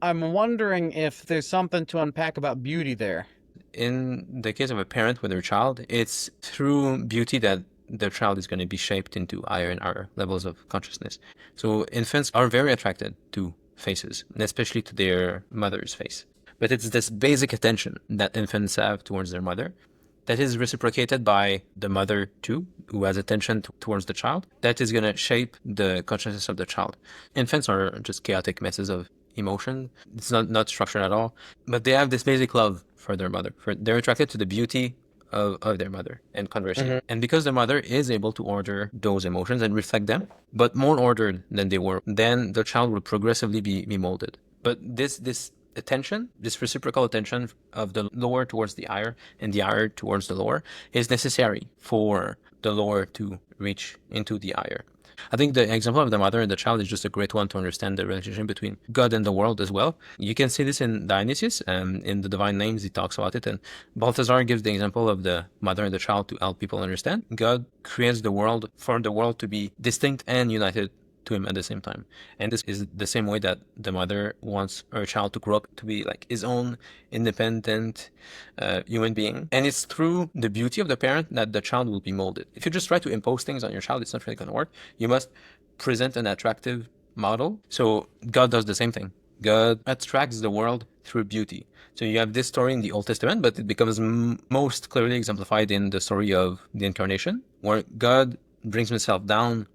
I'm wondering if there's something to unpack about beauty there. In the case of a parent with their child, it's through beauty that their child is going to be shaped into higher and higher levels of consciousness. So infants are very attracted to faces, and especially to their mother's face. But it's this basic attention that infants have towards their mother that is reciprocated by the mother too, who has attention towards the child, that is going to shape the consciousness of the child. Infants are just chaotic messes of emotion. It's not structured at all, but they have this basic love for their mother. They're attracted to the beauty of their mother, and conversely. Mm-hmm. And because the mother is able to order those emotions and reflect them, but more ordered than they were, then the child will progressively be molded. But this attention, this reciprocal attention of the lower towards the higher and the higher towards the lower, is necessary for the lower to reach into the higher. I think the example of the mother and the child is just a great one to understand the relationship between God and the world as well. You can see this in Dionysius, in the Divine Names, he talks about it, and Balthazar gives the example of the mother and the child to help people understand. God creates the world for the world to be distinct and united to him at the same time. And this is the same way that the mother wants her child to grow up to be like his own independent human being. And it's through the beauty of the parent that the child will be molded. If you just try to impose things on your child, it's not really going to work. You must present an attractive model. So God does the same thing. God attracts the world through beauty. So you have this story in the Old Testament, but it becomes most clearly exemplified in the story of the Incarnation, where God brings himself down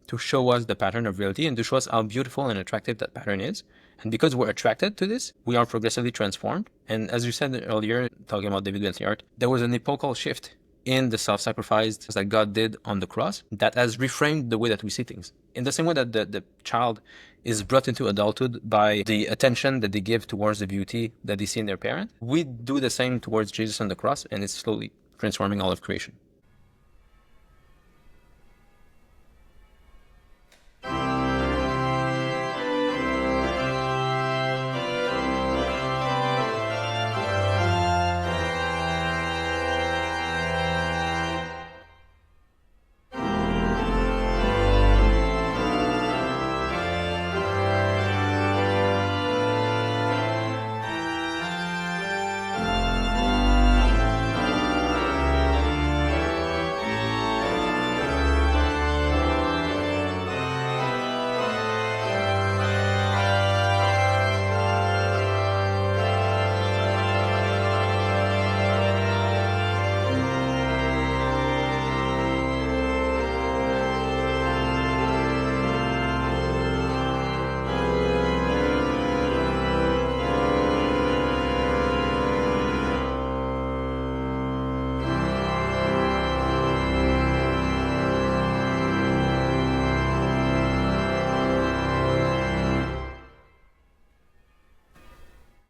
to show us the pattern of reality and to show us how beautiful and attractive that pattern is. And because we're attracted to this, we are progressively transformed. And as you said earlier, talking about David Bentley Hart, there was an epochal shift in the self-sacrifice that God did on the cross that has reframed the way that we see things. In the same way that the child is brought into adulthood by the attention that they give towards the beauty that they see in their parent, we do the same towards Jesus on the cross, and it's slowly transforming all of creation.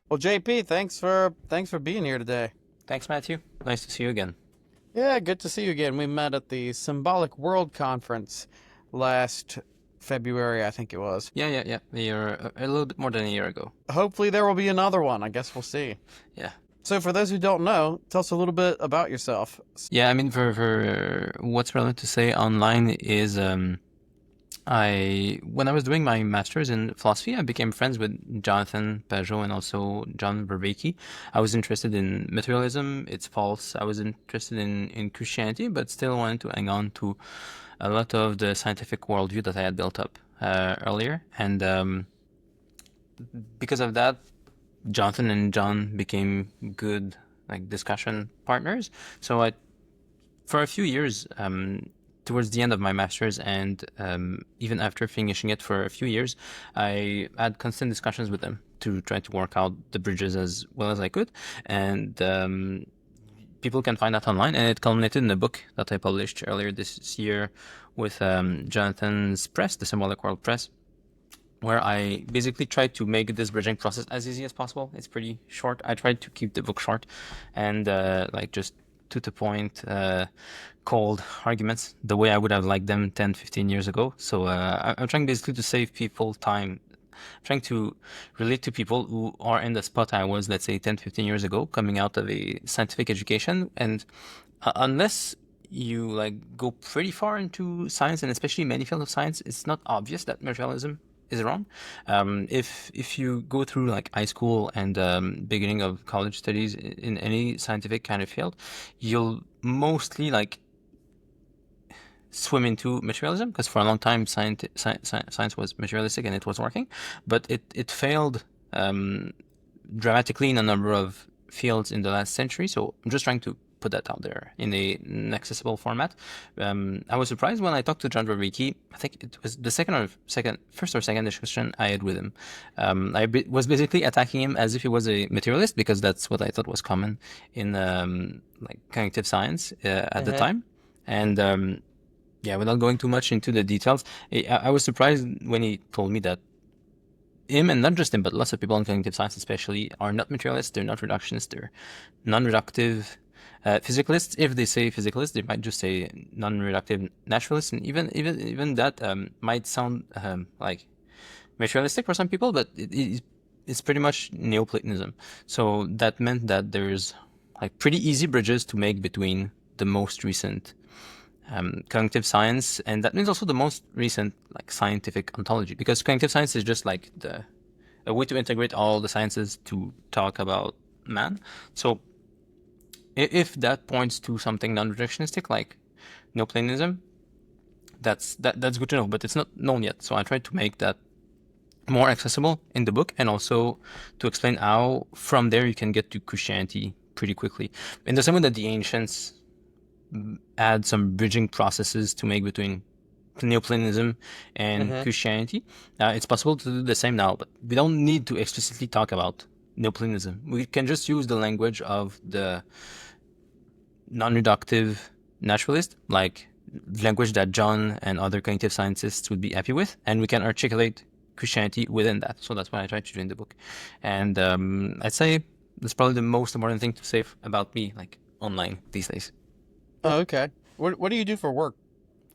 Well, JP, thanks for being here today. Thanks, Matthew. Nice to see you again. Yeah, good to see you again. We met at the Symbolic World Conference last February, I think it was. Yeah. A little bit more than a year ago. Hopefully there will be another one. I guess we'll see. Yeah. So for those who don't know, tell us a little bit about yourself. Yeah, I mean, for what's relevant to say online is when I was doing my master's in philosophy, I became friends with Jonathan Pageau and also John Vervaeke. I was interested in materialism, its faults. I was interested in Christianity, but still wanted to hang on to a lot of the scientific worldview that I had built up earlier. And because of that, Jonathan and John became good discussion partners. So for a few years, towards the end of my master's and even after finishing it for a few years, I had constant discussions with them to try to work out the bridges as well as I could. And people can find that online. And it culminated in a book that I published earlier this year with Jonathan's press, the Symbolic World Press, where I basically tried to make this bridging process as easy as possible. It's pretty short. I tried to keep the book short and just to the point, cold arguments, the way I would have liked them 10, 15 years ago. So I'm trying basically to save people time. I'm trying to relate to people who are in the spot I was, let's say, 10, 15 years ago, coming out of a scientific education. And unless you go pretty far into science, and especially many fields of science, it's not obvious that materialism is wrong. If you go through like high school and beginning of college studies in any scientific kind of field, you'll mostly like swim into materialism, because for a long time science was materialistic and it was working, but it failed dramatically in a number of fields in the last century. So I'm just trying to put that out there in an accessible format. I was surprised when I talked to John Vervaeke. I think it was the first or second discussion I had with him. Was basically attacking him as if he was a materialist, because that's what I thought was common in like cognitive science at the time. And yeah, without going too much into the details, I was surprised when he told me that him, and not just him, but lots of people in cognitive science especially, are not materialists, they're not reductionists, they're non-reductive physicalists. If they say physicalists, they might just say non-reductive naturalists, and even that might sound like materialistic for some people, but it's pretty much Neoplatonism. So that meant that there's like pretty easy bridges to make between the most recent cognitive science, and that means also the most recent like scientific ontology, because cognitive science is just like a way to integrate all the sciences to talk about man. So if that points to something non-reductionistic like Neoplatonism, that's good to know, but it's not known yet. So I tried to make that more accessible in the book, and also to explain how from there you can get to Christianity pretty quickly, in the same way that the ancients add some bridging processes to make between Neoplatonism and Christianity. It's possible to do the same now, but we don't need to explicitly talk about Neoplatonism. We can just use the language of the non-reductive naturalist, like language that John and other cognitive scientists would be happy with, and we can articulate Christianity within that. So that's what I tried to do in the book. And I'd say that's probably the most important thing to say about me, like online these days. Oh, okay. What do you do for work?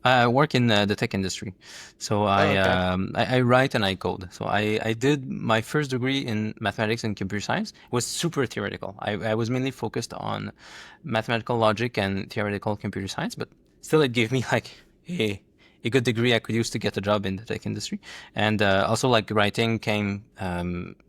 I work in the tech industry, so I write and I code. So I did my first degree in mathematics and computer science. It was super theoretical. I was mainly focused on mathematical logic and theoretical computer science, but still it gave me like a good degree I could use to get a job in the tech industry. And also like writing came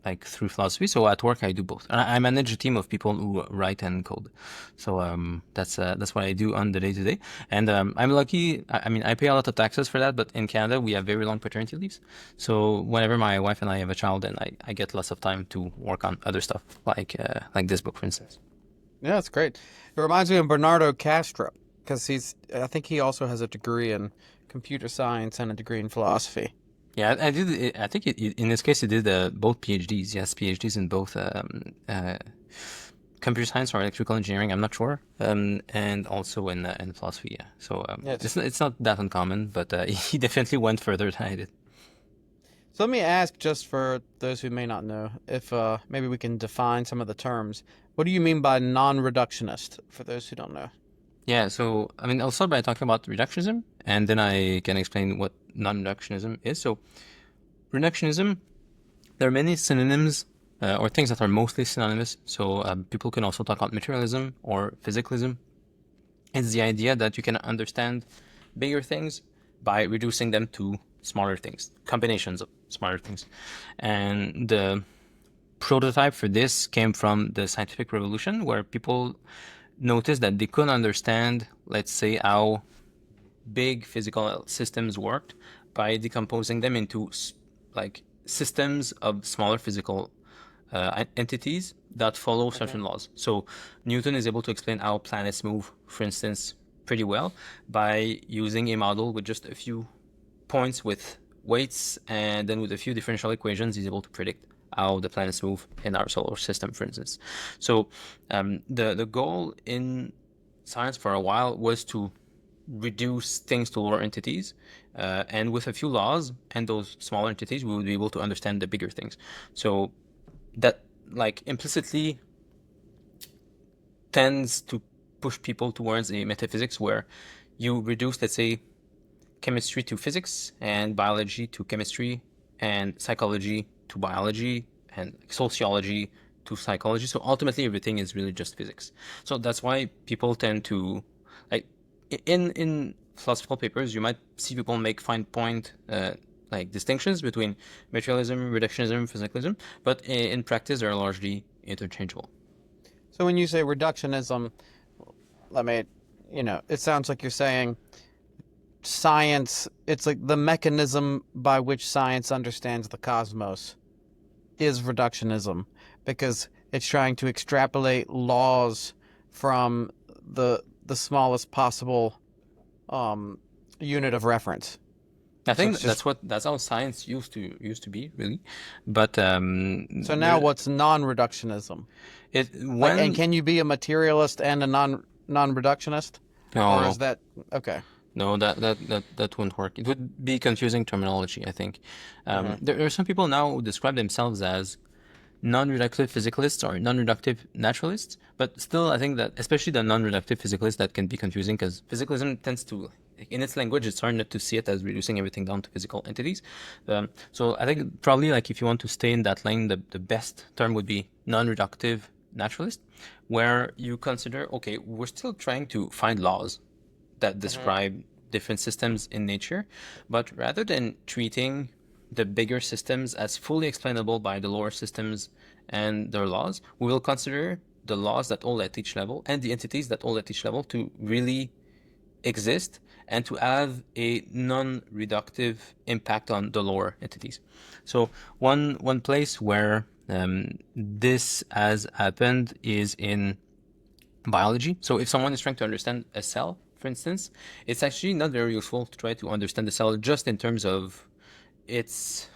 like through philosophy. So at work I do both. I manage a team of people who write and code. So that's what I do on the day to day. And I'm lucky. I mean, I pay a lot of taxes for that, but in Canada we have very long paternity leaves. So whenever my wife and I have a child, then I get lots of time to work on other stuff, like this book, for instance. Yeah, that's great. It reminds me of Bernardo Castro, because I think he also has a degree in computer science and a degree in philosophy. Yeah, I did. I think in this case, he did both PhDs. Yes, PhDs in both computer science or electrical engineering. I'm not sure, and also in philosophy. Yeah, so it's not that uncommon, but he definitely went further than I did. So let me ask, just for those who may not know, if maybe we can define some of the terms. What do you mean by non-reductionist, for those who don't know? Yeah, so I mean, I'll start by talking about reductionism, and then I can explain what non-reductionism is. So, reductionism, there are many synonyms or things that are mostly synonymous. So, people can also talk about materialism or physicalism. It's the idea that you can understand bigger things by reducing them to smaller things, combinations of smaller things. And the prototype for this came from the scientific revolution, where people noticed that they couldn't understand, let's say, how big physical systems worked by decomposing them into like systems of smaller physical entities that follow certain laws. So Newton is able to explain how planets move, for instance, pretty well by using a model with just a few points with weights, and then with a few differential equations he's able to predict how the planets move in our solar system, for instance. So the goal in science for a while was to reduce things to lower entities, and with a few laws and those smaller entities, we would be able to understand the bigger things. So that like implicitly tends to push people towards a metaphysics where you reduce, let's say, chemistry to physics, and biology to chemistry, and psychology to biology, and sociology to psychology. So ultimately everything is really just physics. So that's why people tend to, like, in philosophical papers you might see people make fine point like distinctions between materialism, reductionism, physicalism, but in practice they're largely interchangeable. So when you say reductionism, I mean, it sounds like you're saying science, it's like the mechanism by which science understands the cosmos is reductionism, because it's trying to extrapolate laws from the smallest possible unit of reference. I So think it's just that's how science used to be really, but so now what's non-reductionism? it Like, and when can you be a materialist and a non-reductionist? Or no is that okay? no that wouldn't work. It would be confusing terminology, I think. Hmm. There are some people now who describe themselves as non-reductive physicalists or non-reductive naturalists, but still I think that especially the non-reductive physicalists, that can be confusing because physicalism tends to, in its language, it's hard not to see it as reducing everything down to physical entities. So I think probably like if you want to stay in that lane, the best term would be non-reductive naturalist, where you consider, okay, we're still trying to find laws that Hmm. describe different systems in nature, but rather than treating the bigger systems as fully explainable by the lower systems and their laws, we will consider the laws that all at each level and the entities that all at each level to really exist and to have a non-reductive impact on the lower entities. So one place where this has happened is in biology. So if someone is trying to understand a cell, for instance, it's actually not very useful to try to understand the cell just in terms of its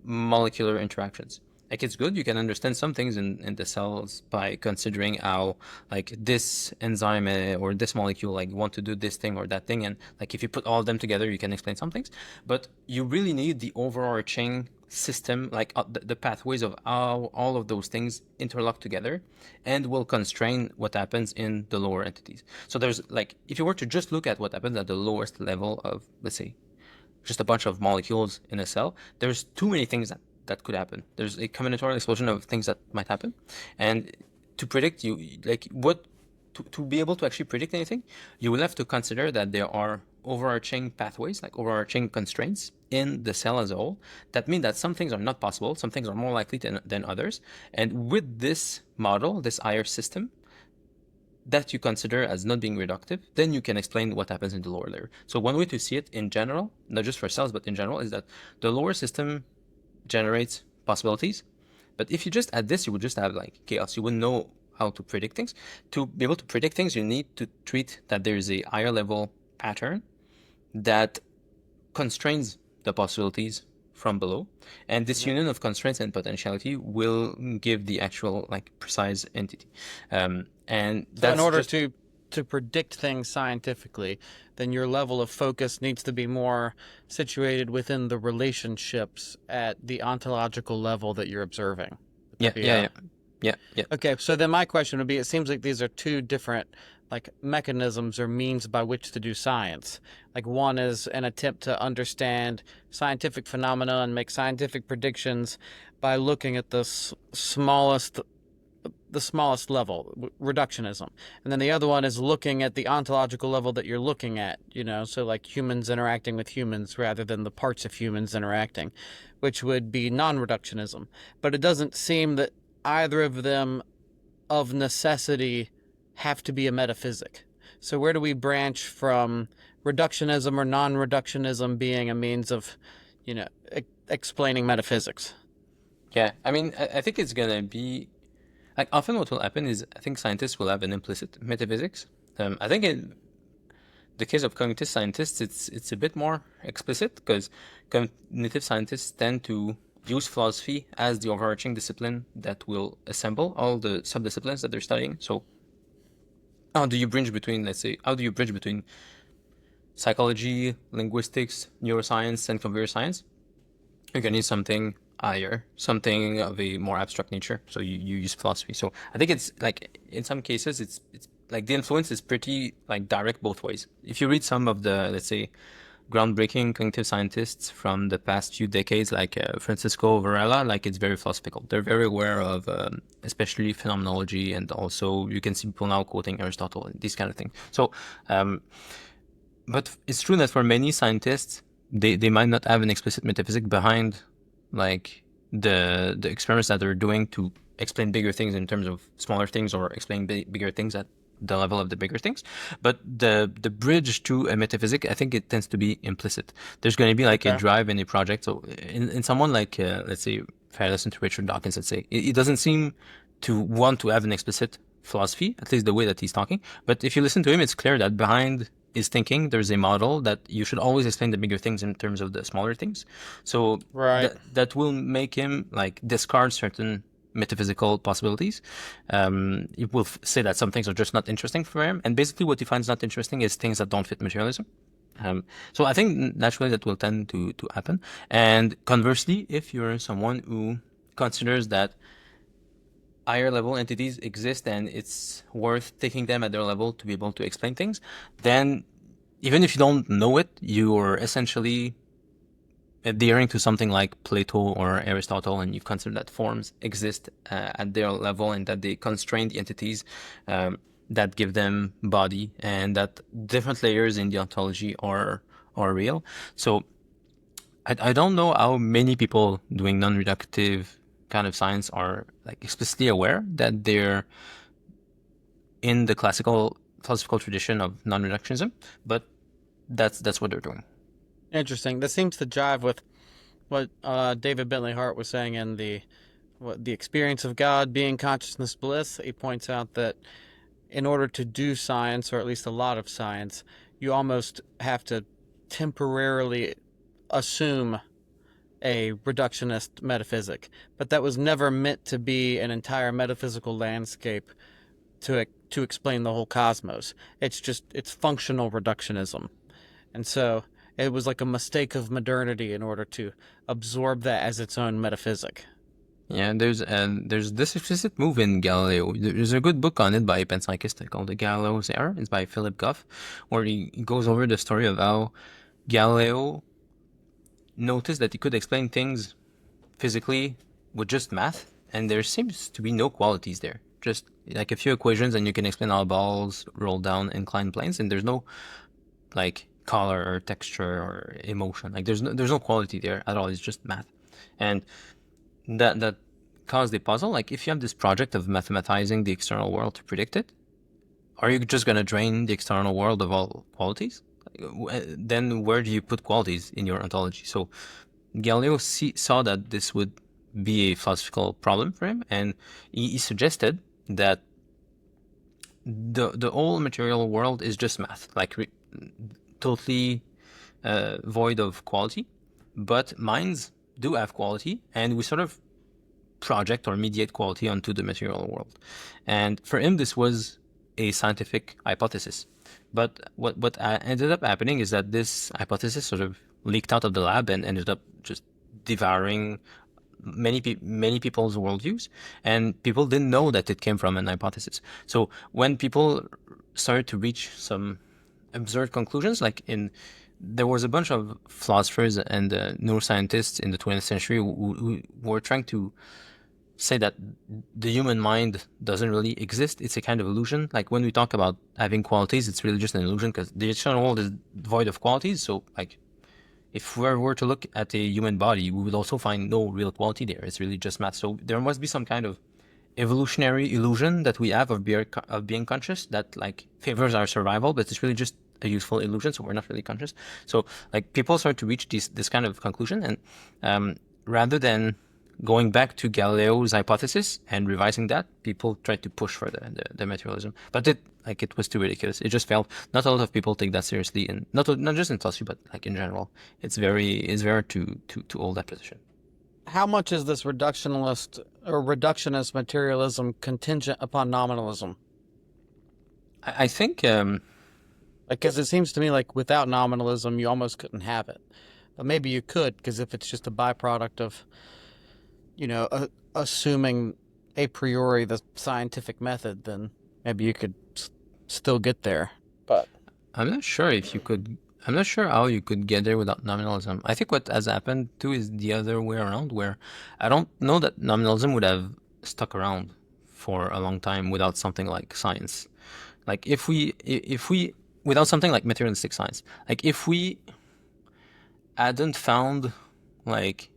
molecular interactions. Like it's good, you can understand some things in the cells by considering how like this enzyme or this molecule like want to do this thing or that thing, and like if you put all of them together, you can explain some things. But you really need the overarching system, like the pathways of how all of those things interlock together, and will constrain what happens in the lower entities. So there's like if you were to just look at what happens at the lowest level of, let's say, just a bunch of molecules in a cell, there's too many things that could happen. There's a combinatorial explosion of things that might happen. And to predict, you like what to be able to actually predict anything, you will have to consider that there are overarching pathways, like overarching constraints in the cell as a whole. That mean that some things are not possible, some things are more likely than others. And with this model, this IR system, that you consider as not being reductive, then you can explain what happens in the lower layer. So one way to see it in general, not just for cells, but in general, is that the lower system generates possibilities. But if you just add this, you would just have like chaos. You wouldn't know how to predict things. To be able to predict things, you need to treat that there is a higher level pattern that constrains the possibilities from below, and this Hmm. union of constraints and potentiality will give the actual like precise entity, and So in that's order just to predict things scientifically, then your level of focus needs to be more situated within the relationships at the ontological level that you're observing. Would yeah that be yeah a yeah yeah yeah okay? So then my question would be: it seems like these are two different like mechanisms or means by which to do science. Like one is an attempt to understand scientific phenomena and make scientific predictions by looking at the smallest level, reductionism. And then the other one is looking at the ontological level that you're looking at, so like humans interacting with humans rather than the parts of humans interacting, which would be non-reductionism. But it doesn't seem that either of them of necessity have to be a metaphysic. So where do we branch from reductionism or non-reductionism being a means of, explaining metaphysics? yeah. I mean, I think it's gonna be like often what will happen is I think scientists will have an implicit metaphysics. I think in the case of cognitive scientists, it's a bit more explicit because cognitive scientists tend to use philosophy as the overarching discipline that will assemble all the subdisciplines that they're studying. So how do you bridge between, let's say, how do you bridge between psychology, linguistics, neuroscience, and computer science? You're gonna need something higher, something of a more abstract nature. So you use philosophy. So I think it's like in some cases it's like the influence is pretty like direct both ways. If you read some of the, let's say, groundbreaking cognitive scientists from the past few decades, like Francisco Varela, like it's very philosophical. They're very aware of especially phenomenology, and also you can see people now quoting Aristotle and these kind of things. So, but it's true that for many scientists, they might not have an explicit metaphysic behind like the experiments that they're doing to explain bigger things in terms of smaller things, or explain bigger things at the level of the bigger things. But the bridge to a metaphysic, I think it tends to be implicit. There's going to be like a Okay. drive in a project. So in someone like let's say, if I listen to Richard Dawkins, let's say, it doesn't seem to want to have an explicit philosophy, at least the way that he's talking. But if you listen to him, it's clear that behind his thinking, there's a model that you should always explain the bigger things in terms of the smaller things. So Right. that will make him like discard certain metaphysical possibilities. He will say that some things are just not interesting for him, and basically what he finds not interesting is things that don't fit materialism. So I think naturally that will tend to happen. And conversely, if you're someone who considers that higher level entities exist and it's worth taking them at their level to be able to explain things, then even if you don't know it, you're essentially adhering to something like Plato or Aristotle, and you consider that forms exist at their level and that they constrain the entities that give them body, and that different layers in the ontology are real. So I don't know how many people doing non-reductive kind of science are like explicitly aware that they're in the classical philosophical tradition of non-reductionism, but that's what they're doing. Interesting. That seems to jive with what David Bentley Hart was saying in the experience of God being consciousness bliss. He points out that in order to do science, or at least a lot of science, you almost have to temporarily assume a reductionist metaphysic, but that was never meant to be an entire metaphysical landscape to explain the whole cosmos. It's functional reductionism. And so it was like a mistake of modernity in order to absorb that as its own metaphysic. Yeah, there's this explicit move in Galileo. There's a good book on it by a panpsychist called The Galileo's Error. It's by Philip Goff, where he goes over the story of how Galileo noticed that he could explain things physically with just math, and there seems to be no qualities there. Just like a few equations, and you can explain how balls roll down inclined planes, and there's no like color or texture or emotion. Like there's no quality there at all. It's just math, and that caused a puzzle. Like if you have this project of mathematizing the external world to predict it, are you just gonna drain the external world of all qualities? Then where do you put qualities in your ontology? So Galileo saw that this would be a philosophical problem for him, and he suggested that the whole material world is just math, like totally void of quality. But minds do have quality, and we sort of project or mediate quality onto the material world. And for him, this was a scientific hypothesis. But what ended up happening is that this hypothesis sort of leaked out of the lab and ended up just devouring many people's worldviews, and people didn't know that it came from an hypothesis. So when people started to reach some absurd conclusions, like there was a bunch of philosophers and neuroscientists in the 20th century who were trying to say that the human mind doesn't really exist. It's a kind of illusion. Like when we talk about having qualities, it's really just an illusion because the external world is void of qualities. So like if we were to look at a human body, we would also find no real quality there. It's really just math. So there must be some kind of evolutionary illusion that we have of being conscious that like favors our survival, but it's really just a useful illusion. So we're not really conscious. So like people start to reach this kind of conclusion, and rather than going back to Galileo's hypothesis and revising that, people tried to push for the materialism, but it was too ridiculous. It just failed. Not a lot of people take that seriously, and not just in philosophy, but like in general, it's very to hold that position. How much is this reductionist materialism contingent upon nominalism? I think Because it seems to me like without nominalism, you almost couldn't have it. But maybe you could, because if it's just a byproduct of, assuming a priori the scientific method, then maybe you could still get there. But I'm not sure if you could. I'm not sure how you could get there without nominalism. I think what has happened too is the other way around, where I don't know that nominalism would have stuck around for a long time without something like science. Like if we without something like materialistic science, like if we hadn't found like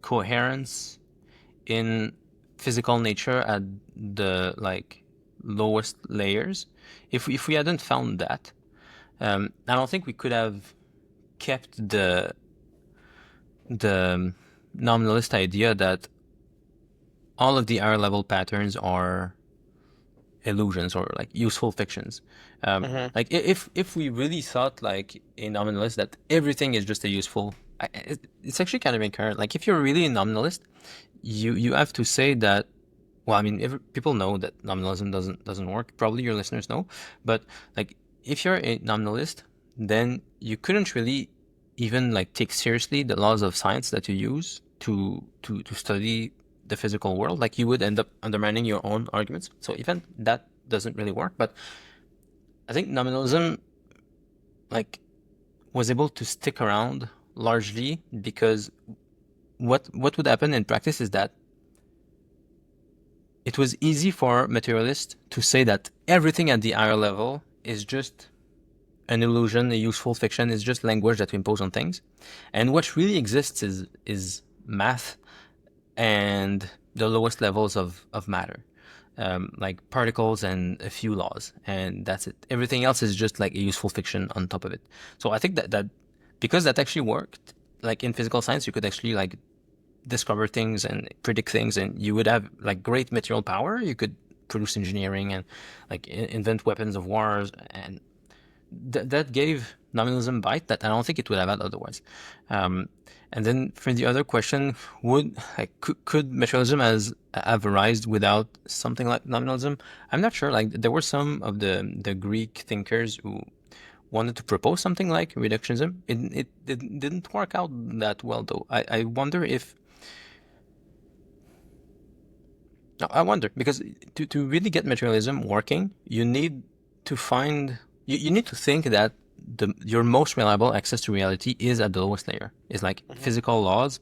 coherence in physical nature at the like lowest layers, if we hadn't found that, I don't think we could have kept the nominalist idea that all of the higher level patterns are illusions or like useful fictions. Like if we really thought like a nominalist that everything is just a useful, it's actually kind of incoherent. Like if you're really a nominalist, you have to say that. Well, I mean, people know that nominalism doesn't work. Probably your listeners know, but like if you're a nominalist, then you couldn't really even like take seriously the laws of science that you use to study the physical world. Like you would end up undermining your own arguments. So even that doesn't really work. But I think nominalism like was able to stick around largely because what would happen in practice is that it was easy for materialists to say that everything at the higher level is just an illusion, a useful fiction, is just language that we impose on things. And what really exists is math and the lowest levels of matter, like particles and a few laws, and that's it. Everything else is just like a useful fiction on top of it. So I think that because that actually worked, like in physical science, you could actually like discover things and predict things, and you would have like great material power. You could produce engineering and like invent weapons of wars, and that gave nominalism bite that I don't think it would have had otherwise. And then for the other question, could materialism have arisen without something like nominalism? I'm not sure. Like there were some of the Greek thinkers who wanted to propose something like reductionism. It didn't work out that well though. I wonder if. No, I wonder because to really get materialism working, you need to find you need to think that your most reliable access to reality is at the lowest layer. Is like physical laws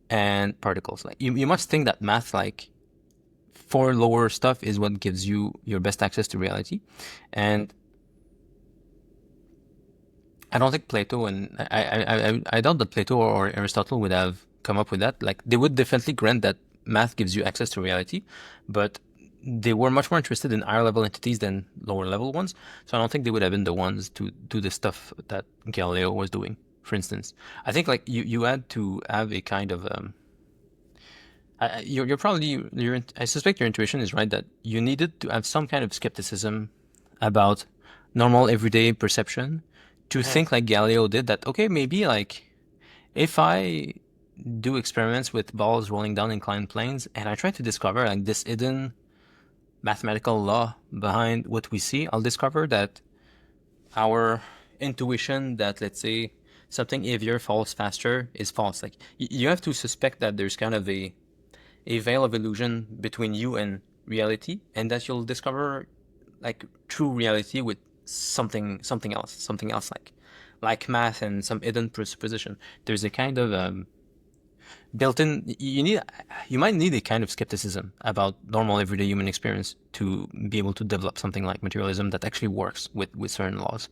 and particles. Like you must think that math, like for lower stuff, is what gives you your best access to reality. And I don't think Plato and I doubt that Plato or Aristotle would have come up with that. Like they would definitely grant that math gives you access to reality, but they were much more interested in higher level entities than lower level ones. So I don't think they would have been the ones to do the stuff that Galileo was doing. For instance, I think like you had to have a kind of you're probably I suspect your intuition is right that you needed to have some kind of skepticism about normal everyday perception to think like Galileo did, that okay, maybe like if I do experiments with balls rolling down inclined planes and I try to discover like this hidden mathematical law behind what we see, I'll discover that our intuition that, let's say, something heavier falls faster is false. Like you have to suspect that there's kind of a veil of illusion between you and reality, and that you'll discover like true reality with something else like math and some hidden presupposition. There's a kind of built-in. You might need a kind of skepticism about normal everyday human experience to be able to develop something like materialism that actually works with certain laws.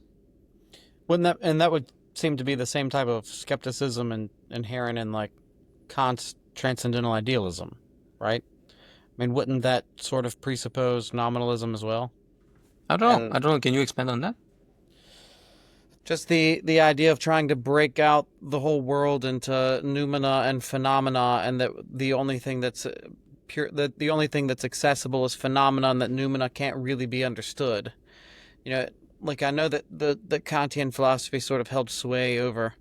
That would seem to be the same type of skepticism inherent in like Kant's transcendental idealism, right? I mean, wouldn't that sort of presuppose nominalism as well? I don't know. Can you expand on that? Just the idea of trying to break out the whole world into noumena and phenomena, and that the only thing that's the only thing that's accessible is phenomena, and that noumena can't really be understood. You know, like I know that the Kantian philosophy sort of held sway over,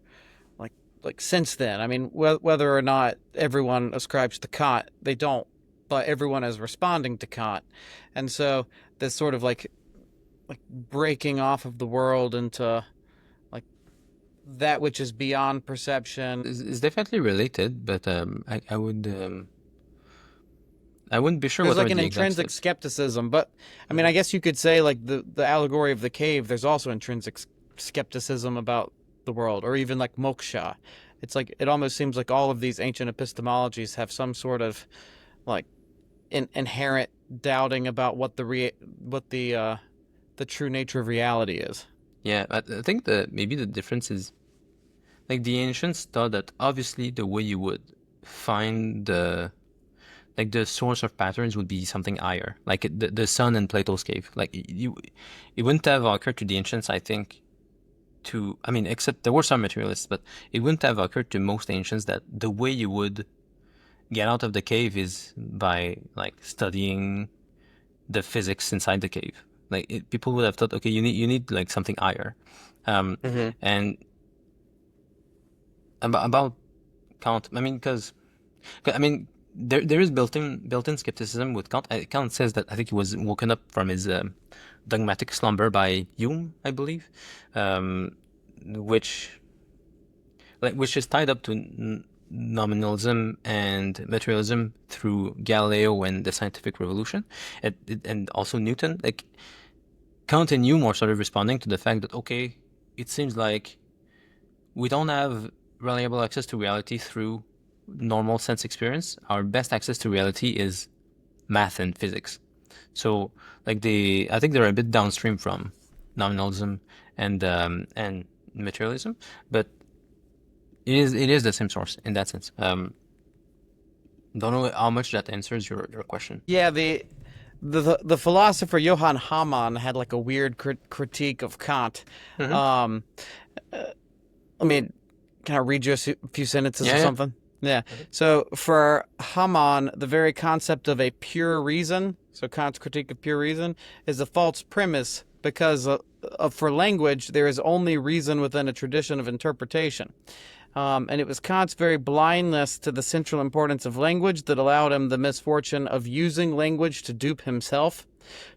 like since then. I mean, whether or not everyone ascribes to Kant, they don't, but everyone is responding to Kant, and so this sort of like breaking off of the world into like that which is beyond perception It's definitely related, but I wouldn't be sure there's what like are an the intrinsic exact skepticism, but I mean, I guess you could say like the allegory of the cave, there's also intrinsic skepticism about the world, or even like moksha. It's like it almost seems like all of these ancient epistemologies have some sort of like inherent doubting about what the true nature of reality is. Yeah, I think maybe the difference is like the ancients thought that obviously the way you would find the source of patterns would be something higher, like the sun in Plato's cave. Like it wouldn't have occurred to the ancients, I think, I mean, except there were some materialists, but it wouldn't have occurred to most ancients that the way you would get out of the cave is by like studying the physics inside the cave. Like people would have thought, okay, you need like something higher, and about Kant. I mean, because there is built-in skepticism with Kant. Kant says that I think he was woken up from his dogmatic slumber by Hume, I believe, which is tied up to nominalism and materialism through Galileo and the scientific revolution, and also Newton. Like Kant and Hume are sort of responding to the fact that, okay, it seems like we don't have reliable access to reality through normal sense experience. Our best access to reality is math and physics. So like I think they're a bit downstream from nominalism and materialism, but it is the same source in that sense. Don't know how much that answers your question. Yeah, the philosopher Johann Hamann had like a weird critique of Kant. I mean, can I read you a few sentences or something? Yeah. So for Hamann, the very concept of a pure reason, so Kant's critique of pure reason, is a false premise because for language, there is only reason within a tradition of interpretation. And it was Kant's very blindness to the central importance of language that allowed him the misfortune of using language to dupe himself.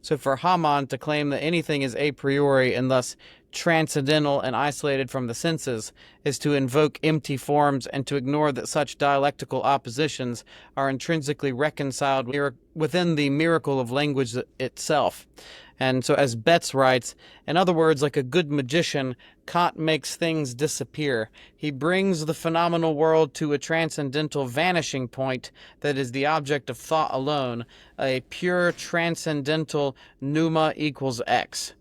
So for Hamann to claim that anything is a priori and thus transcendental and isolated from the senses is to invoke empty forms and to ignore that such dialectical oppositions are intrinsically reconciled within the miracle of language itself. And so as Betts writes, in other words, like a good magician, Kant makes things disappear. He brings the phenomenal world to a transcendental vanishing point that is the object of thought alone, a pure transcendental pneuma equals X.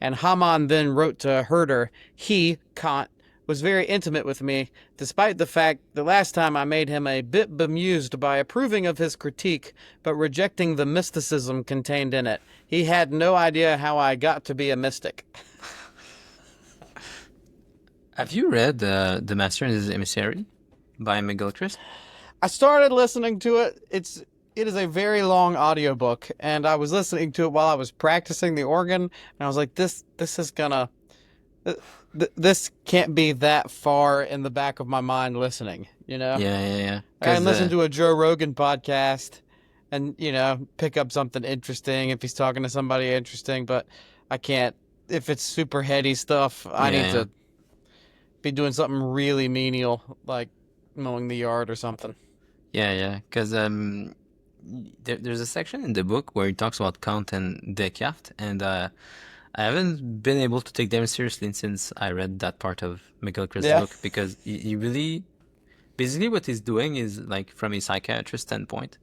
And Hamann then wrote to Herder, he, Kant, was very intimate with me, despite the fact the last time I made him a bit bemused by approving of his critique, but rejecting the mysticism contained in it. He had no idea how I got to be a mystic. Have you read The Master and His Emissary by McGilchrist? I started listening to it. It is a very long audiobook, and I was listening to it while I was practicing the organ, and I was like, this is gonna... This can't be that far in the back of my mind listening, you know? Yeah. I can listen to a Joe Rogan podcast and, you know, pick up something interesting if he's talking to somebody interesting, but I can't. If it's super heady stuff, I need to be doing something really menial, like mowing the yard or something. Yeah, because there's a section in the book where he talks about Kant and Descartes, and I haven't been able to take them seriously since I read that part of McGilchrist's book, because he really, basically what he's doing is, like, from a psychiatrist standpoint,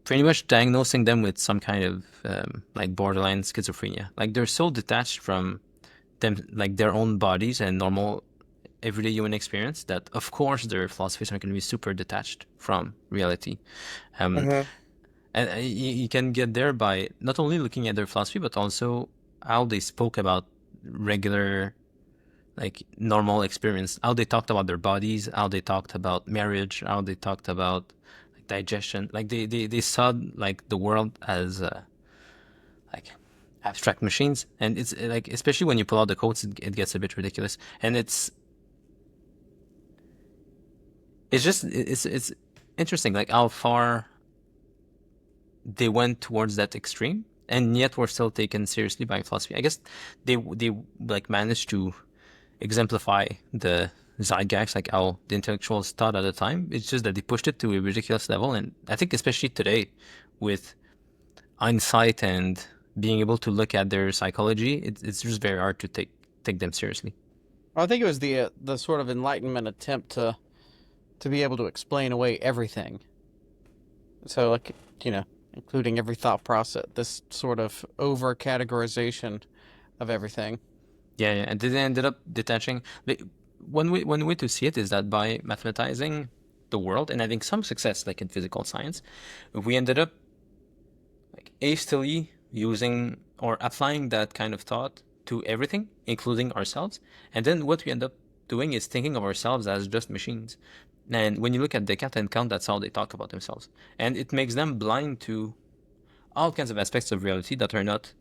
pretty much diagnosing them with some kind of like borderline schizophrenia. Like they're so detached from them, like their own bodies and normal everyday human experience, that of course their philosophies are going to be super detached from reality. And you can get there by not only looking at their philosophy, but also how they spoke about regular, like normal experience, how they talked about their bodies, how they talked about marriage, how they talked about like digestion. Like they saw like the world as like abstract machines. And it's like, especially when you pull out the quotes, it gets a bit ridiculous. And it's interesting, like how far they went towards that extreme, and yet were still taken seriously by philosophy. I guess they like managed to exemplify the zeitgeist, like how the intellectuals thought at the time. It's just that they pushed it to a ridiculous level, and I think especially today, with hindsight and being able to look at their psychology, it's just very hard to take them seriously. I think it was the sort of Enlightenment attempt to be able to explain away everything. So, like, you know, including every thought process, this sort of over-categorization of everything. Yeah, and they ended up detaching. one way to see it is that by mathematizing the world and having some success, like in physical science, we ended up like hastily using or applying that kind of thought to everything, including ourselves. And then what we end up doing is thinking of ourselves as just machines. And when you look at Descartes and Kant, that's how they talk about themselves. And it makes them blind to all kinds of aspects of reality that are not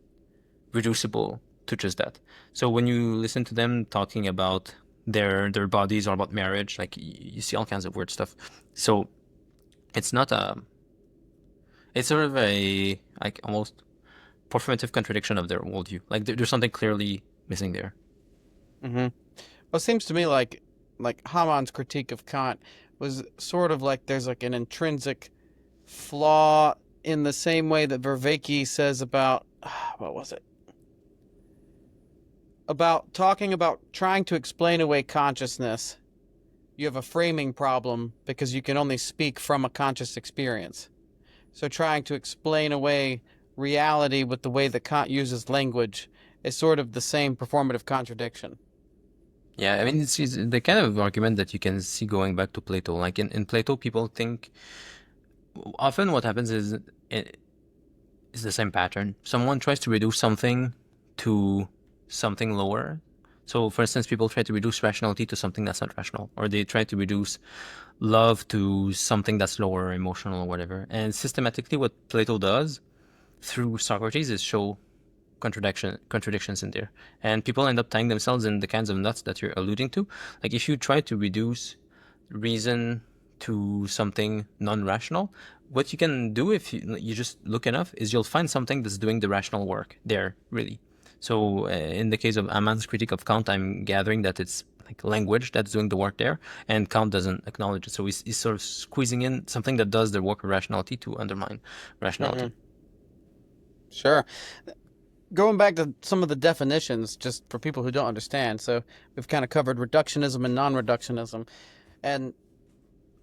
reducible to just that. So when you listen to them talking about their bodies or about marriage, like you see all kinds of weird stuff. So it's not it's sort of a like almost performative contradiction of their worldview. Like there's something clearly missing there. Mm-hmm. Well, it seems to me like Haman's critique of Kant was sort of like there's like an intrinsic flaw in the same way that Vervaeke says about what was it? About talking about trying to explain away consciousness. You have a framing problem because you can only speak from a conscious experience. So trying to explain away reality with the way that Kant uses language is sort of the same performative contradiction. Yeah, I mean, it's the kind of argument that you can see going back to Plato. Like in Plato, people think often what happens is it's the same pattern. Someone tries to reduce something to something lower. So, for instance, people try to reduce rationality to something that's not rational, or they try to reduce love to something that's lower, emotional, or whatever. And systematically, what Plato does through Socrates is show contradictions in there, and people end up tying themselves in the kinds of nuts that you're alluding to. Like if you try to reduce reason to something non-rational, what you can do if you just look enough is you'll find something that's doing the rational work there, really. So in the case of Haman's critique of Kant, I'm gathering that it's like language that's doing the work there, and Kant doesn't acknowledge it. So he's sort of squeezing in something that does the work of rationality to undermine rationality. Mm-hmm. Sure. Going back to some of the definitions, just for people who don't understand. So we've kind of covered reductionism and non-reductionism. And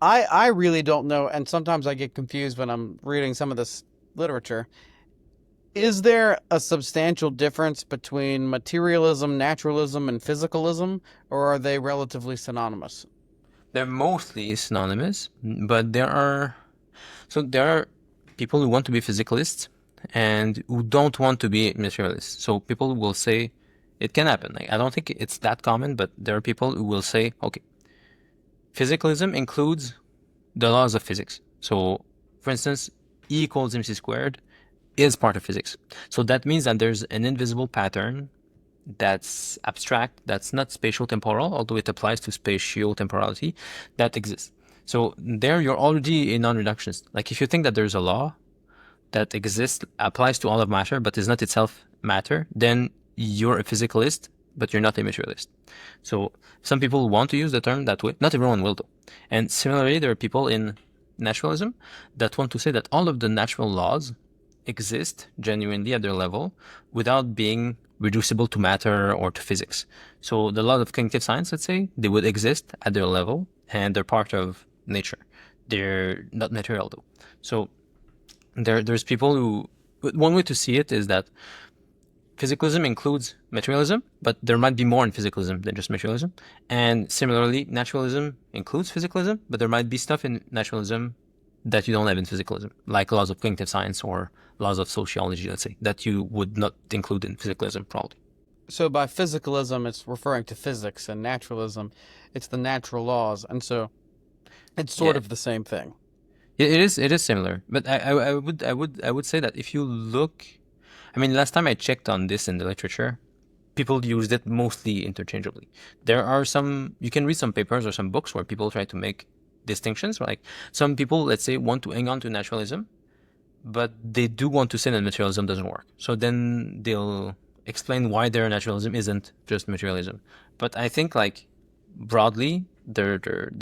I really don't know, and sometimes I get confused when I'm reading some of this literature. Is there a substantial difference between materialism, naturalism, and physicalism, or are they relatively synonymous? They're mostly synonymous, but there are people who want to be physicalists and who don't want to be materialists. So people will say it can happen. Like, I don't think it's that common, but there are people who will say, okay, physicalism includes the laws of physics. So, for instance, E equals mc squared is part of physics. So that means that there's an invisible pattern that's abstract, that's not spatial-temporal, although it applies to spatio-temporality, that exists. So there you're already a non-reductionist. Like if you think that there's a law that exists, applies to all of matter, but is not itself matter, then you're a physicalist, but you're not a materialist. So some people want to use the term that way. Not everyone will, though. And similarly, there are people in naturalism that want to say that all of the natural laws exist genuinely at their level without being reducible to matter or to physics. So the laws of cognitive science, let's say, they would exist at their level and they're part of nature. They're not material, though. So there's people who, one way to see it is that physicalism includes materialism, but there might be more in physicalism than just materialism. And similarly, naturalism includes physicalism, but there might be stuff in naturalism that you don't have in physicalism, like laws of cognitive science or laws of sociology, let's say, that you would not include in physicalism, probably. So by physicalism, it's referring to physics, and naturalism, it's the natural laws, and so it's sort of the same thing. It is similar, but I would say that if you look, I mean, last time I checked on this in the literature, people used it mostly interchangeably. There are some, you can read some papers or some books where people try to make distinctions. Like some people, let's say, want to hang on to naturalism, but they do want to say that materialism doesn't work. So then they'll explain why their naturalism isn't just materialism. But I think like broadly, they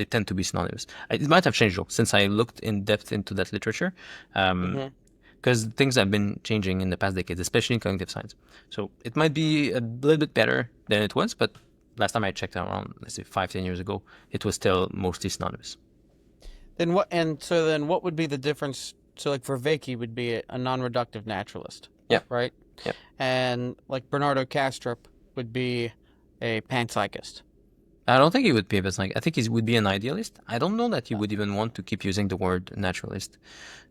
tend to be synonymous. It might have changed though, since I looked in depth into that literature. Because things have been changing in the past decades, especially in cognitive science. So it might be a little bit better than it was, but last time I checked around, let's say 5-10 years ago, it was still mostly synonymous. Then what? And so then, what would be the difference? So like Vervaeke would be a non-reductive naturalist. Yeah. Right. Yeah. And like Bernardo Kastrup would be a panpsychist. I don't think he would be a panpsychist. I think he would be an idealist. I don't know that he would even want to keep using the word naturalist.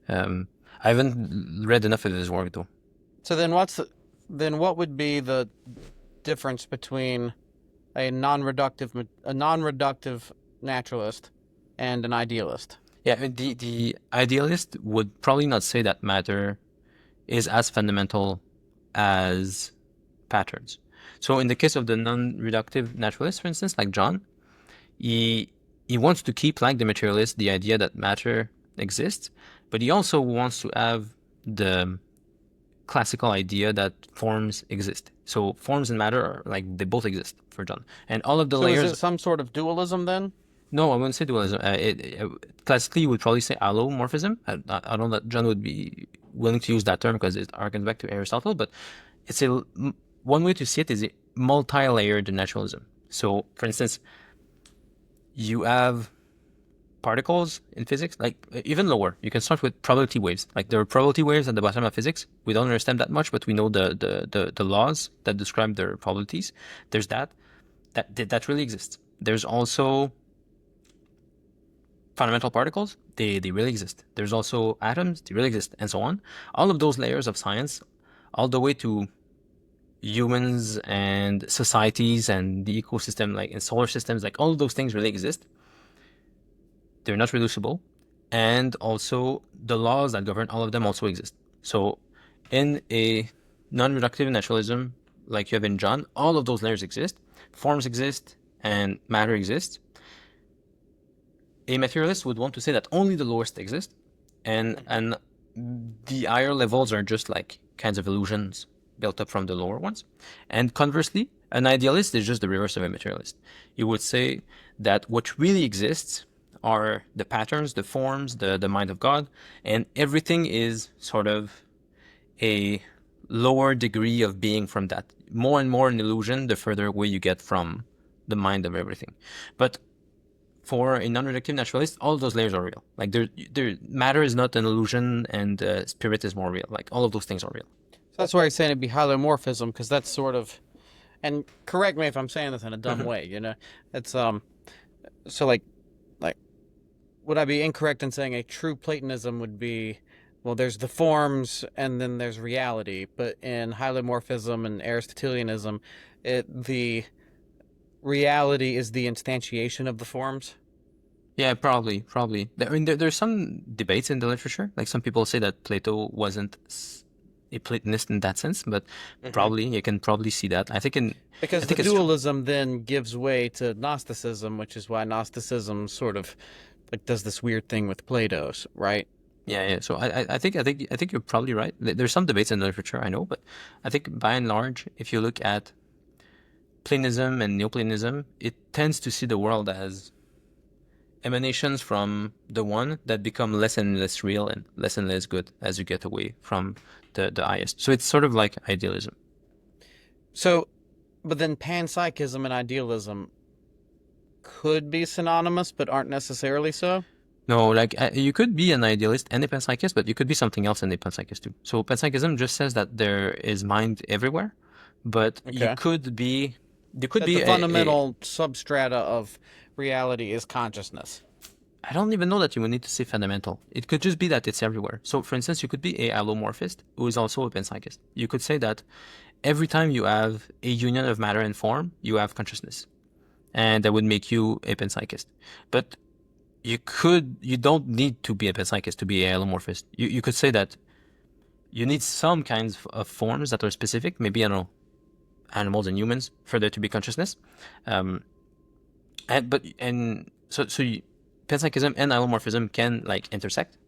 I haven't read enough of his work though. So then what would be the difference between a non-reductive naturalist and an idealist? Yeah, I mean, the idealist would probably not say that matter is as fundamental as patterns. So in the case of the non-reductive naturalist, for instance, like John, he wants to keep, like the materialist, the idea that matter exists, but he also wants to have the classical idea that forms exist. So forms and matter are like they both exist for John, and all of the So layers. is it some sort of dualism then? No, I wouldn't say dualism. Classically, you would probably say hylomorphism. I don't know that John would be willing to use that term because it harkens back to Aristotle, but it's one way to see it is a multi-layered naturalism. So, for instance, you have particles in physics, like even lower. You can start with probability waves. Like there are probability waves at the bottom of physics. We don't understand that much, but we know the laws that describe their probabilities. There's that really exists. There's also fundamental particles, they really exist. There's also atoms, they really exist, and so on. All of those layers of science, all the way to humans and societies and the ecosystem, like in solar systems, like all of those things really exist. They're not reducible. And also the laws that govern all of them also exist. So in a non-reductive naturalism, like you have in John, all of those layers exist, forms exist, and matter exists. A materialist would want to say that only the lowest exist, and the higher levels are just like kinds of illusions built up from the lower ones. And conversely, an idealist is just the reverse of a materialist. You would say that what really exists are the patterns, the forms, the mind of God, and everything is sort of a lower degree of being from that. More and more an illusion, the further away you get from the mind of everything. But for a non-reductive naturalist, all of those layers are real. Like matter is not an illusion, and spirit is more real. Like all of those things are real. So that's why I say it'd be hylomorphism, because that's sort of, and correct me if I'm saying this in a dumb way, you know, it's so like, would I be incorrect in saying a true Platonism would be, well, there's the forms and then there's reality, but in hylomorphism and Aristotelianism, the reality is the instantiation of the forms? Yeah, probably. I mean, there's some debates in the literature. Like some people say that Plato wasn't a Platonist in that sense, but probably you can probably see that. Because the dualism then gives way to Gnosticism, which is why Gnosticism sort of like does this weird thing with Plato's, right? Yeah. So I think you're probably right. There's some debates in the literature, I know, but I think by and large, if you look at Platonism and Neoplatonism, it tends to see the world as emanations from the one that become less and less real and less good as you get away from the highest. So it's sort of like idealism. So, but then panpsychism and idealism could be synonymous, but aren't necessarily so? No, like you could be an idealist and a panpsychist, but you could be something else and a panpsychist too. So panpsychism just says that there is mind everywhere, but you could be the fundamental substrata of reality is consciousness. I don't even know that you would need to say fundamental. It could just be that it's everywhere. So, for instance, you could be a hylomorphist who is also a panpsychist. You could say that every time you have a union of matter and form, you have consciousness, and that would make you a panpsychist. But you don't need to be a panpsychist to be a hylomorphist. You could say that you need some kinds of forms that are specific. Maybe, I don't know, animals and humans for there to be consciousness. So panpsychism and hylomorphism can like intersect,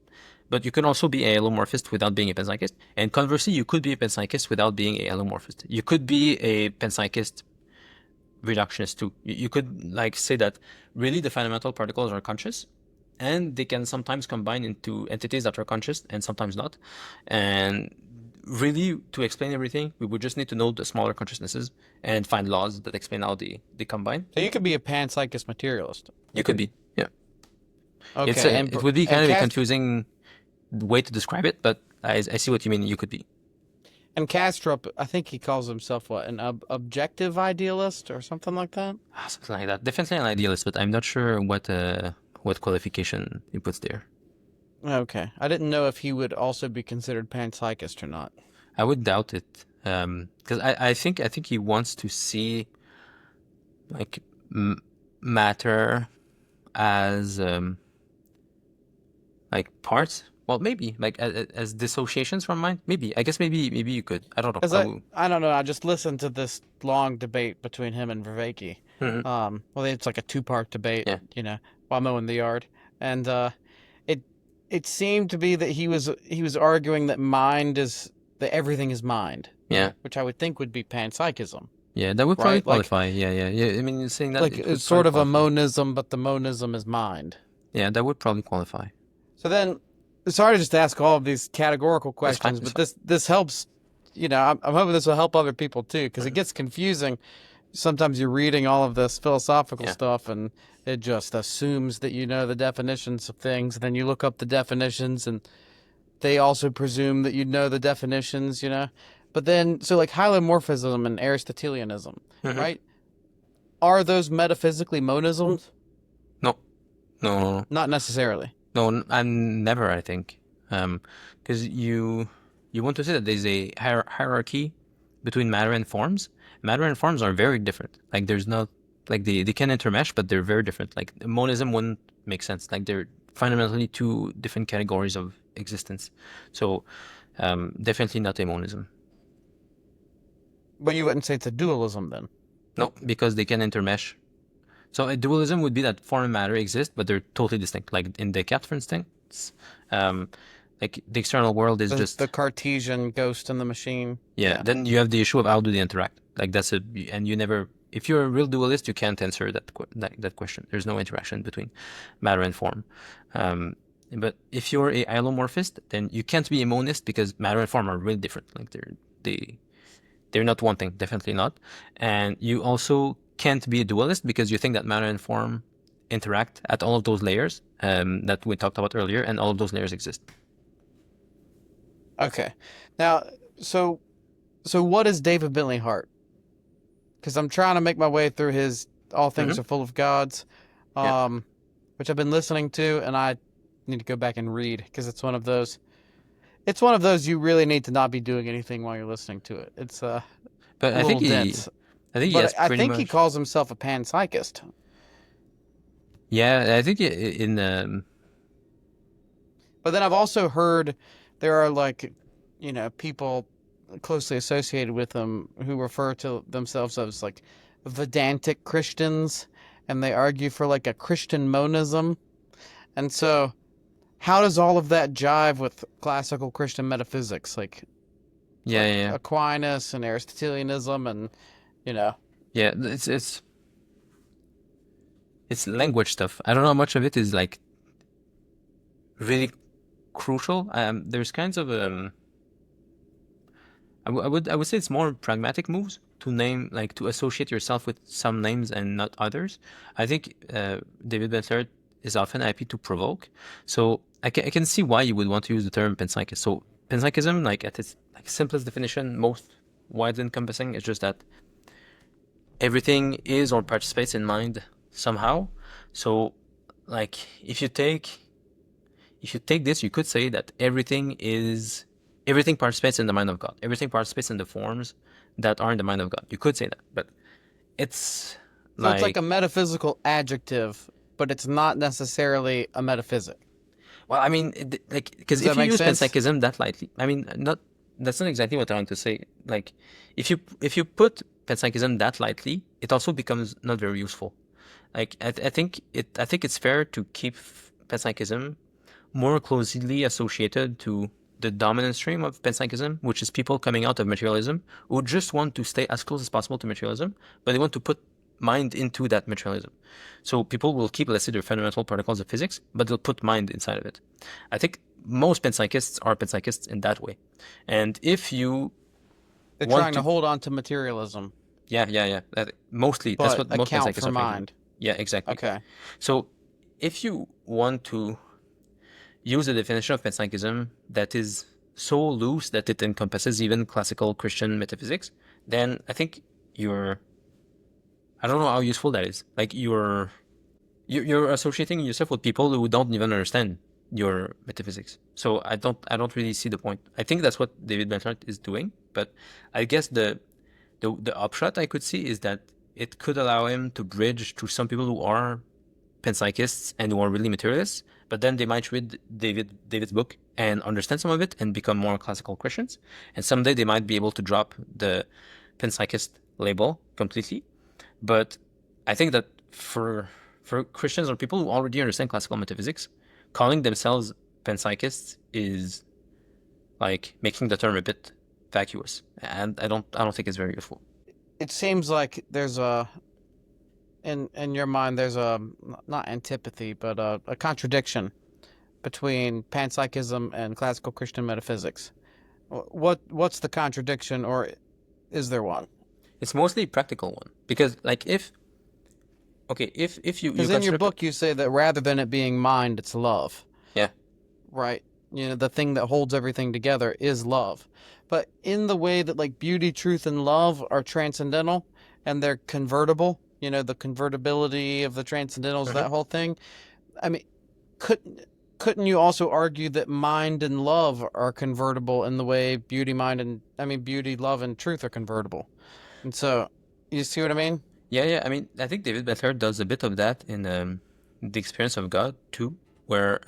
but you can also be a hylomorphist without being a panpsychist, and conversely, you could be a panpsychist without being a hylomorphist. You could be a panpsychist reductionist too. You could like say that really the fundamental particles are conscious, and they can sometimes combine into entities that are conscious and sometimes not, and really, to explain everything, we would just need to know the smaller consciousnesses and find laws that explain how they combine. So you could be a panpsychist materialist. You could be, yeah. Okay. It would be kind of a confusing way to describe it, but I see what you mean. You could be. And Castrop, I think he calls himself what, an objective idealist or something like that. Something like that. Definitely an idealist, but I'm not sure what qualification he puts there. Okay, I didn't know if he would also be considered panpsychist or not. I would doubt it, because I think he wants to see like matter as like parts. Well, maybe like as dissociations from mind. Maybe I guess maybe you could. I don't know. Because I don't know. I just listened to this long debate between him and Vervaeke. Mhm. Well, it's like a two-part debate, Yeah. While mowing the yard, and it it seemed to be that he was arguing that that everything is mind. Yeah. Which I would think would be panpsychism, Yeah, that would probably right? Like qualify. Yeah. I mean, you're saying that like it would it's probably sort of a qualify. monism, but the monism is mind. Yeah, that would probably qualify. So then, sorry to just ask all of these categorical It's fine. questions, It's but fine. this helps. I'm hoping this will help other people too, because it gets confusing. Sometimes you're reading all of this philosophical Yeah. stuff, and it just assumes that you know the definitions of things. Then you look up the definitions, and they also presume that you know the definitions. But then, so like hylomorphism and Aristotelianism, Mhm. right? Are those metaphysically monisms? No, no, Not necessarily. no, and never. I think, because you want to say that there's a hierarchy between matter and forms. Matter and forms are very different. Like there's not like they can intermesh, but they're very different. Like monism wouldn't make sense. Like they're fundamentally two different categories of existence. So, definitely not a monism. But you wouldn't say it's a dualism then. No, because they can intermesh. So a dualism would be that form and matter exist, but they're totally distinct. Like in Descartes, for instance, um, like the external world is just The Cartesian ghost in the machine. yeah. Then you have the issue of how do they interact. Like that's and you never. If you're a real dualist, you can't answer that question. There's no interaction between matter and form. But if you're a hylomorphist, then you can't be a monist because matter and form are really different. Like they're not one thing, definitely not. And you also can't be a dualist because you think that matter and form interact at all of those layers that we talked about earlier, and all of those layers exist. Okay. Now, so what is David Bentley Hart? Because I'm trying to make my way through his All Things Are Full of Gods, Yeah. which I've been listening to, and I need to go back and read because it's one of those. It's one of those you really need to not be doing anything while you're listening to it. It's But a I think little dense. I think he But has I pretty think he much. calls himself a panpsychist. Yeah, I think in But then I've also heard there are like, people closely associated with them who refer to themselves as like Vedantic Christians, and they argue for like a Christian monism. And so, how does all of that jive with classical Christian metaphysics, like yeah. Aquinas and Aristotelianism, and you know? Yeah, it's language stuff. I don't know how much of it is like really crucial. There's kinds of I would say it's more pragmatic moves to name like to associate yourself with some names and not others. I think David Bentley is often happy to provoke. So I can see why you would want to use the term panpsychism. So panpsychism, like at its like simplest definition, most widely encompassing, is just that everything is or participates in mind somehow. So like if you take this, you could say that everything participates in the mind of God. Everything participates in the forms that are in the mind of God. You could say that, but it's So it's like like a metaphysical adjective, but it's not necessarily a metaphysic. well, I mean, like because Does if that you make use sense? panpsychism that lightly, I mean, not that's not exactly what I'm trying to say. Like if you put panpsychism that lightly, it also becomes not very useful. Like I think it's fair to keep panpsychism more closely associated to the dominant stream of panpsychism, which is people coming out of materialism who just want to stay as close as possible to materialism, but they want to put mind into that materialism. So people will keep, let's say, their fundamental particles of physics, but they'll put mind inside of it. I think most panpsychists are panpsychists in that way. And if you They're want trying to hold on to materialism, yeah. Mostly, that's but what most account panpsychists for are trying to do. mind. Yeah, exactly. Okay. So if you want to use a definition of panpsychism that is so loose that it encompasses even classical Christian metaphysics, then I think I don't know how useful that is. Like you're associating yourself with people who don't even understand your metaphysics. So I don't really see the point. I think that's what David Bentley Hart is doing, but I guess the upshot I could see is that it could allow him to bridge to some people who are panpsychists and who are really materialists, but then they might read David's book and understand some of it and become more classical Christians. And someday they might be able to drop the panpsychist label completely. But I think that for Christians or people who already understand classical metaphysics, calling themselves panpsychists is like making the term a bit vacuous, and I don't think it's very useful. It seems like there's in your mind there's not antipathy, but a contradiction between panpsychism and classical Christian metaphysics. What's the contradiction, or is there one? It's mostly a practical one because, like, if you Because in your consider book you say that rather than it being mind, it's love, yeah. right? The thing that holds everything together is love. But in the way that like beauty, truth, and love are transcendental and they're convertible, the convertibility of the transcendentals, that whole thing. I mean, couldn't you also argue that mind and love are convertible in the way beauty, beauty, love, and truth are convertible? And so, you see what I mean? Yeah. I mean, I think David Butler does a bit of that in the Experience of God too, where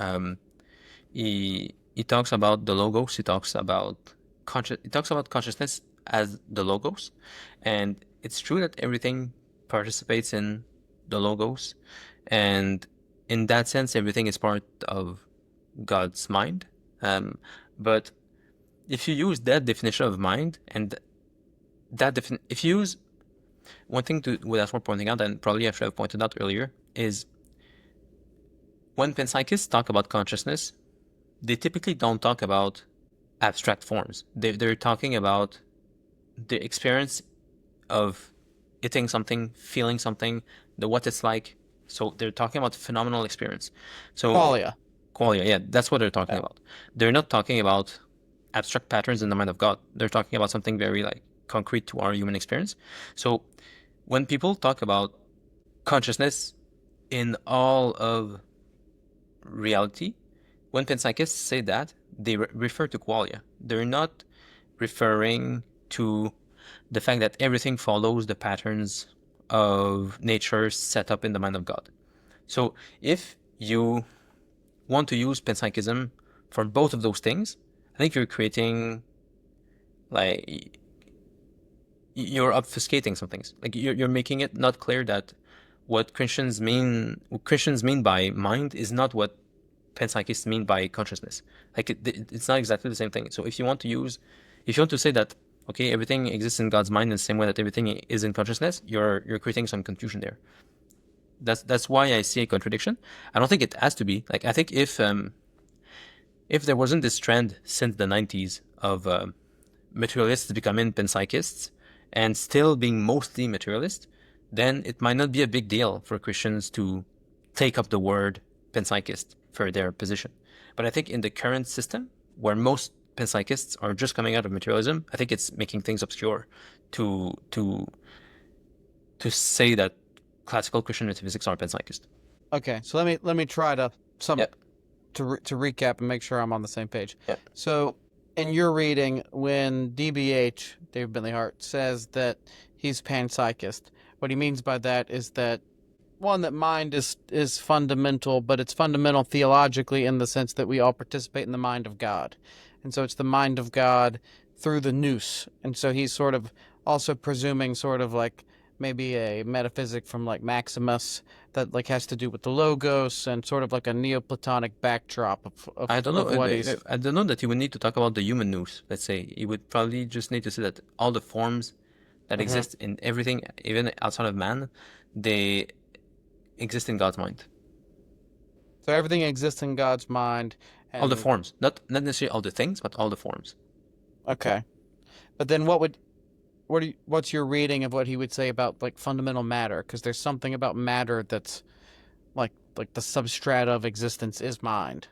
he talks about the logos. He talks about consciousness as the logos, and it's true that everything participates in the logos, and in that sense, everything is part of God's mind. But if you use that definition of mind and if you use one thing that's worth pointing out, and probably I should have pointed out earlier, is when panpsychists talk about consciousness, they typically don't talk about abstract forms. They're talking about the experience of eating something, feeling something, what it's like. So they're talking about phenomenal experience. So Qualia, yeah, that's what they're talking about. They're not talking about abstract patterns in the mind of God. They're talking about something very like concrete to our human experience. So when people talk about consciousness in all of reality, when panpsychists say that, they refer to Qualia. They're not referring to the fact that everything follows the patterns of nature set up in the mind of God. So if you want to use panpsychism for both of those things, I think you're creating, like, you're obfuscating some things. Like you're making it not clear that what Christians mean by mind is not what panpsychists mean by consciousness. Like it's not exactly the same thing. So if you want to say that, okay, everything exists in God's mind in the same way that everything is in consciousness, you're creating some confusion there. That's why I see a contradiction. I don't think it has to be. Like I think if there wasn't this trend since the 90s of materialists becoming panpsychists and still being mostly materialist, then it might not be a big deal for Christians to take up the word panpsychist for their position. But I think in the current system, where most panpsychists are just coming out of materialism, I think it's making things obscure to say that classical Christian metaphysics are panpsychist. Okay, so let me try to Yep. to recap and make sure I'm on the same page. Yep. So, in your reading, when DBH, David Bentley Hart, says that he's panpsychist, what he means by that is that, one, that mind is fundamental, but it's fundamental theologically in the sense that we all participate in the mind of God. And so it's the mind of God through the nous. And so he's sort of also presuming sort of like maybe a metaphysic from like Maximus that like has to do with the logos and sort of like a Neoplatonic backdrop of I don't know. of what he's... I don't know that you would need to talk about the human nous. Let's say you would probably just need to say that all the forms that exist in everything, even outside of man, they exist in God's mind. So everything exists in God's mind. And... all the forms, not necessarily all the things, but all the forms. Okay, but then what's your reading of what he would say about like fundamental matter? Because there's something about matter that's like the substrata of existence is mind.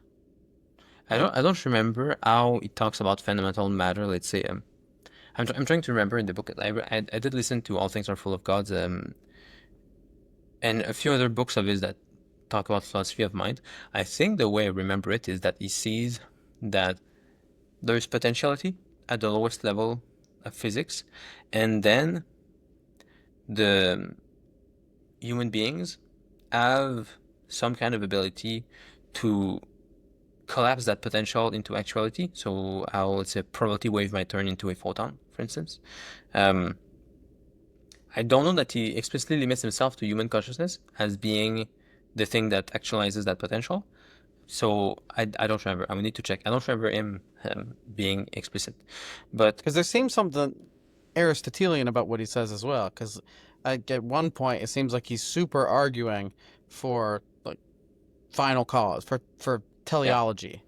I don't remember how it talks about fundamental matter. Let's say I'm trying to remember in the book. I did listen to All Things Are Full of Gods, and a few other books of his that talk about philosophy of mind. I think the way I remember it is that he sees that there's potentiality at the lowest level of physics, and then the human beings have some kind of ability to collapse that potential into actuality. So how, let's say, a probability wave might turn into a photon, for instance. Um, I don't know that he explicitly limits himself to human consciousness as being the thing that actualizes that potential. So I don't remember. I would need to check. I don't remember him being explicit, but Because there seems something Aristotelian about what he says as well. Because at one point, it seems like he's super arguing for like final cause, for yeah, teleology,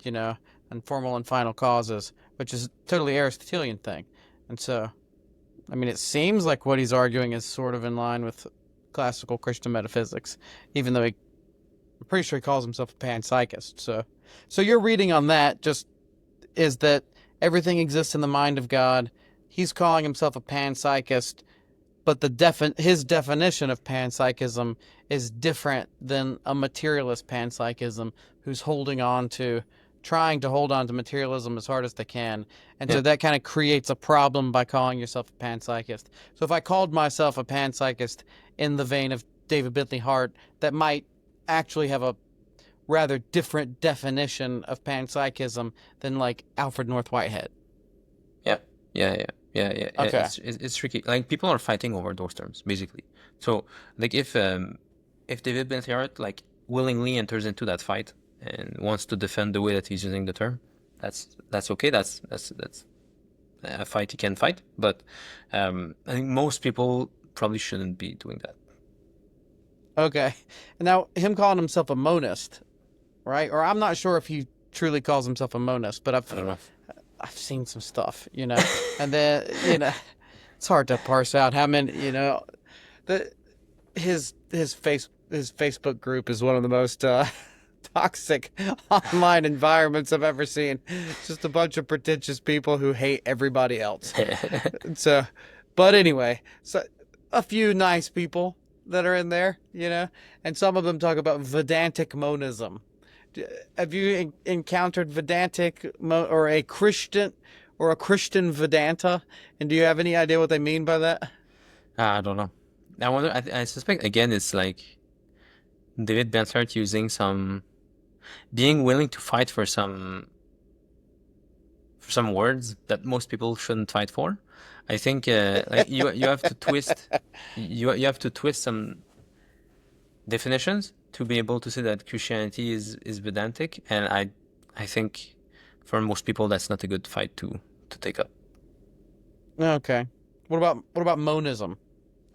you know, and formal and final causes, which is totally Aristotelian thing. And so, I mean, it seems like what he's arguing is sort of in line with classical Christian metaphysics, even though I'm pretty sure he calls himself a panpsychist. So your reading on that just is that everything exists in the mind of God. He's calling himself a panpsychist, but his definition of panpsychism is different than a materialist panpsychism who's trying to hold on to materialism as hard as they can. And yeah, so that kind of creates a problem by calling yourself a panpsychist. So if I called myself a panpsychist in the vein of David Bentley Hart, that might actually have a rather different definition of panpsychism than like Alfred North Whitehead. yeah, yeah. Okay. It's tricky. Like people are fighting over those terms basically. So like if David Bentley Hart like willingly enters into that fight and wants to defend the way that he's using the term, that's okay. That's a fight he can fight. But I think most people probably shouldn't be doing that. Okay. Now, him calling himself a monist, right? Or I'm not sure if he truly calls himself a monist, but I don't know. I've seen some stuff, you know. And then, it's hard to parse out how many, the his Facebook group is one of the most toxic online environments I've ever seen. It's just a bunch of pretentious people who hate everybody else. So, but anyway, so a few nice people that are in there, and some of them talk about Vedantic monism. Have you encountered Vedantic or a Christian Vedanta? And do you have any idea what they mean by that? I don't know. I wonder. I suspect again it's like David Benthart using being willing to fight for some words that most people shouldn't fight for. I think like you have to twist you have to twist some definitions to be able to say that Christianity is Vedantic, and I think for most people that's not a good fight to take up. Okay. What about monism?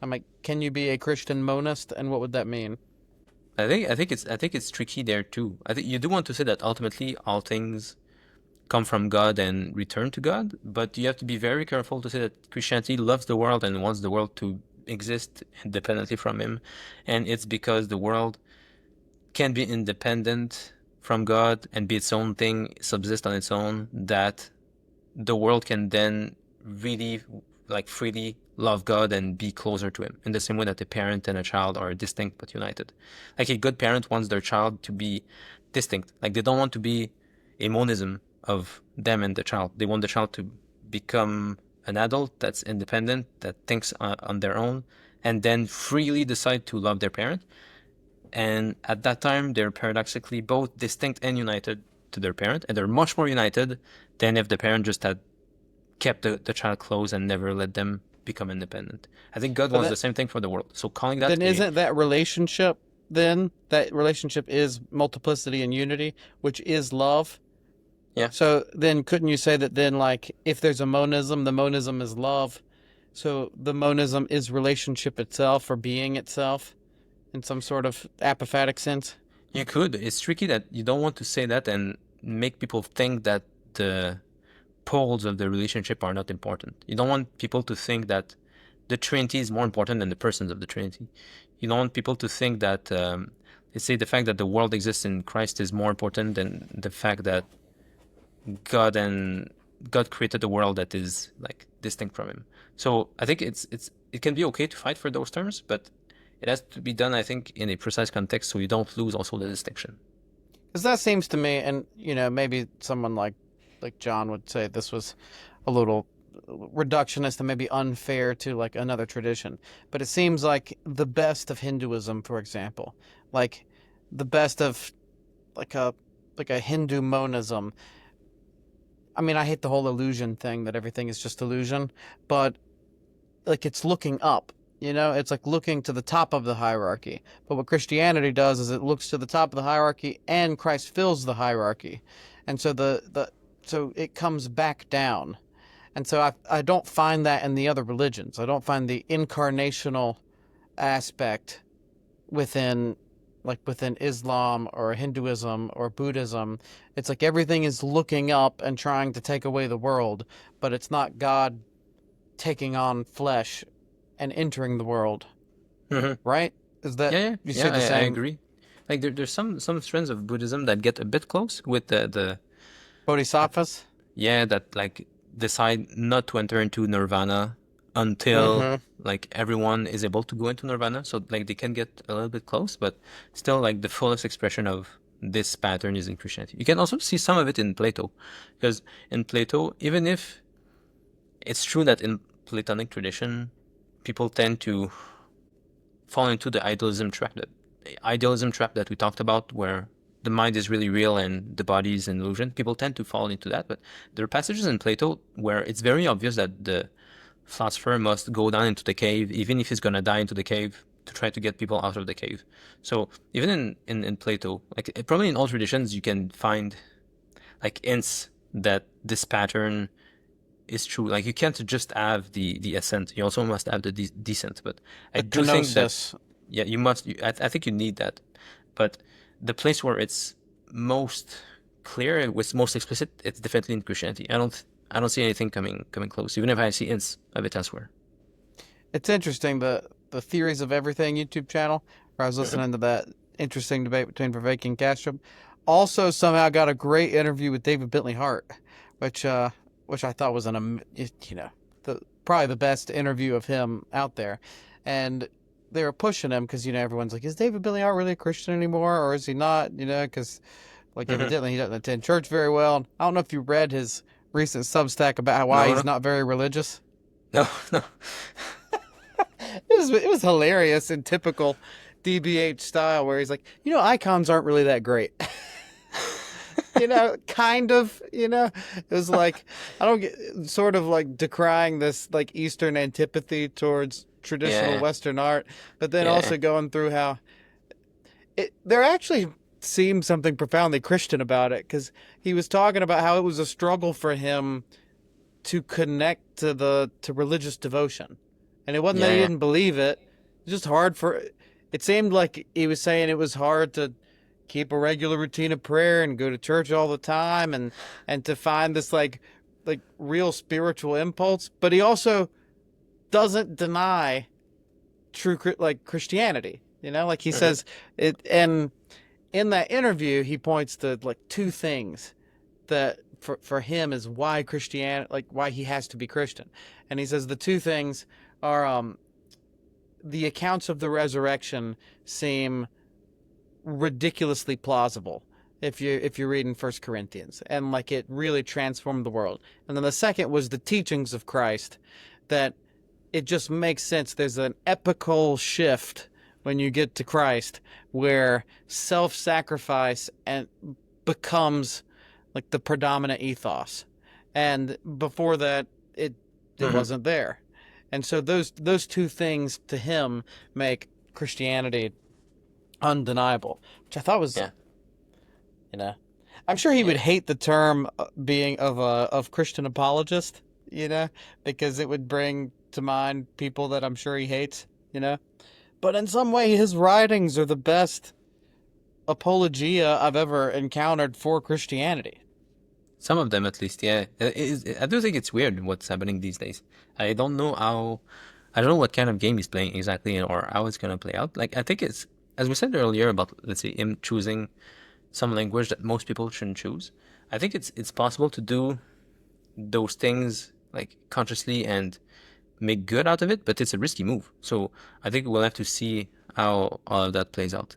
I'm like, can you be a Christian monist, and what would that mean? I think it's tricky there too. I think you do want to say that ultimately all things come from God and return to God, but you have to be very careful to say that Christianity loves the world and wants the world to exist independently from him, and it's because the world can be independent from God and be its own thing, subsist on its own, that the world can then really like freely love God and be closer to him in the same way that a parent and a child are distinct but united. Like a good parent wants their child to be distinct. Like they don't want to be a monism of them and the child. They want the child to become an adult that's independent, that thinks on their own, and then freely decide to love their parent. And at that time, they're paradoxically both distinct and united to their parent, and they're much more united than if the parent just had kept the child close and never let them become independent. I think God wants the same thing for the world. So calling that then isn't that relationship is multiplicity and unity, which is love? Yeah. So then couldn't you say that then, like, if there's a monism, the monism is love, so the monism is relationship itself or being itself in some sort of apophatic sense? You could. It's tricky that you don't want to say that and make people think that the poles of the relationship are not important. You don't want people to think that the Trinity is more important than the persons of the Trinity. You don't want people to think that They say the fact that the world exists in Christ is more important than the fact that God created a world that is like distinct from him. So I think it can be okay to fight for those terms, but it has to be done, I think, in a precise context so you don't lose also the distinction. Because that seems to me, and maybe someone like John would say this was a little reductionist and maybe unfair to like another tradition, but it seems like the best of Hinduism, for example, like the best of like a Hindu monism. I mean, I hate the whole illusion thing that everything is just illusion, but like it's looking up. It's like looking to the top of the hierarchy. But what Christianity does is it looks to the top of the hierarchy, and Christ fills the hierarchy, and so so it comes back down. And so I don't find that in the other religions. I don't find the incarnational aspect within Islam or Hinduism or Buddhism. It's like everything is looking up and trying to take away the world, but it's not God taking on flesh and entering the world. Right? Is that you see the same? I agree. Like there's some strands of Buddhism that get a bit close with the Bodhisattvas? That like decide not to enter into nirvana until like everyone is able to go into nirvana. So like they can get a little bit close, but still like the fullest expression of this pattern is in Christianity. You can also see some of it in Plato, because in Plato, even if it's true that in Platonic tradition, people tend to fall into the idealism trap that we talked about, where the mind is really real and the body is an illusion. People tend to fall into that, but there are passages in Plato where it's very obvious that the philosopher must go down into the cave, even if he's going to die into the cave, to try to get people out of the cave. So even in Plato, like probably in all traditions, you can find like hints that this pattern is true. Like you can't just have the ascent; you also must have the descent. But I do think that you must. I think you need that. But the place where it's most clear, it's most explicit, it's definitely in Christianity. I don't see anything coming close, even if I see hints of it elsewhere. It's interesting, the Theories of Everything YouTube channel, where I was listening to that interesting debate between Vervaeke and Castro, also somehow got a great interview with David Bentley Hart, which I thought was probably the best interview of him out there. And they were pushing him because, everyone's like, is David Bentley Hart really a Christian anymore, or is he not? Because evidently he doesn't attend church very well. I don't know if you read his recent Substack about why he's not very religious. No. It was hilarious in typical DBH style, where he's like, icons aren't really that great. Kind of, it was like, I don't get, sort of like decrying this like Eastern antipathy towards traditional Western art, but then also going through how there actually seemed something profoundly Christian about it, because he was talking about how it was a struggle for him to connect to religious devotion. And it wasn't that he didn't believe it. It was just hard it seemed like he was saying it was hard to keep a regular routine of prayer and go to church all the time and to find this like real spiritual impulse. But he also doesn't deny true like Christianity, like he says it. And in that interview, he points to like two things that for him is why Christianity, like why he has to be Christian. And he says the two things are the accounts of the resurrection seem ridiculously plausible if you're reading 1 Corinthians, and like it really transformed the world. And then the second was the teachings of Christ, that it just makes sense. There's an epical shift when you get to Christ where self-sacrifice and becomes like the predominant ethos, and before that it wasn't there. And so those two things to him make Christianity undeniable, which I thought was, I'm sure he would hate the term being of Christian apologist, because it would bring to mind people that I'm sure he hates, But in some way, his writings are the best apologia I've ever encountered for Christianity. Some of them, at least, yeah. I do think it's weird what's happening these days. I don't know what kind of game he's playing exactly, or how it's gonna play out. Like, I think as we said earlier about, let's say, him choosing some language that most people shouldn't choose, I think it's possible to do those things like consciously and make good out of it, but it's a risky move. So I think we'll have to see how all of that plays out.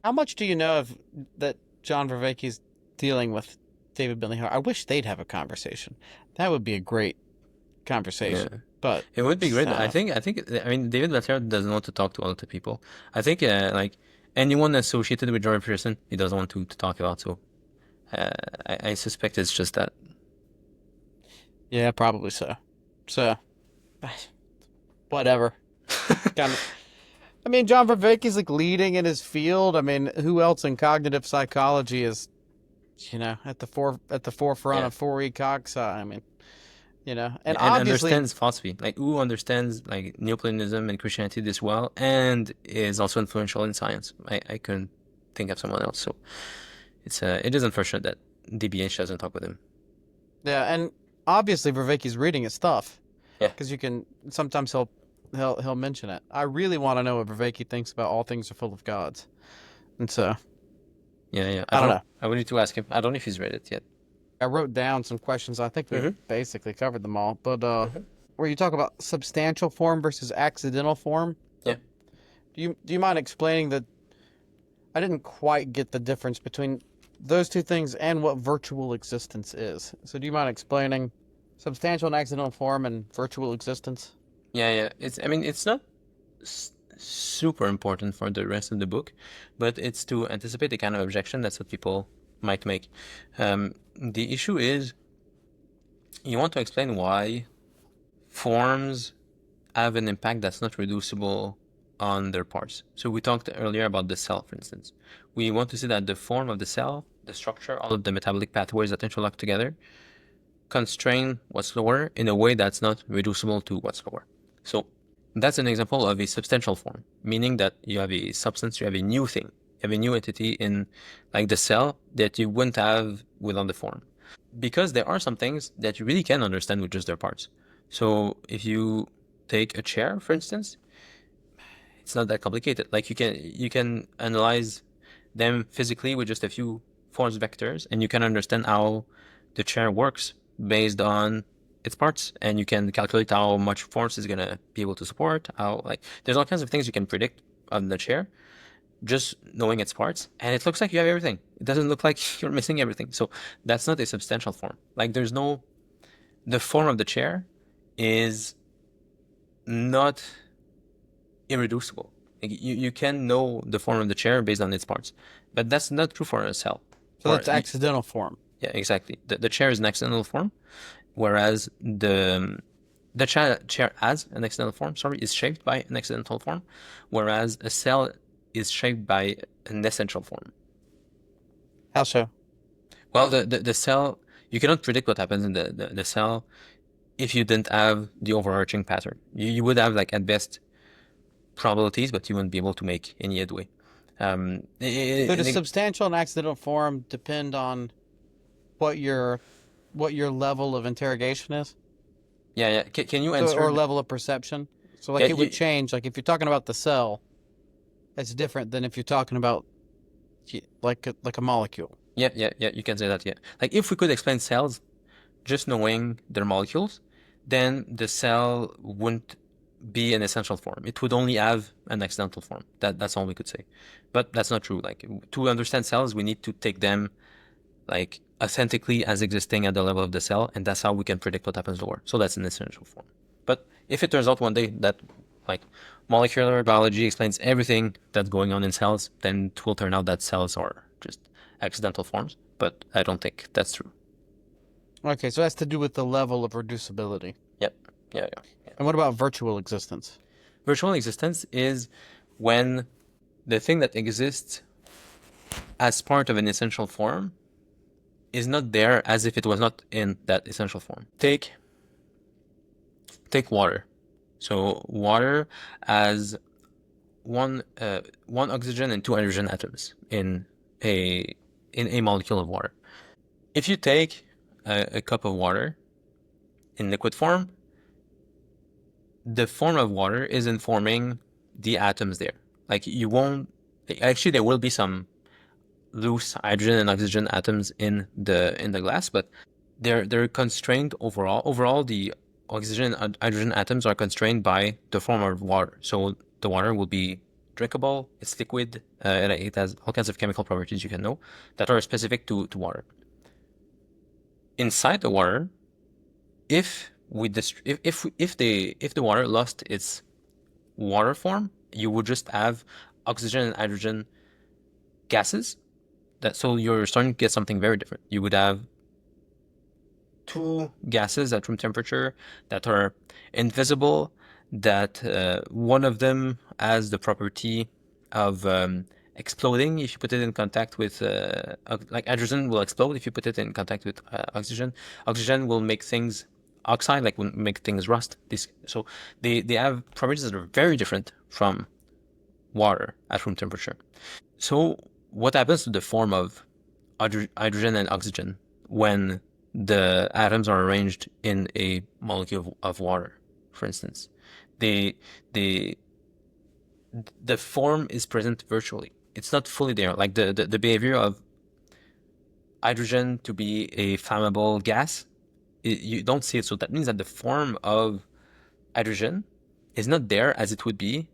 How much do you know of that John Vervaeke's dealing with David Bentley Hart? I wish they'd have a conversation. That would be a great Yeah. conversation. But It would be great. uh, I mean, David Latter doesn't want to talk to other people. I think, like anyone associated with Jordan Peterson, he doesn't want to talk about. So, uh, I suspect it's just that. yeah, probably so. So, whatever. Kind of. I mean, John Vervaeke's like leading in his field. I mean, who else in cognitive psychology is, at the forefront Yeah. of 4E cog sci? I mean, and And obviously, understands philosophy, like who understands like Neoplatonism and Christianity this well, and is also influential in science. I couldn't think of someone else. So it is unfortunate that DBH doesn't talk with him. yeah, and obviously Vervaeke's reading his stuff. Yeah. Because you can sometimes he'll mention it. I really want to know what Vervaeke thinks about all things are full of gods, and so Yeah. I don't know. I would need to ask him. I don't know if he's read it yet. I wrote down some questions. I think we Mhm. basically covered them all. But Mhm. where you talk about substantial form versus accidental form, Yeah. do you mind explaining that? I didn't quite get the difference between those two things and what virtual existence is. So do you mind explaining substantial and accidental form and virtual existence? Yeah. I mean, it's not super important for the rest of the book, but it's to anticipate the kind of objection that's what people might make. The issue is you want to explain why forms have an impact that's not reducible on their parts. So we talked earlier about the cell, for instance. We want to see that the form of the cell, the structure, all of the metabolic pathways that interlock together, constrain what's lower in a way that's not reducible to what's lower. So that's an example of a substantial form, meaning that you have a substance, you have a new thing, you have a new entity in like the cell that you wouldn't have without the form. Because there are some things that you really can understand with just their parts. So if you take a chair, for instance, it's not that complicated. Like you can analyze them physically with just a few force vectors, and you can understand how the chair works based on its parts, and you can calculate how much force is gonna be able to support. How like there's all kinds of things you can predict on the chair just knowing its parts, and it looks like you have everything. It doesn't look like you're missing everything. So that's not a substantial form. Like the form of the chair is not irreducible. Like you can know the form of the chair based on its parts, but that's not true for a cell. So that's accidental form. Yeah, exactly. The chair is an accidental form, whereas the chair as an accidental form, is shaped by an accidental form, whereas a cell is shaped by an essential form. How so? Well, the cell, you cannot predict what happens in the cell if you didn't have the overarching pattern. You would have, like, at best, probabilities, but you wouldn't be able to make any headway. So does substantial and accidental form depend on what your level of interrogation is? Yeah. Can you So, answer? or level of perception? So like Yeah, it would change. Like if you're talking about the cell, it's different than if you're talking about like a molecule. Yeah. You can say that. Yeah. Like if we could explain cells just knowing their molecules, then the cell wouldn't be an essential form. It would only have an accidental form. That's all we could say. But that's not true. Like to understand cells, we need to take them like authentically as existing at the level of the cell, and that's how we can predict what happens lower. So that's an essential form. But if it turns out one day that like molecular biology explains everything that's going on in cells, then it will turn out that cells are just accidental forms. But I don't think that's true. Okay, so that's to do with the level of reducibility. Yep. Yeah. And what about virtual existence? Virtual existence is when the thing that exists as part of an essential form is not there as if it was not in that essential form. Take water. So water has one oxygen and two hydrogen atoms in a molecule of water. If you take a cup of water in liquid form, the form of water is informing the atoms there. Like you won't Actually, there will be some loose hydrogen and oxygen atoms in the glass, but they're constrained overall. Overall, the oxygen and hydrogen atoms are constrained by the form of water. So the water will be drinkable, it's liquid, and it has all kinds of chemical properties you can know that are specific to water. Inside the water, if the water lost its water form, you would just have oxygen and hydrogen gases. So you're starting to get something very different. You would have two gases at room temperature that are invisible, that one of them has the property of exploding if you put it in contact with, like hydrogen will explode if you put it in contact with oxygen. Oxygen will make things oxide, like will make things rust. So they have properties that are very different from water at room temperature. So what happens to the form of hydrogen and oxygen when the atoms are arranged in a molecule of water, for instance? The form is present virtually. It's not fully there. Like the behavior of hydrogen to be a flammable gas, you don't see it. So that means that the form of hydrogen is not there as it would be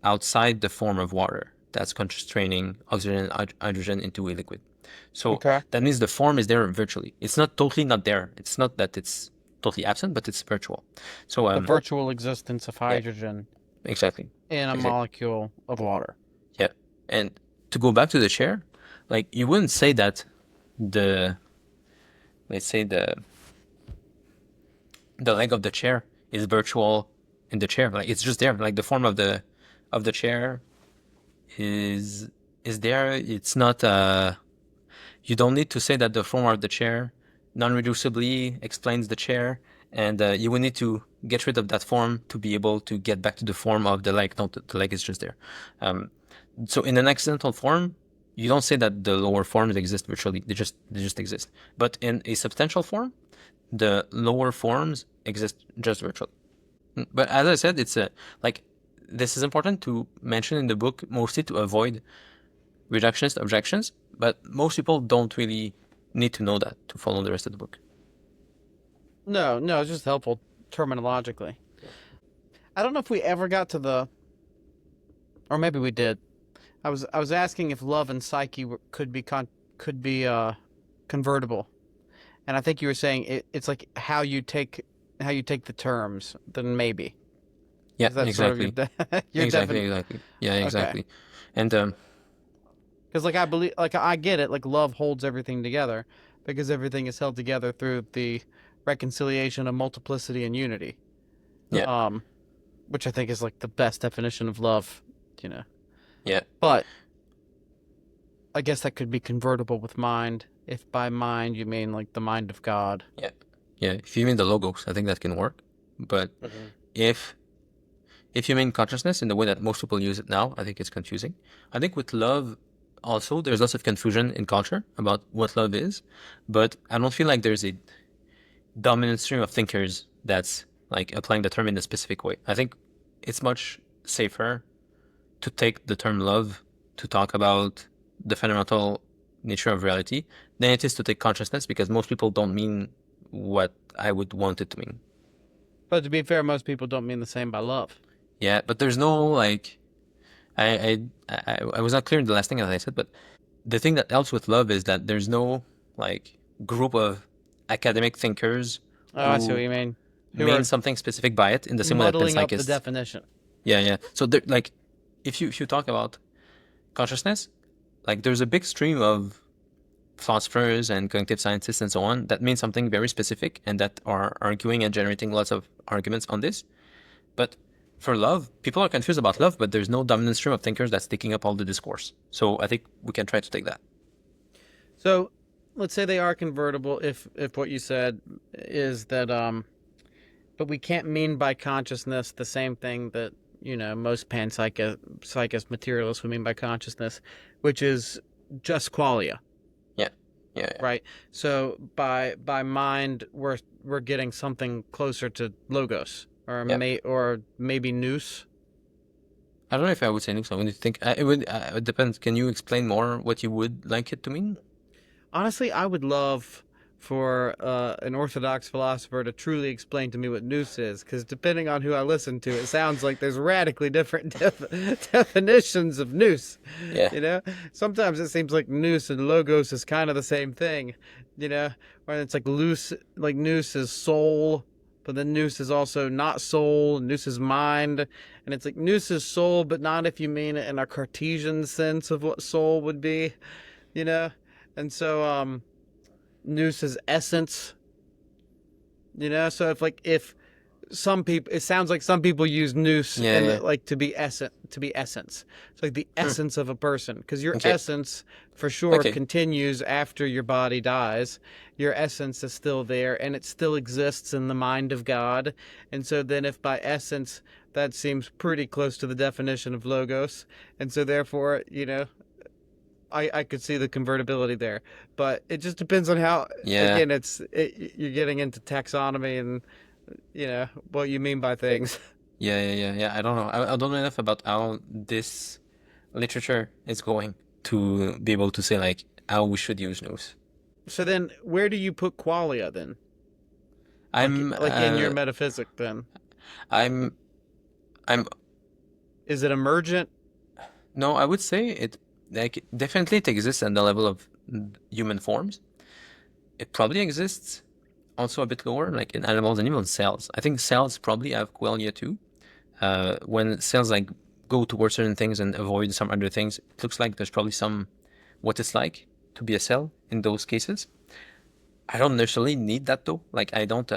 outside the form of water that's constraining oxygen and hydrogen into a liquid. So that means the form is there virtually. It's not totally not there. It's not that it's totally absent, but it's virtual. So the virtual existence of hydrogen exactly in a molecule of water. Yeah. And to go back to the chair, like you wouldn't say that let's say the leg of the chair is virtual in the chair. Like it's just there. Like the form of the chair is there. It's not you don't need to say that the form of the chair non-reducibly explains the chair, and you will need to get rid of that form to be able to get back to the form of the leg. No, the leg is just there. So in an accidental form, you don't say that the lower forms exist virtually. They just exist. But in a substantial form, the lower forms exist just virtually. But as I said, it's like this is important to mention in the book, mostly to avoid reductionist objections. But most people don't really need to know that to follow the rest of the book. No, it's just helpful terminologically. I don't know if we ever got to or maybe we did. I was asking if love and psyche could be convertible, and I think you were saying it's like how you take the terms. Then maybe. Yeah, exactly. Exactly. Yeah, exactly. Okay. And because like I believe, like I get it, like love holds everything together because everything is held together through the reconciliation of multiplicity and unity. Yeah. Which I think is like the best definition of love, Yeah. But I guess that could be convertible with mind, if by mind you mean like the mind of God. Yeah. Yeah. If you mean the logos, I think that can work. But if you mean consciousness in the way that most people use it now, I think it's confusing. I think with love, also, there's lots of confusion in culture about what love is, but I don't feel like there's a dominant stream of thinkers that's like applying the term in a specific way. I think it's much safer to take the term love to talk about the fundamental nature of reality than it is to take consciousness, because most people don't mean what I would want it to mean. But to be fair, most people don't mean the same by love. Yeah, but there's no like I was not clear in the last thing that I said, but the thing that helps with love is that there's no like group of academic thinkers I see what you mean. Who mean something specific by it in the same way that muddling up the Panpsychists. definition. Yeah. So like if you talk about consciousness, like there's a big stream of philosophers and cognitive scientists and so on that mean something very specific and that are arguing and generating lots of arguments on this. But for love, people are confused about love, but there's no dominant stream of thinkers that's taking up all the discourse. So I think we can try to take that. So let's say they are convertible if what you said is that but we can't mean by consciousness the same thing that most panpsychist materialists would mean by consciousness, which is just qualia. Yeah. Right. So by mind we're getting something closer to logos or maybe nous. I don't know if I would say nous. I would think it depends. Can you explain more what you would like it to mean? Honestly, I would love for an Orthodox philosopher to truly explain to me what nous is, because depending on who I listen to, it sounds like there's radically different definitions of nous. Yeah. You know, sometimes it seems like nous and logos is kind of the same thing. You know, where it's like nous is soul, but then nous is also not soul. Nous is mind, and it's like nous is soul, but not if you mean it in a Cartesian sense of what soul would be. You know, and so nous is essence. You know, so if some people, it sounds like some people use nous like to be essence. It's like the essence of a person, because your essence for sure continues after your body dies. Your essence is still there, and it still exists in the mind of God. And so then, if by essence, that seems pretty close to the definition of logos, and so therefore, you know, I could see the convertibility there, but it just depends on how. Yeah. Again, you're getting into taxonomy and, you know, what you mean by things. Yeah. I don't know. I don't know enough about how this literature is going to be able to say like how we should use nous. So then, where do you put qualia then? I'm Like in your metaphysic then? I'm Is it emergent? No, I would say it like definitely it exists at the level of human forms. It probably exists also a bit lower, like in animals and even cells. I think cells probably have qualia too. When cells like go towards certain things and avoid some other things, it looks like there's probably some what it's like to be a cell in those cases. I don't necessarily need that though. Like I don't.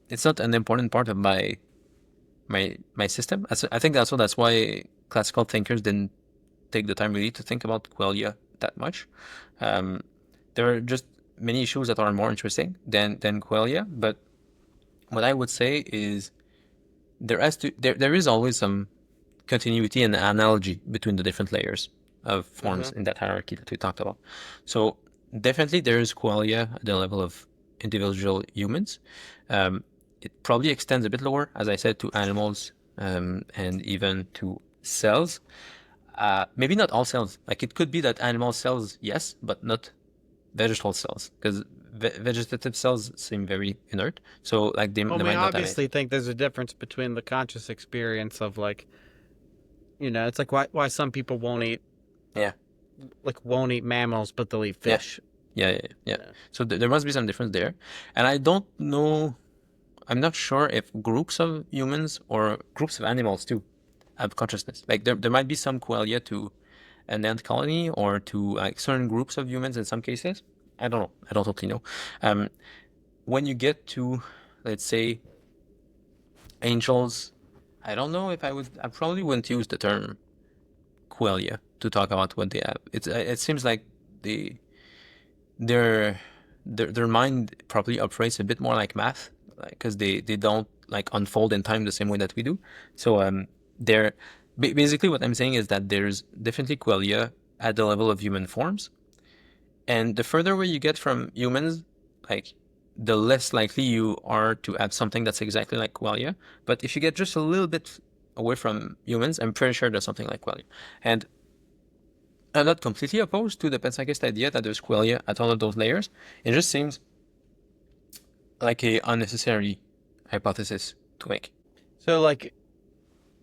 It's not an important part of my system. I think that's why classical thinkers didn't take the time really to think about qualia that much. There are just many issues that are more interesting than qualia. But what I would say is there is always some continuity and analogy between the different layers of forms in that hierarchy that we talked about. So definitely there is qualia at the level of individual humans. It probably extends a bit lower, as I said, to animals and even to cells. Maybe not all cells. Like it could be that animal cells, yes, but not vegetable cells, because vegetative cells seem very inert. So like they Well, might we not obviously think there's a difference between the conscious experience of like, you know, it's like why some people won't eat, won't eat mammals, but they'll eat fish. Yeah. So there must be some difference there, and I don't know. I'm not sure if groups of humans or groups of animals too have consciousness. Like there might be some qualia to an ant colony or to like certain groups of humans in some cases. I don't know. I don't totally know. When you get to, let's say, angels, I don't know if I probably wouldn't use the term qualia to talk about what they have. It seems like their mind probably operates a bit more like math, because they don't like unfold in time the same way that we do. So they're basically what I'm saying is that there's definitely qualia at the level of human forms, and the further away you get from humans, like the less likely you are to have something that's exactly like qualia. But if you get just a little bit away from humans, I'm pretty sure there's something like qualia. And I'm not completely opposed to the panpsychist idea that there's qualia at all of those layers. It just seems like a unnecessary hypothesis to make. So like,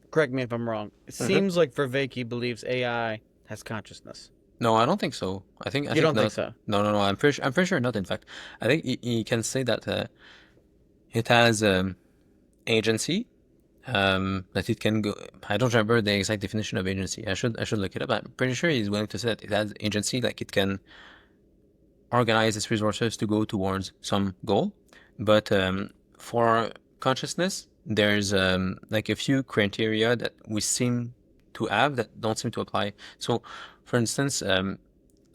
correct me if I'm wrong. It seems like Vervaeke believes AI has consciousness. No, I don't think so. I think You don't not. think so? No. I'm pretty sure not. In fact, I think you can say that it has agency. That it can go. I don't remember the exact definition of agency. I should look it up. I'm pretty sure he's willing to say that it has agency, like it can organize its resources to go towards some goal. But for consciousness, there's like a few criteria that we seem to have that don't seem to apply. So, for instance,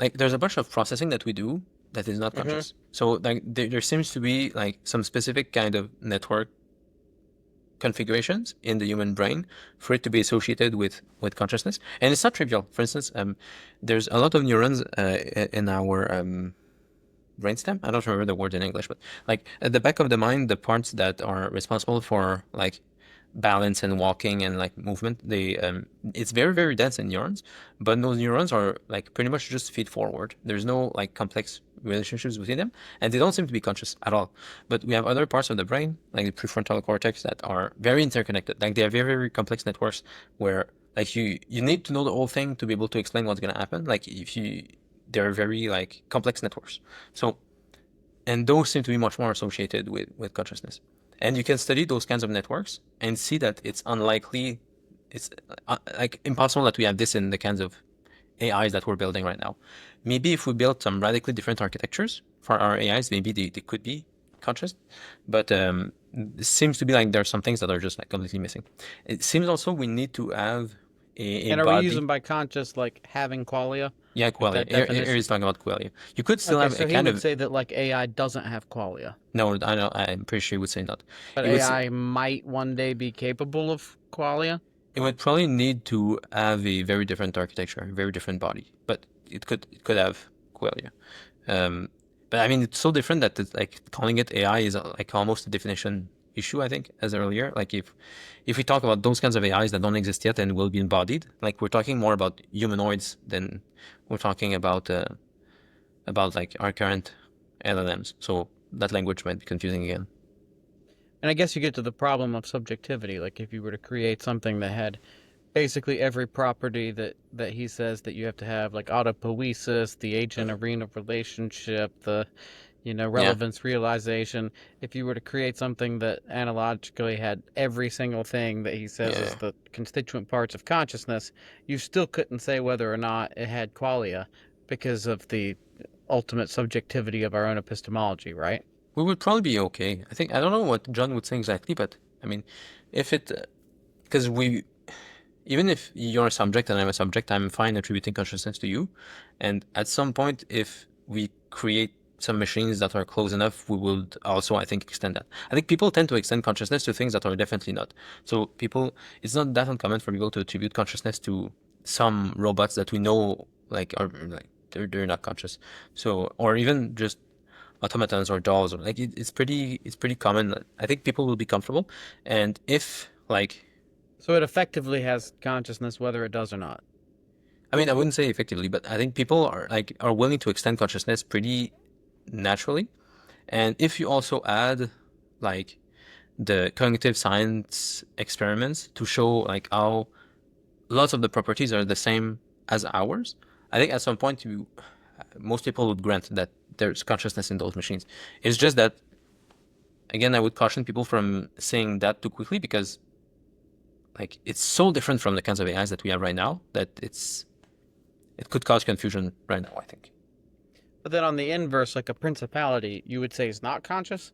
like there's a bunch of processing that we do that is not conscious. So like there seems to be like some specific kind of network configurations in the human brain for it to be associated with consciousness, and it's not trivial. For instance, there's a lot of neurons in our brainstem. I don't remember the word in English, but like at the back of the mind, the parts that are responsible for like balance and walking and like movement. It's very, very dense in neurons, but those neurons are like pretty much just feed forward. There's no like complex relationships between them, and they don't seem to be conscious at all. But we have other parts of the brain, like the prefrontal cortex, that are very interconnected. Like they have very, very complex networks where like you need to know the whole thing to be able to explain what's going to happen. Like they're very like complex networks. So, and those seem to be much more associated with consciousness. And you can study those kinds of networks and see that it's unlikely, it's like impossible that we have this in the kinds of AIs that we're building right now. Maybe if we built some radically different architectures for our AIs, maybe they could be conscious. But it seems to be like there are some things that are just like completely missing. It seems also we need to have a And are body. we using by conscious like having qualia? Yeah, Qualia. Here he's talking about Qualia. You could still have So a he kind would of. say that like AI doesn't have qualia, No, I know. I'm pretty sure he would say not. but He would say, AI might one day be capable of qualia. it would probably need to have a very different architecture, a very different body, but it could have Qualia. But I mean, it's so different that it's like calling it AI is like almost a definition issue. I think as earlier, like if we talk about those kinds of AIs that don't exist yet and will be embodied, like we're talking more about humanoids than we're talking about like our current LLMs. So that language might be confusing again. And I guess you get to the problem of subjectivity. Like if you were to create something that had basically every property that he says that you have to have, like autopoiesis, the agent arena relationship, the relevance realization. If you were to create something that analogically had every single thing that he says is the constituent parts of consciousness, you still couldn't say whether or not it had qualia because of the ultimate subjectivity of our own epistemology, right? We would probably be okay. I don't know what John would say exactly, but I mean, if it, because even if you're a subject and I'm a subject, I'm fine attributing consciousness to you. And at some point, if we create some machines that are close enough, we would also, I think, extend that. I think people tend to extend consciousness to things that are definitely not. So it's not that uncommon for people to attribute consciousness to some robots that we know, like, are like, they're not conscious. So, or even just automatons or dolls, or like it's pretty common. I think people will be comfortable, and if like, so it effectively has consciousness whether it does or not. I mean, I wouldn't say effectively, but I think people are willing to extend consciousness pretty naturally. And if you also add like the cognitive science experiments to show like how lots of the properties are the same as ours, I think at some point most people would grant that there's consciousness in those machines. It's just that, again, I would caution people from saying that too quickly, because like it's so different from the kinds of AIs that we have right now that it could cause confusion right now, I think. But then on the inverse, like a principality, you would say is not conscious?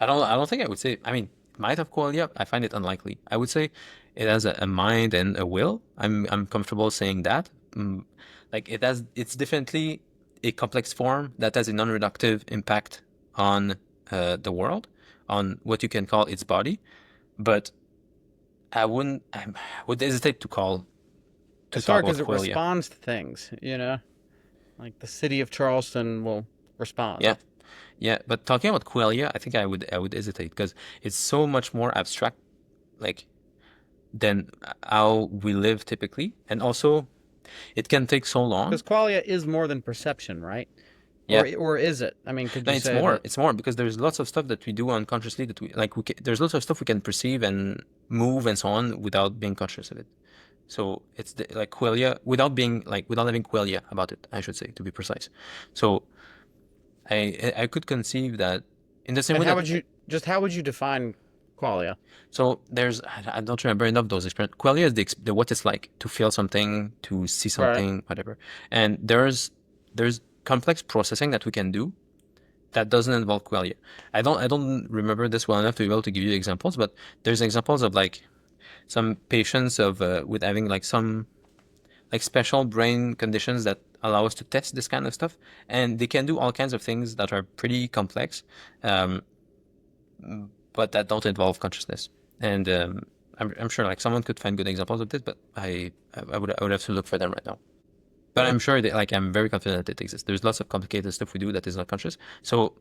I don't think I would say, I mean, it might have qualia. I find it unlikely. I would say it has a mind and a will. I'm comfortable saying that. Like it's definitely a complex form that has a non-reductive impact on the world, on what you can call its body. But I would hesitate to call to It's talk hard about because it qualia. responds to things, Like the city of Charleston will respond. Yeah, yeah. But talking about qualia, I think I would hesitate because it's so much more abstract, like than how we live typically, and also it can take so long. Because qualia is more than perception, right? Yeah. Or is it? I mean, could No, you it's say more. that? It's more because there's lots of stuff that we do unconsciously that there's lots of stuff we can perceive and move and so on without being conscious of it. So it's like qualia without having qualia about it, I should say, to be precise. So I could conceive that in the same And way that how would you define qualia? so I don't remember enough of those experiences. Qualia is the what it's like to feel something, to see something, whatever. And there's complex processing that we can do that doesn't involve qualia. I don't remember this well enough to be able to give you examples, but there's examples of like some patients of with having like some like special brain conditions that allow us to test this kind of stuff, and they can do all kinds of things that are pretty complex, but that don't involve consciousness. And I'm sure like someone could find good examples of this, but I would have to look for them right now. But I'm sure that like I'm very confident that it exists. There's lots of complicated stuff we do that is not conscious. So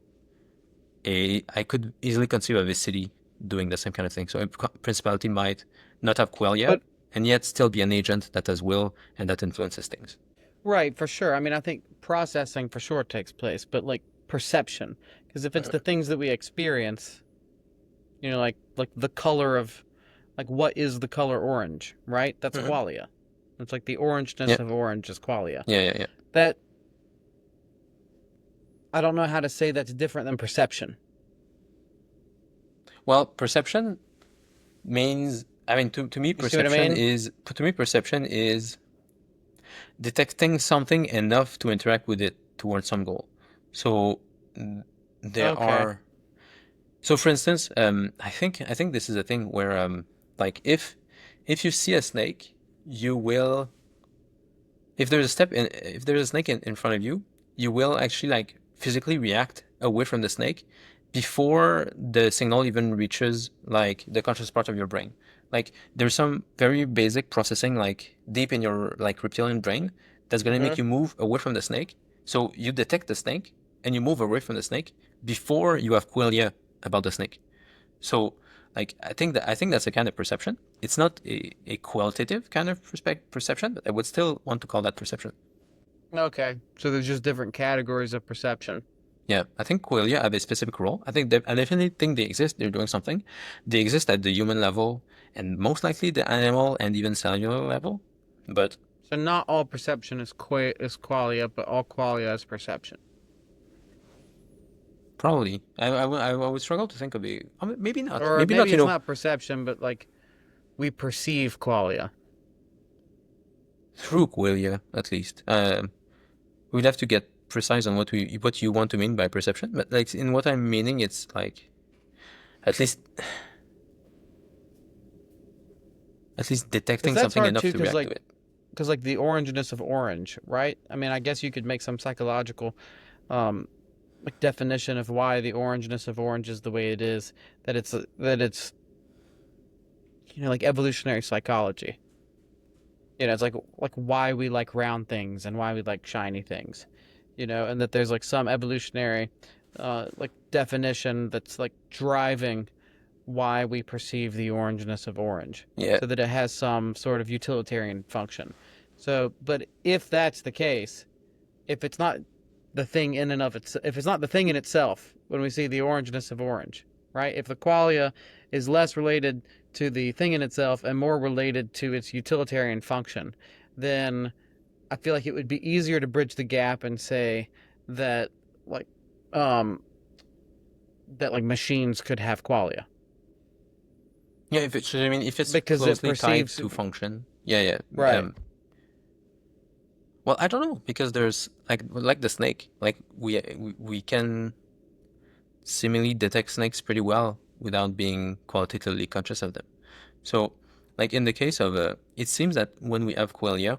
I could easily conceive of a city doing the same kind of thing. So a principality might not have qualia But and yet still be an agent that has will and that influences things. right, for sure. I mean, I think processing for sure takes place, but like perception, because if it's the things that we experience, you know, like the color of, like what is the color orange, right? That's Mhm. qualia. It's like the orangeness Yeah. of orange is qualia. Yeah. That I don't know how to say that's different than perception. Well, perception means, I mean, to me, You see what I mean? perception is detecting something enough to interact with it towards some goal. So there Okay. are, so for instance, I think this is a thing where like if you see a snake, you will, if there's a if there's a snake in front of you, you will actually like physically react away from the snake before the signal even reaches like the conscious part of your brain. Like there's some very basic processing like deep in your like reptilian brain that's gonna make Sure. you move away from the snake. So you detect the snake and you move away from the snake before you have qualia about the snake. So like I think that's a kind of perception. It's not a qualitative kind of perception, but I would still want to call that perception. Okay. So there's just different categories of perception. Yeah, I think qualia have a specific role. I definitely think they exist. They're doing something. They exist at the human level and most likely the animal and even cellular level. But So not all perception is qualia, but all qualia is perception. probably, I would struggle to think of a, maybe not. Or Maybe not, maybe you it's know, not perception, but like we perceive qualia. through qualia at least. We'd have to get precise on what you want to mean by perception. But like in what I'm meaning, it's like at least Because detecting that's something hard enough too, to react to it. because like the orangeness of orange, right? I mean, I guess you could make some psychological um like definition of why the orangeness of orange is the way it is, that it's you know, like evolutionary psychology. You know, it's like why we like round things and why we like shiny things. You know, and that there's like some evolutionary like definition that's like driving why we perceive the orangeness of orange, Yeah, so that it has some sort of utilitarian function. So, but if that's the case, if it's not the thing in and of itself, if it's not the thing in itself, when we see the orangeness of orange, right? If the qualia is less related to the thing in itself and more related to its utilitarian function, then I feel like it would be easier to bridge the gap and say that like um that like machines could have qualia yeah. If it's, I mean, if it's because it closely tied perceives to function, yeah. right. Well, I don't know because there's like the snake. Like we can seemingly detect snakes pretty well without being qualitatively conscious of them. So, like in the case of it seems that when we have qualia,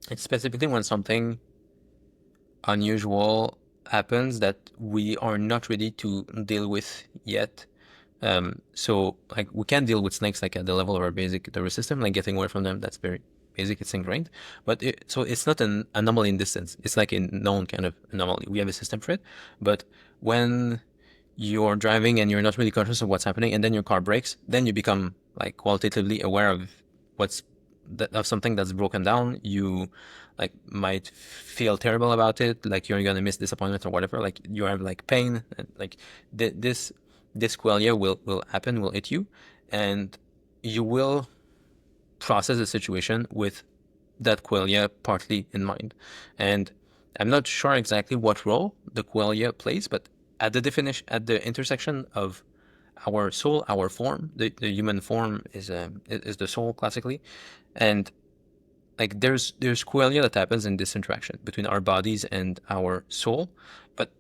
it's specifically when something unusual happens that we are not ready to deal with yet. So like we can deal with snakes like at the level of our basic nervous system, like getting away from them. That's very basic. It's ingrained. But so it's not an anomaly in this sense. It's like a known kind of anomaly. We have a system for it. But when you're driving and you're not really conscious of what's happening, and then your car breaks, then you become like qualitatively aware of what's of something that's broken down. You like might feel terrible about it, like you're gonna miss disappointment or whatever. Like you have like pain, and like this qualia will happen, will hit you, and you will process the situation with that qualia partly in mind. And I'm not sure exactly what role the qualia plays, but at the intersection of our soul, our form, the human form is the soul classically, and like there's qualia that happens in this interaction between our bodies and our soul, but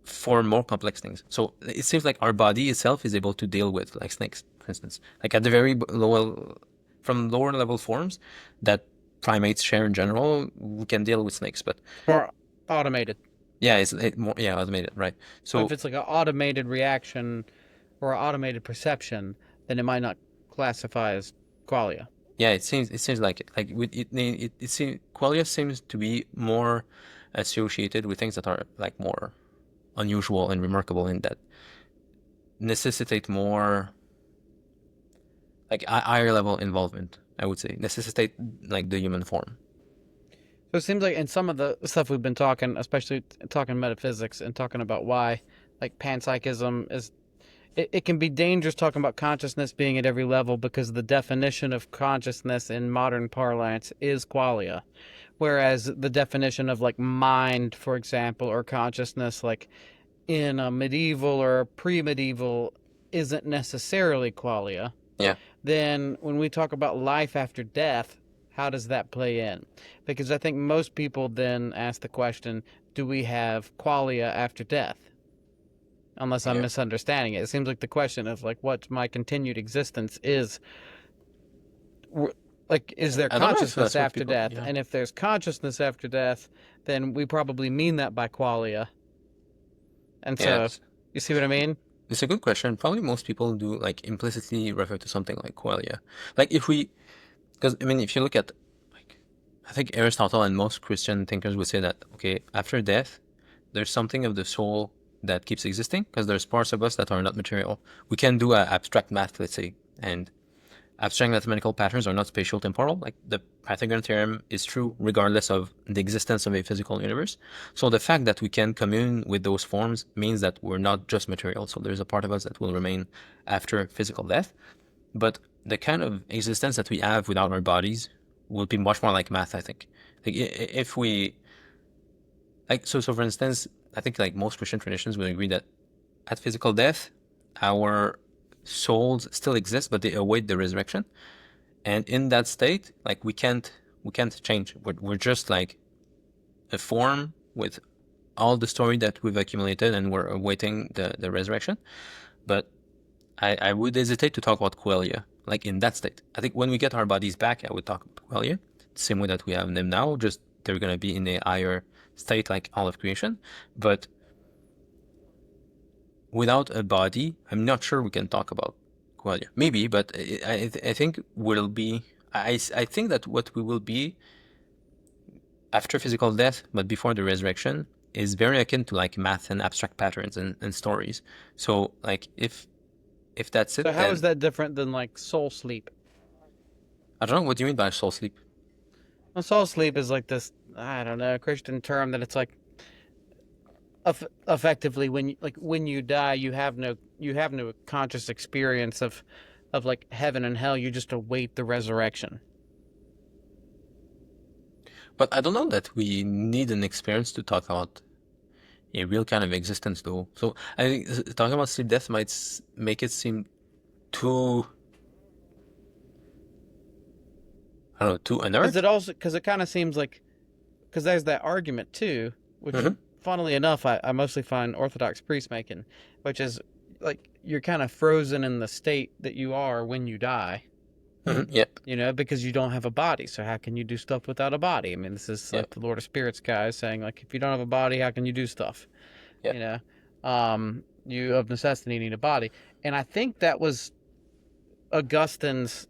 for more complex things. So it seems like our body itself is able to deal with like snakes, for instance, like at the very lower, from lower level forms that primates share in general, we can deal with snakes. But Or automated. yeah, it's more, yeah, automated, right? But if So it's like an automated reaction or an automated perception, then it might not classify as qualia. yeah, it seems like it. Like it seems qualia seems to be more associated with things that are like more unusual and remarkable in that necessitate more like higher level involvement, I would say, necessitate like the human form. So it seems like in some of the stuff we've been talking, especially talking metaphysics and talking about why, like panpsychism is, it can be dangerous talking about consciousness being at every level because the definition of consciousness in modern parlance is qualia, whereas the definition of like mind, for example, or consciousness, like in a medieval or pre-medieval, isn't necessarily qualia. Yeah. Then when we talk about life after death, how does that play in? Because I think most people then ask the question, do we have qualia after death? Unless I'm Yeah. misunderstanding it. It seems like the question of like what my continued existence is, like, is there I don't know if consciousness that's what after people. death? Yeah. And if there's consciousness after death, then we probably mean that by qualia. And so, Yes. you see what I mean? It's a good question. Probably most people do like implicitly refer to something like qualia. Like if we, because I mean, if you look at, like, I think Aristotle and most Christian thinkers would say that, okay, after death, there's something of the soul that keeps existing because there's parts of us that are not material. We can do abstract math, let's say, and abstract mathematical patterns are not spatial temporal. Like the Pythagorean theorem is true regardless of the existence of a physical universe. So the fact that we can commune with those forms means that we're not just material. So there's a part of us that will remain after physical death. But the kind of existence that we have without our bodies will be much more like math, I think. Like if we, like, so for instance, I think like most Christian traditions would agree that at physical death, our souls still exist, but they await the resurrection. And in that state, like we can't change. We're just like a form with all the story that we've accumulated, and we're awaiting the resurrection. But I would hesitate to talk about qualia, like in that state. I think when we get our bodies back, I would talk about qualia, same way that we have them now. Just they're gonna be in a higher state, like all of creation. But without a body, I'm not sure we can talk about qualia. Maybe, but I think we'll be. I think that what we will be after physical death, but before the resurrection, is very akin to like math and abstract patterns and stories. So like if that's So it, how then is that different than like soul sleep? I don't know what do you mean by soul sleep. Well, soul sleep is like this, I don't know, Christian term that it's like effectively when you die, you have no conscious experience of like heaven and hell. You just await the resurrection. But I don't know that we need an experience to talk about a real kind of existence, though. So I think talking about sleep death might make it seem too, I don't know, too Because unearthed. it kind of seems like, because there's that argument too, which Mm-hmm. funnily enough I mostly find Orthodox priests making, which is like you're kind of frozen in the state that you are when you die. Mm-hmm. Yep. Because you don't have a body. So how can you do stuff without a body? I mean, this is like Yep. the Lord of Spirits guys saying, like, if you don't have a body, how can you do stuff? Yep. You know, you of necessity need a body. And I think that was Augustine's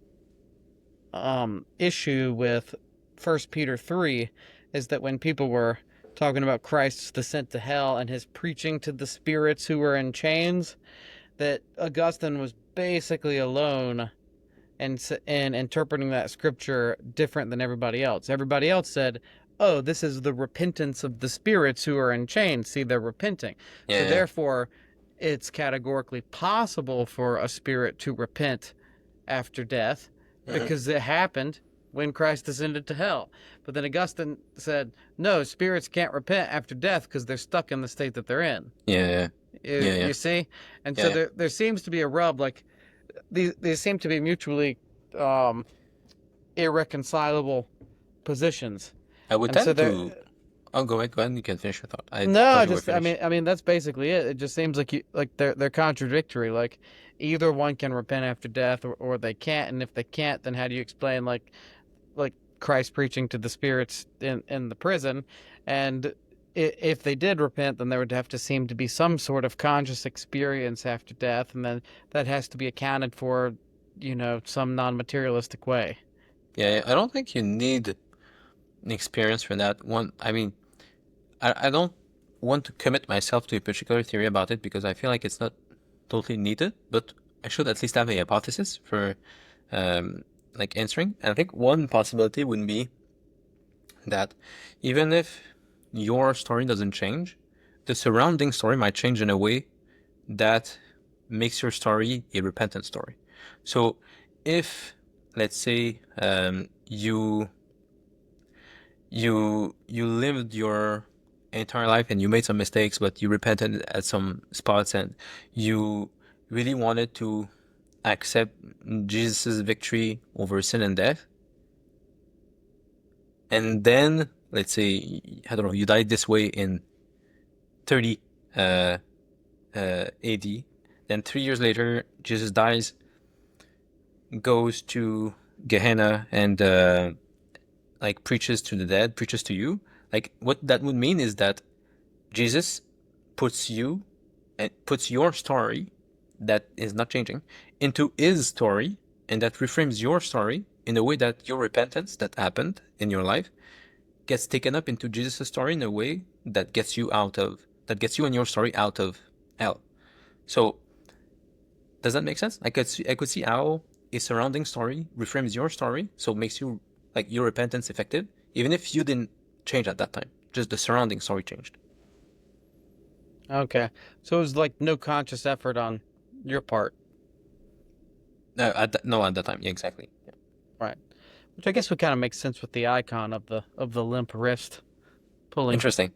issue with First Peter 3, is that when people were talking about Christ's descent to hell and his preaching to the spirits who were in chains, that Augustine was basically alone and interpreting that scripture different than everybody else. Everybody else said, "Oh, this is the repentance of the spirits who are in chains. See, they're repenting." Yeah. So Yeah. therefore, it's categorically possible for a spirit to repent after death Mm-hmm. because it happened when Christ descended to hell. But then Augustine said, "No, spirits can't repent after death because they're stuck in the state that they're in." Yeah. Yeah. Yeah. You Yeah. see? And Yeah. so Yeah. there seems to be a rub, like these seem to be mutually um, irreconcilable positions. I would And so tend there, to. Oh, go ahead. Go ahead. You can finish your thought. I no, thought you were just finished. I mean that's basically it. It just seems like they're contradictory. Like either one can repent after death, or they can't. And if they can't, then how do you explain like Christ preaching to the spirits in the prison? And if they did repent, then there would have to seem to be some sort of conscious experience after death, and then that has to be accounted for, some non-materialistic way. Yeah. I don't think you need an experience for that. One. I mean, I don't want to commit myself to a particular theory about it because I feel like it's not. totally needed, but I should at least have a hypothesis for like answering. And I think one possibility would be that even if your story doesn't change, the surrounding story might change in a way that makes your story a repentant story. So if, let's say, you lived your entire life and you made some mistakes, but you repented at some spots, and you really wanted to accept Jesus' victory over sin and death, and then let's say, I don't know, you died this way in 30 AD, then 3 years later Jesus dies, goes to Gehenna, and like preaches to the dead, preaches to you. Like, what that would mean is that Jesus puts you and puts your story that is not changing into his story, and that reframes your story in a way that your repentance that happened in your life gets taken up into Jesus' story in a way that gets you and your story out of hell. So does that make sense? I could see how a surrounding story reframes your story, so it makes you, like, your repentance effective, even if you didn't change at that time. Just the surrounding story changed. Okay. So it was like no conscious effort on your part. No, at that time. Yeah, exactly. Yeah. Right. Which I guess would kind of make sense with the icon of the limp wrist pulling. Interesting.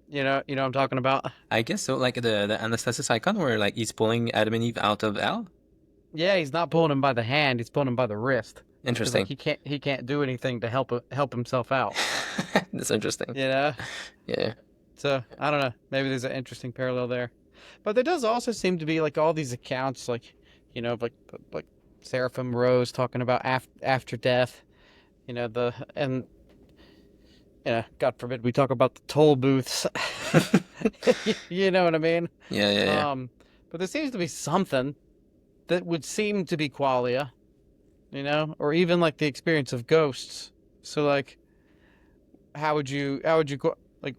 You know what I'm talking about? I guess so. Like the Anastasis icon, where like he's pulling Adam and Eve out of hell. Yeah, he's not pulling him by the hand, he's pulling him by the wrist. Because like Interesting. he can't do anything to help himself out. That's interesting. You know? Yeah. So I don't know. Maybe there's an interesting parallel there. But there does also seem to be like all these accounts, like, you know, like Seraphim Rose talking about after death. You know, and you know, God forbid we talk about the toll booths. You know what I mean? Yeah, yeah, yeah. But there seems to be something that would seem to be qualia, you know, or even like the experience of ghosts. So like, how would you go like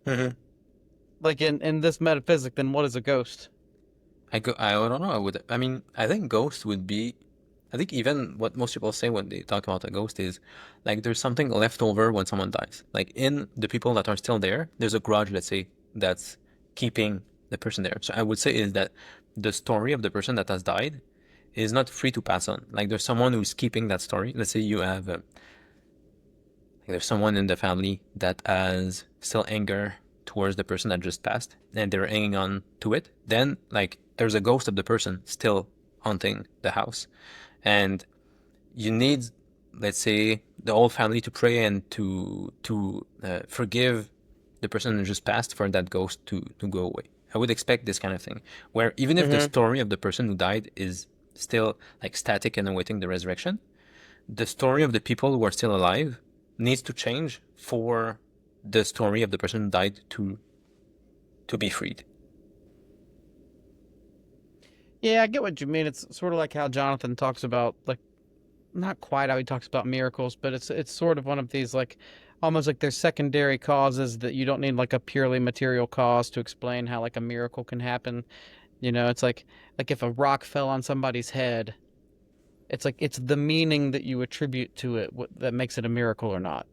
hmm like in this metaphysic? Then what is a ghost? I don't know. I mean, I think ghost would be. I think even what most people say when they talk about a ghost is like there's something left over when someone dies. Like in the people that are still there, there's a grudge, let's say, that's keeping the person there. So I would say is that the story of the person that has died is not free to pass on. Like there's someone who's keeping that story. Let's say you have there's someone in the family that has still anger towards the person that just passed, and they're hanging on to it. Then like there's a ghost of the person still haunting the house, and you need, let's say, the whole family to pray and to forgive the person who just passed for that ghost to go away. I would expect this kind of thing, where even if the Mm-hmm. story of the person who died is still like static and awaiting the resurrection, the story of the people who are still alive needs to change for the story of the person who died to be freed. Yeah, I get what you mean. It's sort of like how Jonathan talks about, like, not quite how he talks about miracles, but it's sort of one of these, like, almost like there's secondary causes that you don't need like a purely material cause to explain how like a miracle can happen. You know, it's like if a rock fell on somebody's head, it's like it's the meaning that you attribute to it that makes it a miracle or not,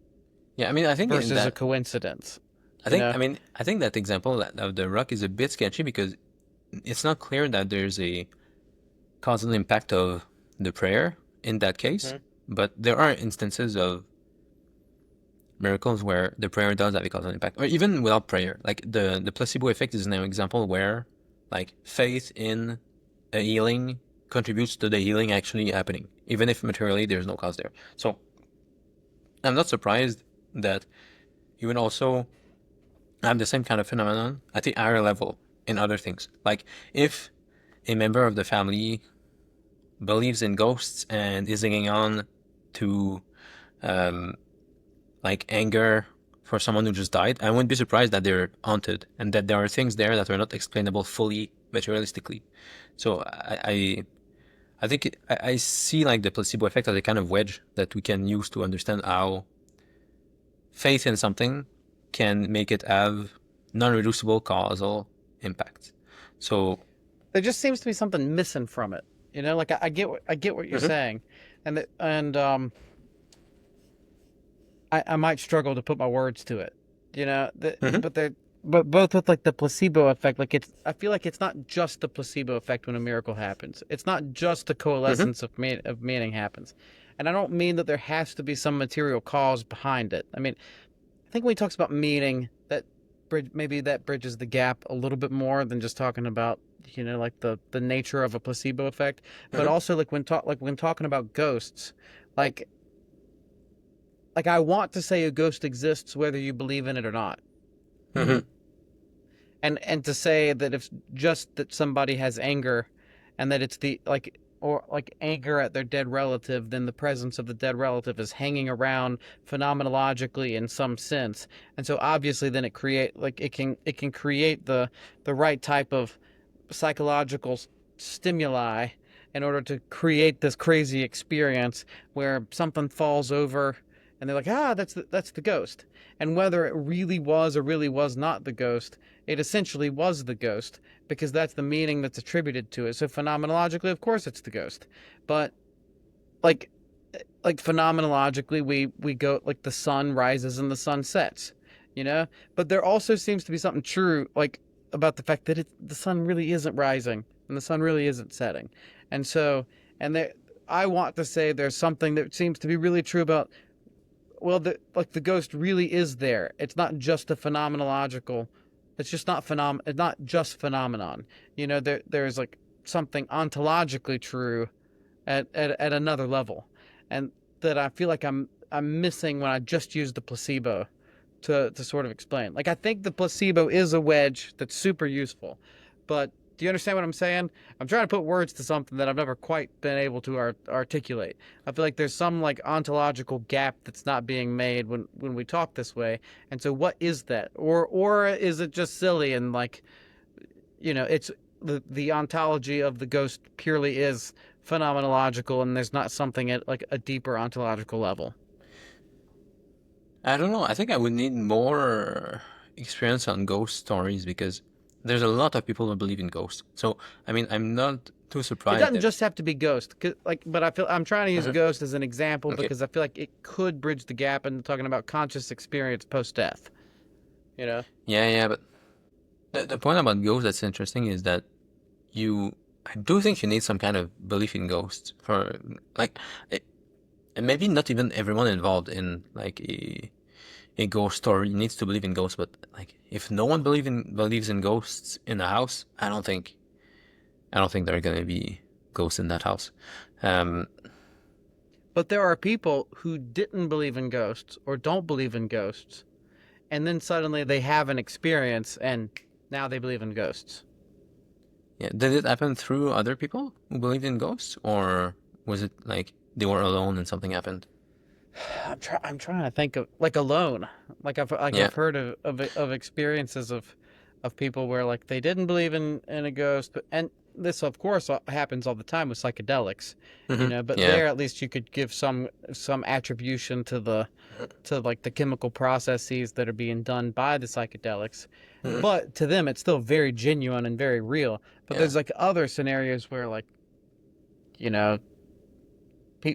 Yeah, I mean, I think in versus a that, coincidence. You know? I think that example of the rock is a bit sketchy because it's not clear that there's a causal impact of the prayer in that case, Hmm. but there are instances of miracles where the prayer does have a causal impact, or even without prayer. Like the placebo effect is an example where like faith in a healing contributes to the healing actually happening, even if materially there's no cause there. So I'm not surprised that you would also have the same kind of phenomenon at the higher level in other things. Like if a member of the family believes in ghosts and is hanging on to um, like anger for someone who just died, I wouldn't be surprised that they're haunted and that there are things there that are not explainable fully materialistically. So I think I see like the placebo effect as a kind of wedge that we can use to understand how faith in something can make it have non-reducible causal impacts. So there just seems to be something missing from it. Like I get what you're Hmm. saying, and I might struggle to put my words to it. Hmm. But both with like the placebo effect, like I feel like it's not just the placebo effect when a miracle happens. It's not just the Hmm. coalescence of meaning happens, and I don't mean that there has to be some material cause behind it. I mean, I think when he talks about meaning, maybe that bridges the gap a little bit more than just talking about like the nature of a placebo effect, but Hmm. also like when talking about ghosts, like I want to say a ghost exists whether you believe in it or not. Hmm. And to say that if just that somebody has anger and that it's the like or like anger at their dead relative, then the presence of the dead relative is hanging around phenomenologically in some sense. And so obviously then it can create the right type of psychological stimuli in order to create this crazy experience where something falls over and they're like, that's the ghost. And whether it really was or really was not the ghost, it essentially was the ghost because that's the meaning that's attributed to it. So phenomenologically, of course, it's the ghost. But like phenomenologically, we go like the sun rises and the sun sets, you know. But there also seems to be something true like about the fact that the sun really isn't rising and the sun really isn't setting, and so and there. I want to say there's something that seems to be really true about the ghost really is there. It's not just a phenomenological. It's just not It's not just phenomenon. There's like something ontologically true at another level, and that I feel like I'm missing when I just use the placebo to sort of explain. Like I think the placebo is a wedge that's super useful, but do you understand what I'm saying? I'm trying to put words to something that I've never quite been able to articulate. I feel like there's some like ontological gap that's not being made when we talk this way. And so what is that? Or is it just silly and like it's the ontology of the ghost purely is phenomenological and there's not something at like a deeper ontological level. I don't know. I think I would need more experience on ghost stories because there's a lot of people who believe in ghosts. So, I mean, I'm not too It surprised doesn't if. just have to be ghost, but I feel I'm trying to use Mhm. ghost as an example Okay. because I feel like it could bridge the gap in talking about conscious experience post death. You know? Yeah, yeah, but the point about ghosts that's interesting is that you, I do think you need some kind of belief in ghosts for, like, it, and maybe not even everyone involved in, like, a ghost story needs to believe in ghosts, but, like, if no one believes in ghosts in a house, I don't think there are gonna be ghosts in that house. Um, But there are people who didn't believe in ghosts or don't believe in ghosts, and then suddenly they have an experience and now they believe in ghosts. yeah, did it happen through other people who believed in ghosts, or was it like they were alone and something happened? I'm trying to think of like alone. Yeah. I've heard of experiences of people where like they didn't believe in a ghost, and this of course happens all the time with psychedelics, Hmm. but Yeah. there at least you could give some attribution to like the chemical processes that are being done by the psychedelics. Hmm. But to them it's still very genuine and very real. But Yeah. there's like other scenarios where like, you know,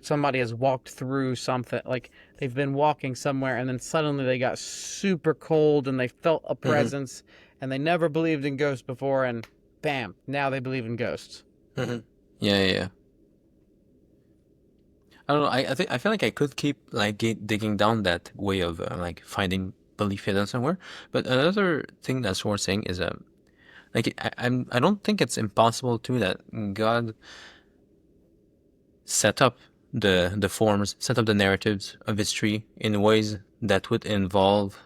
somebody has walked through something like they've been walking somewhere and then suddenly they got super cold and they felt a Hmm. presence and they never believed in ghosts before and bam, now they believe in ghosts. Hmm. Yeah, yeah, yeah. I don't know. I think I feel like I could keep like digging down that way of like finding belief hidden somewhere. But another thing that's worth saying is like I don't think it's impossible too that God set up the forms, set up the narratives of history in ways that would involve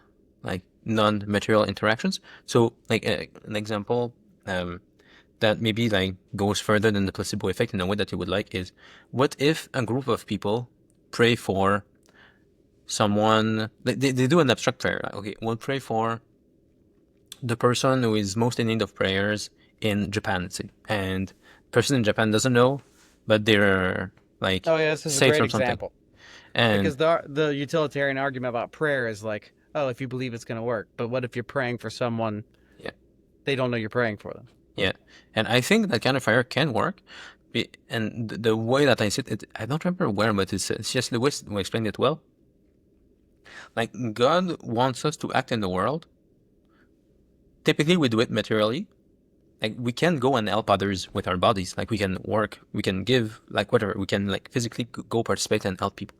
like non-material interactions. So, like an example that maybe like goes further than the placebo effect in a way that you would like is, what if a group of people pray for someone? They do an abstract prayer. Like, okay, we'll pray for the person who is most in need of prayers in Japan, let's say, and the person in Japan doesn't know, but they're like Oh yeah, this is a saved great from something. example And because the utilitarian argument about prayer is like, oh, if you believe it's going to work, but what if you're praying for someone yeah, they don't know you're praying for them? Yeah, and I think that kind of fire can work. And the way that I see it, I don't remember where, but it's just Lewis who explained it well. Like God wants us to act in the world. Typically, we do it materially. Like we can go and help others with our bodies. Like we can work, we can give, like whatever. We can like physically go participate and help people.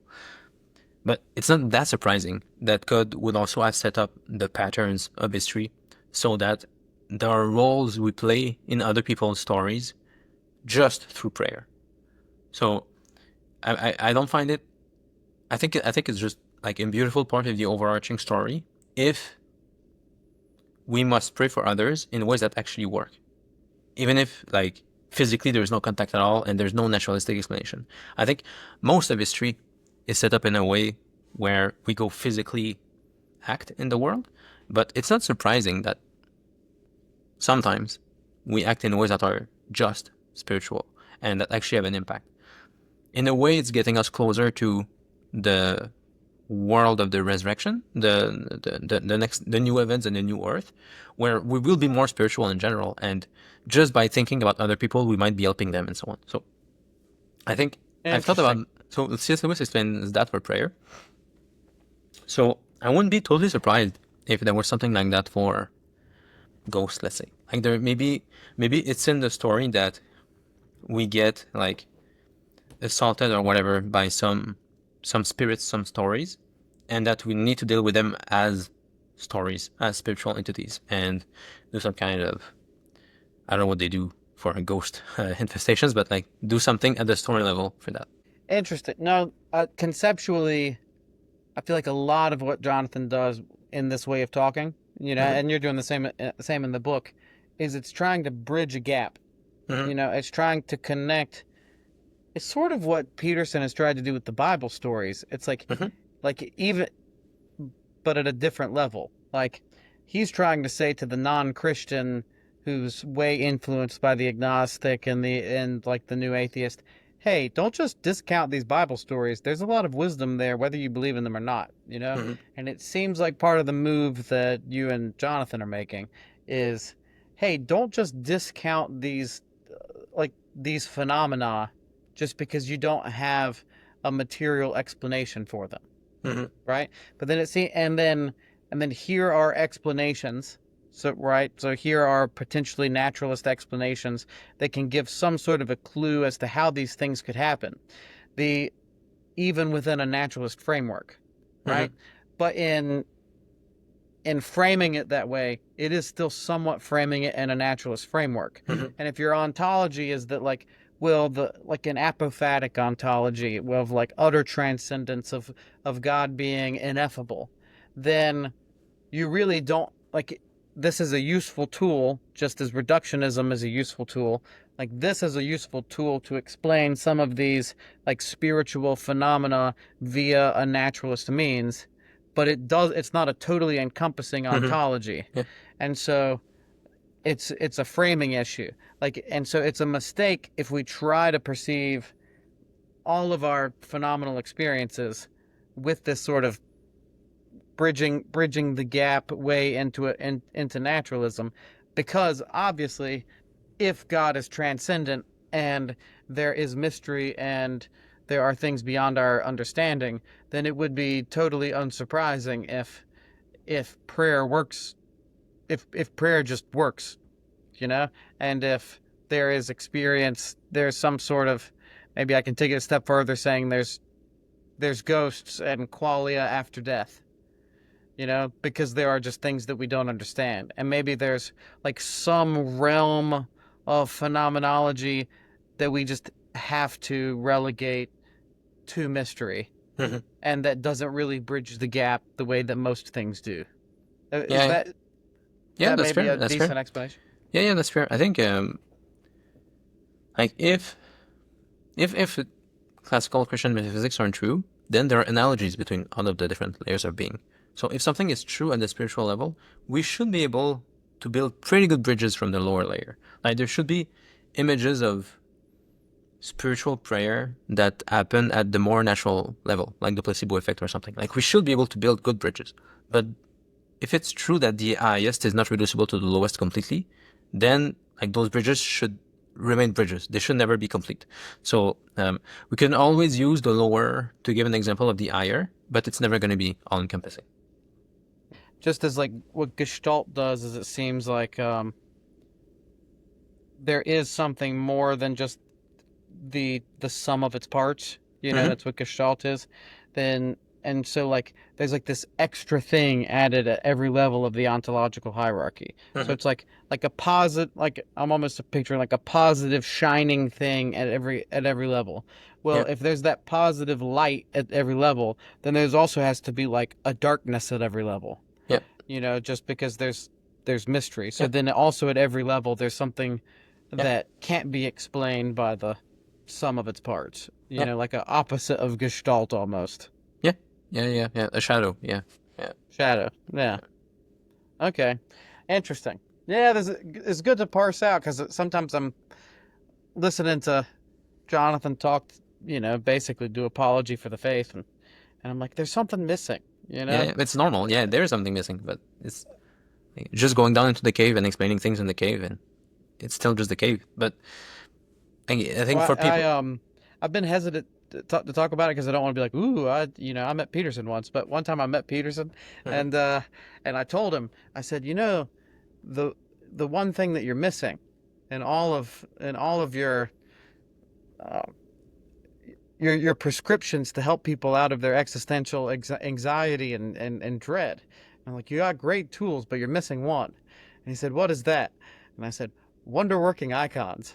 But it's not that surprising that God would also have set up the patterns of history so that there are roles we play in other people's stories just through prayer. So I don't find it. I think it's just like a beautiful part of the overarching story. If we must pray for others in ways that actually work, even if like physically there's no contact at all and there's no naturalistic explanation. I think most of history is set up in a way where we go physically act in the world, but it's not surprising that sometimes we act in ways that are just spiritual and that actually have an impact. In a way, it's getting us closer to the world of the resurrection, the new heavens and the new earth, where we will be more spiritual in general, and just by thinking about other people, we might be helping them and so on. So, I think I've thought about. So C.S. Lewis explains that for prayer. So I wouldn't be totally surprised if there was something like that for ghosts. Let's say, like there maybe it's in the story that we get like assaulted or whatever by some spirits, some stories, and that we need to deal with them as stories, as spiritual entities, and do some kind of, I don't know what they do for ghost infestations, but like do something at the story level for that. Interesting. No, conceptually, I feel like a lot of what Jonathan does in this way of talking, and you're doing the same in the book, is it's trying to bridge a gap. It's trying to connect. It's sort of what Peterson has tried to do with the Bible stories. It's like even, but at a different level. Like he's trying to say to the non-Christian who's way influenced by the agnostic and like the new atheist, hey, don't just discount these Bible stories. There's a lot of wisdom there, whether you believe in them or not, And it seems like part of the move that you and Jonathan are making is, hey, don't just discount these phenomena just because you don't have a material explanation for them, right? But then and then here are explanations. So here are potentially naturalist explanations that can give some sort of a clue as to how these things could happen, even within a naturalist framework, right? But in framing it that way, it is still somewhat framing it in a naturalist framework. And if your ontology is that like an apophatic ontology, of like utter transcendence of God being ineffable, then you really don't like. This is a useful tool, just as reductionism is a useful tool. Like this is a useful tool to explain some of these like spiritual phenomena via a naturalist means, but it's not a totally encompassing ontology. And so it's a framing issue. And so it's a mistake if we try to perceive all of our phenomenal experiences with this sort of bridging the gap way into naturalism, because obviously if God is transcendent and there is mystery and there are things beyond our understanding, then it would be totally unsurprising if prayer works, if prayer just works, and if there is experience, there's some sort of, maybe I can take it a step further, saying there's ghosts and qualia after death, because there are just things that we don't understand. And maybe there's like some realm of phenomenology that we just have to relegate to mystery, and that doesn't really bridge the gap the way that most things do. Is that that's fair. A decent explanation? Yeah, that's fair. I think like if classical Christian metaphysics aren't true, then there are analogies between all of the different layers of being. So if something is true at the spiritual level, we should be able to build pretty good bridges from the lower layer. Like there should be images of spiritual prayer that happen at the more natural level, like the placebo effect or something. Like we should be able to build good bridges. But if it's true that the highest is not reducible to the lowest completely, then Like those bridges should remain bridges. They should never be complete. So we can always use the lower to give an example of the higher, but it's never going to be all-encompassing. Just as like what Gestalt does is it seems like there is something more than just the sum of its parts. You know, that's what Gestalt is. And so like there's like this extra thing added at every level of the ontological hierarchy. So it's like a positive, like I'm almost picturing like a positive shining thing at every level. Well, if there's that positive light at every level, then there's also has to be like a darkness at every level. Yep. You know, just because there's mystery. So then also at every level there's something that can't be explained by the sum of its parts. You know, like an opposite of Gestalt almost. Yeah. A shadow. Yeah. Shadow. Yeah. Okay. Interesting. Yeah, it's good to parse out because sometimes I'm listening to Jonathan talk, you know, basically do apology for the faith, and I'm like, there's something missing, you know? Yeah, it's normal. Yeah, there is something missing, but it's just going down into the cave and explaining things in the cave, and it's still just the cave. But I think for people, I've been hesitant to talk about it because I don't want to be like, ooh, I met Peterson once, but one time I met Peterson, and I told him, I said, you know, the one thing that you're missing in all of your prescriptions to help people out of their existential anxiety and dread. I'm like, you got great tools, but you're missing one. And he said, what is that? And I said, wonder-working icons.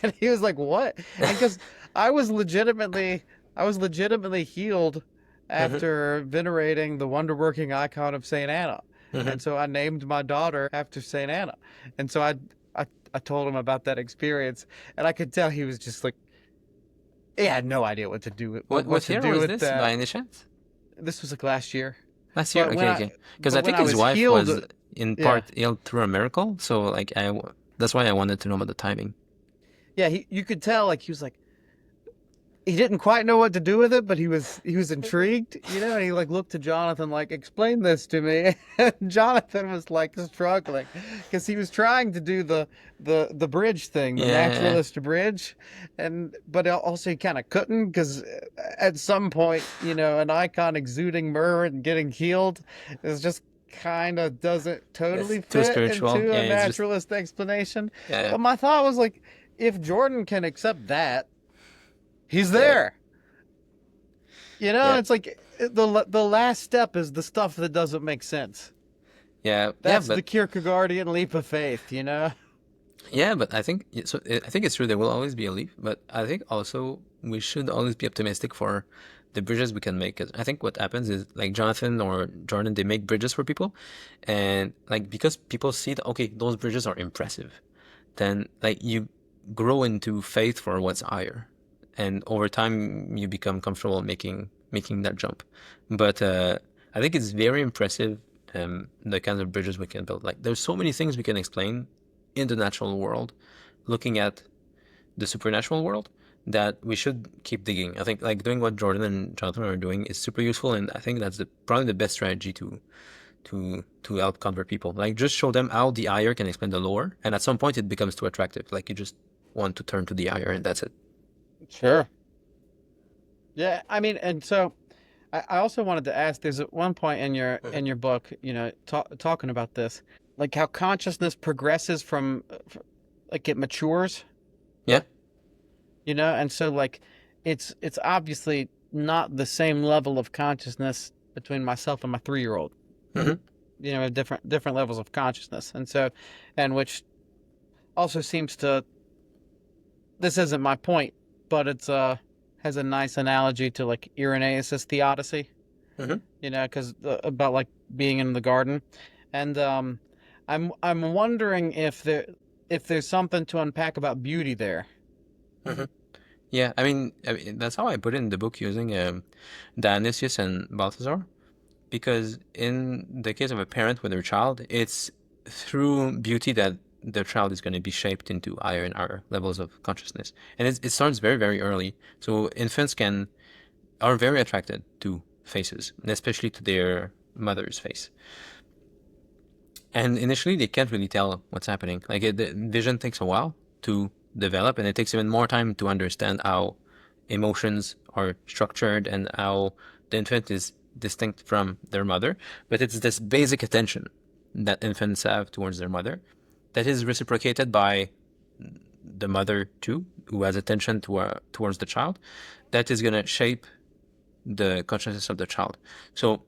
And he was like, what? Because I was legitimately healed after venerating the wonder-working icon of Saint Anna. And so I named my daughter after Saint Anna. And so I told him about that experience, and I could tell he was just like, he had no idea what to do with what year was this by any chance? This was like last year. Last year, okay. Because I think his wife was in part ill through a miracle, so like that's why I wanted to know about the timing. Yeah, you could tell like he was like, he didn't quite know what to do with it, but he was intrigued, you know. And he like looked to Jonathan like, explain this to me. And Jonathan was like struggling because he was trying to do the bridge thing, the naturalist bridge, but also he kind of couldn't because at some point, you know, an icon exuding myrrh and getting healed is just kind of doesn't totally fit into a naturalist explanation. But my thought was like, if Jordan can accept that, he's there. You know, it's like the last step is the stuff that doesn't make sense. Yeah, that's the Kierkegaardian leap of faith, you know? Yeah, but I think it's true there will always be a leap, but I think also we should always be optimistic for the bridges we can make. Cause I think what happens is like Jonathan or Jordan, they make bridges for people, and like because people see that okay, those bridges are impressive, then like you grow into faith for what's higher. And over time, you become comfortable making that jump. But I think it's very impressive the kinds of bridges we can build. Like there's so many things we can explain in the natural world, looking at the supernatural world, that we should keep digging. I think like doing what Jordan and Jonathan are doing is super useful, and I think that's probably the best strategy to help convert people. Like just show them how the higher can explain the lower, and at some point it becomes too attractive. Like you just want to turn to the higher, and that's it. Sure. Yeah, I mean, and so I also wanted to ask. There's at one point in your book, you know, talking about this, like how consciousness progresses from like it matures. Yeah. You know, and so like it's obviously not the same level of consciousness between myself and my 3-year-old. You know, different levels of consciousness, and which also seems to. This isn't my point, but it's has a nice analogy to like Irenaeus' Theodicy, you know, because about like being in the garden, and I'm wondering if there's something to unpack about beauty there. Yeah, I mean that's how I put it in the book using Dionysius and Balthazar, because in the case of a parent with their child, it's through beauty that the child is going to be shaped into higher and higher levels of consciousness, and it starts very, very early. So infants are very attracted to faces, and especially to their mother's face. And initially, they can't really tell what's happening. Like the vision takes a while to develop, and it takes even more time to understand how emotions are structured and how the infant is distinct from their mother. But it's this basic attention that infants have towards their mother that is reciprocated by the mother too, who has attention towards the child, that is going to shape the consciousness of the child. So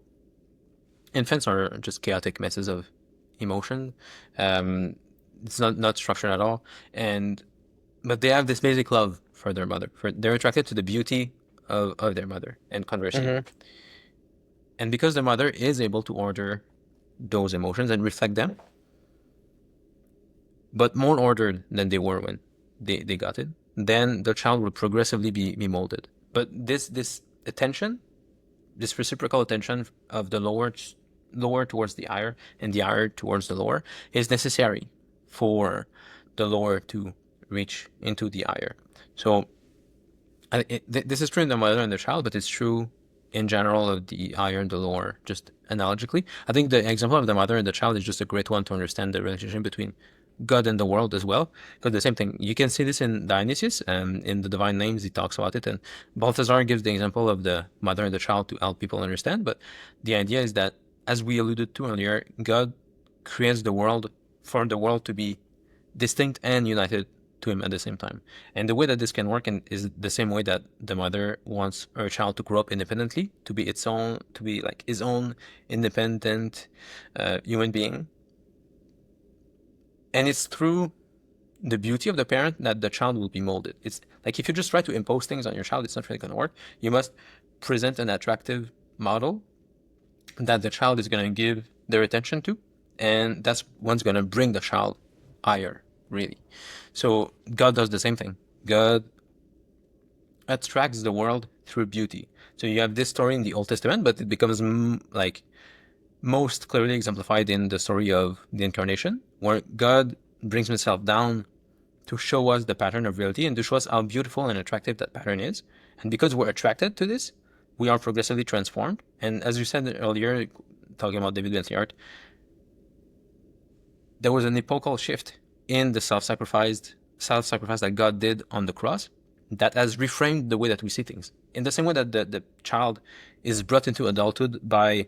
infants are just chaotic messes of emotion. It's not structured at all, but they have this basic love for their mother. They're attracted to the beauty of their mother, and conversely. And because the mother is able to order those emotions and reflect them, but more ordered than they were when they got it, then the child will progressively be molded. But this attention, this reciprocal attention of the lower towards the higher and the higher towards the lower, is necessary for the lower to reach into the higher. So this is true in the mother and the child, but it's true in general of the higher and the lower, just analogically. I think the example of the mother and the child is just a great one to understand the relationship between God and the world as well. Because the same thing, you can see this in Dionysius, and in the Divine Names, he talks about it. And Balthazar gives the example of the mother and the child to help people understand. But the idea is that, as we alluded to earlier, God creates the world for the world to be distinct and united to him at the same time. And the way that this can work is the same way that the mother wants her child to grow up independently, to be like his own independent human being. And it's through the beauty of the parent that the child will be molded. It's like if you just try to impose things on your child, it's not really going to work. You must present an attractive model that the child is going to give their attention to, and that's what's going to bring the child higher, really. So God does the same thing. God attracts the world through beauty. So you have this story in the Old Testament, but it becomes like most clearly exemplified in the story of the Incarnation, where God brings himself down to show us the pattern of reality and to show us how beautiful and attractive that pattern is. And because we're attracted to this, we are progressively transformed. And as you said earlier, talking about David Bentley Hart, there was an epochal shift in the self-sacrifice that God did on the cross that has reframed the way that we see things. In the same way that the child is brought into adulthood by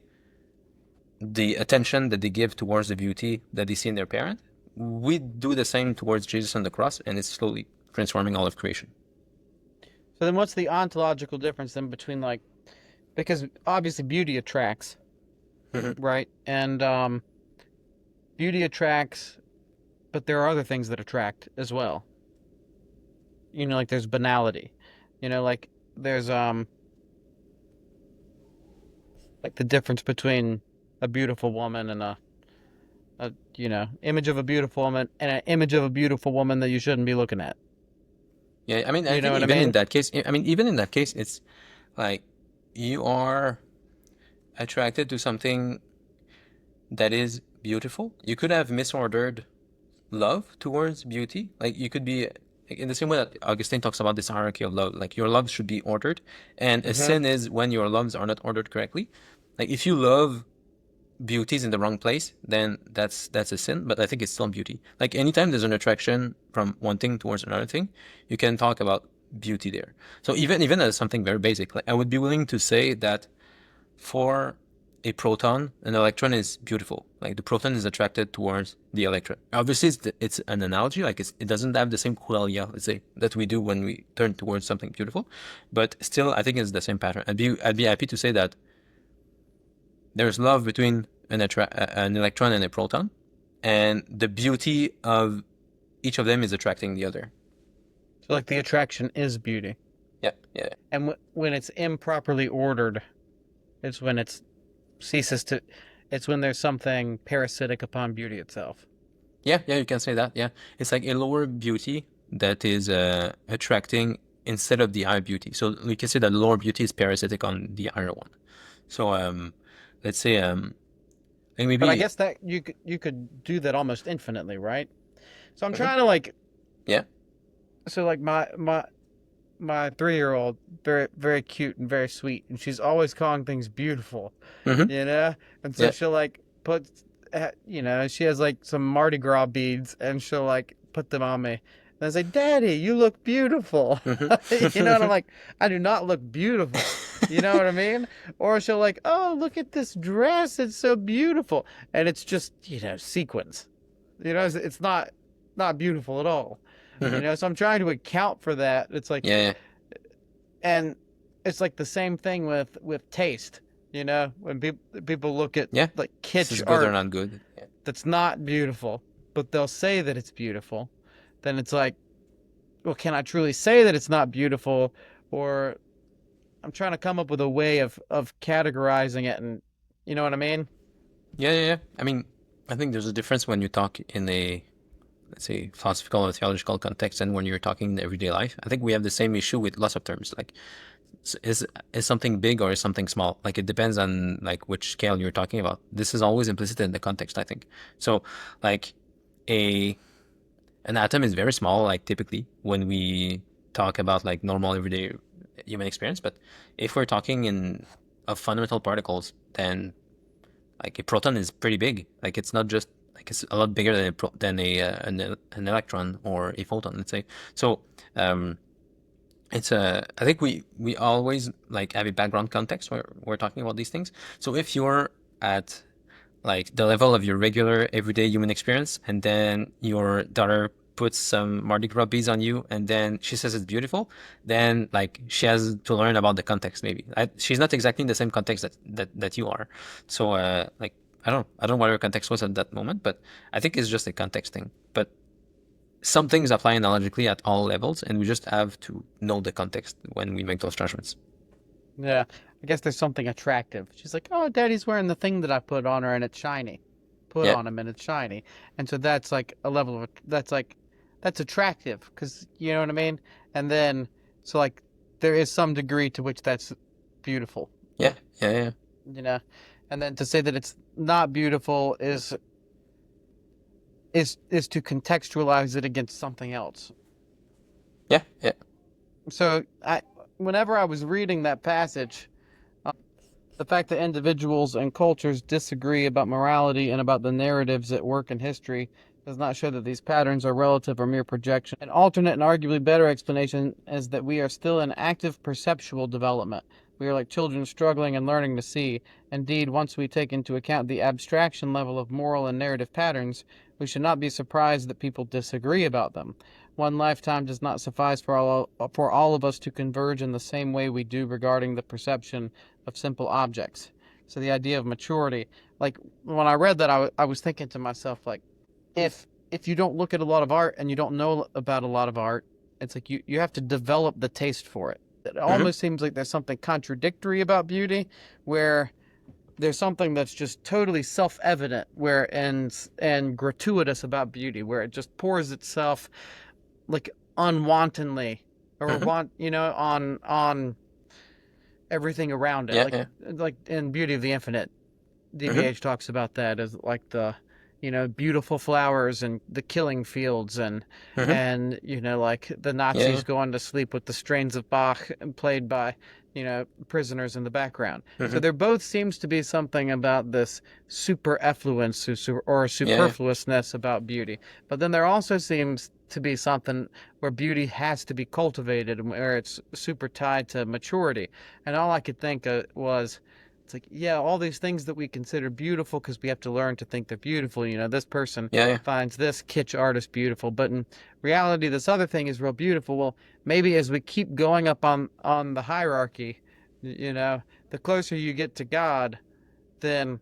the attention that they give towards the beauty that they see in their parent, we do the same towards Jesus on the cross, and it's slowly transforming all of creation. So then what's the ontological difference then between, like, because obviously beauty attracts, right? And beauty attracts, but there are other things that attract as well. You know, like there's banality. You know, like there's like the difference between a beautiful woman and a image of a beautiful woman and an image of a beautiful woman that you shouldn't be looking at. Yeah, I mean, I You know think what I even in mean? that case, even in that case, it's like you are attracted to something that is beautiful. You could have misordered love towards beauty. Like you could be in the same way that Augustine talks about this hierarchy of love. Like your love should be ordered, and a sin is when your loves are not ordered correctly. Like if you love beauties in the wrong place, then that's a sin. But I think it's still beauty. Like anytime there's an attraction from one thing towards another thing, you can talk about beauty there. So even as something very basic, like I would be willing to say that for a proton, an electron is beautiful. Like the proton is attracted towards the electron. Obviously, it's an analogy. Like it doesn't have the same qualia, let's say, that we do when we turn towards something beautiful. But still, I think it's the same pattern. I'd be happy to say that there's love between an electron and a proton, and the beauty of each of them is attracting the other. So like the attraction is beauty. Yeah, yeah. And when it's improperly ordered, it's when it's when there's something parasitic upon beauty itself. Yeah, you can say that. Yeah, it's like a lower beauty that is attracting instead of the higher beauty. So we can say that lower beauty is parasitic on the higher one. So let's say like But I maybe guess that you could do that almost infinitely, right? So I'm trying to like yeah. so like my 3-year-old, very very cute and very sweet, and she's always calling things beautiful, Mm-hmm. you know. And so Yeah. she'll like put she has like some Mardi Gras beads, and she'll like put them on me. And I say, "Daddy, you look beautiful." And I'm like, "I do not look beautiful." You know what I mean? Or she'll like, "Oh, look at this dress. It's so beautiful." And it's just, sequins. It's not beautiful at all. So I'm trying to account for that. It's like, Yeah, and it's like the same thing with taste. When people look at yeah. like This is kitsch good or art not good. Yeah. that's not beautiful, but they'll say that it's beautiful, then it's like, well, can I truly say that it's not beautiful? Or I'm trying to come up with a way of categorizing it, and you know what I mean? Yeah. I mean, I think there's a difference when you talk in a, let's say, philosophical or theological context and when you're talking in everyday life. I think we have the same issue with lots of terms. Like, is something big or is something small? Like, it depends on like which scale you're talking about. This is always implicit in the context, I think. So, like, a an atom is very small, like typically when we talk about like normal everyday human experience. But if we're talking in of fundamental particles, then like a proton is pretty big. Like it's not just like it's a lot bigger than an electron or a photon, let's say. So it's a I think we always like have a background context where we're talking about these things. So if you're at like the level of your regular everyday human experience, and then your daughter puts some Mardi Gras beads on you, and then she says it's beautiful, then like she has to learn about the context. Maybe she's not exactly in the same context that you are. So like I don't know what her context was at that moment, but I think it's just a context thing. But some things apply analogically at all levels, and we just have to know the context when we make those judgments. Yeah, I guess there's something attractive. She's like, "Oh, Daddy's wearing the thing that I put on her, and it's shiny. Put Yeah. on him, and it's shiny." And so that's like a level of that's attractive, because you know what I mean. And then so like there is some degree to which that's beautiful. Yeah. you know and then to say that it's not beautiful is to contextualize it against something else. Yeah. So whenever I was reading that passage, the fact that individuals and cultures disagree about morality and about the narratives at work in history does not show that these patterns are relative or mere projection. An alternate and arguably better explanation is that we are still in active perceptual development. We are like children struggling and learning to see. Indeed, once we take into account the abstraction level of moral and narrative patterns, we should not be surprised that people disagree about them. One lifetime does not suffice for all of us to converge in the same way we do regarding the perception of simple objects. So the idea of maturity, like when I read that, I was thinking to myself, like, if you don't look at a lot of art and you don't know about a lot of art, it's like you have to develop the taste for it. It Hmm. almost seems like there's something contradictory about beauty, where there's something that's just totally self-evident, where and gratuitous about beauty, where it just pours itself like unwantedly, or Hmm. on everything around it, Yeah. like in Beauty of the Infinite. Hmm. DBH talks about that as like the beautiful flowers and the killing fields, Hmm. and like the Yeah. Nazis going to sleep with the strains of Bach played by prisoners in the background. So Hmm. there both seems to be something about this super effluence or Yeah. superfluousness about beauty, but then there also seems to be something where beauty has to be cultivated and where it's super tied to maturity. And all I could think of was, it's like, yeah, all these things that we consider beautiful because we have to learn to think they're beautiful. This person Yeah. finds this kitsch artist beautiful, but in reality, this other thing is real beautiful. Well, maybe as we keep going up on the hierarchy, the closer you get to God, then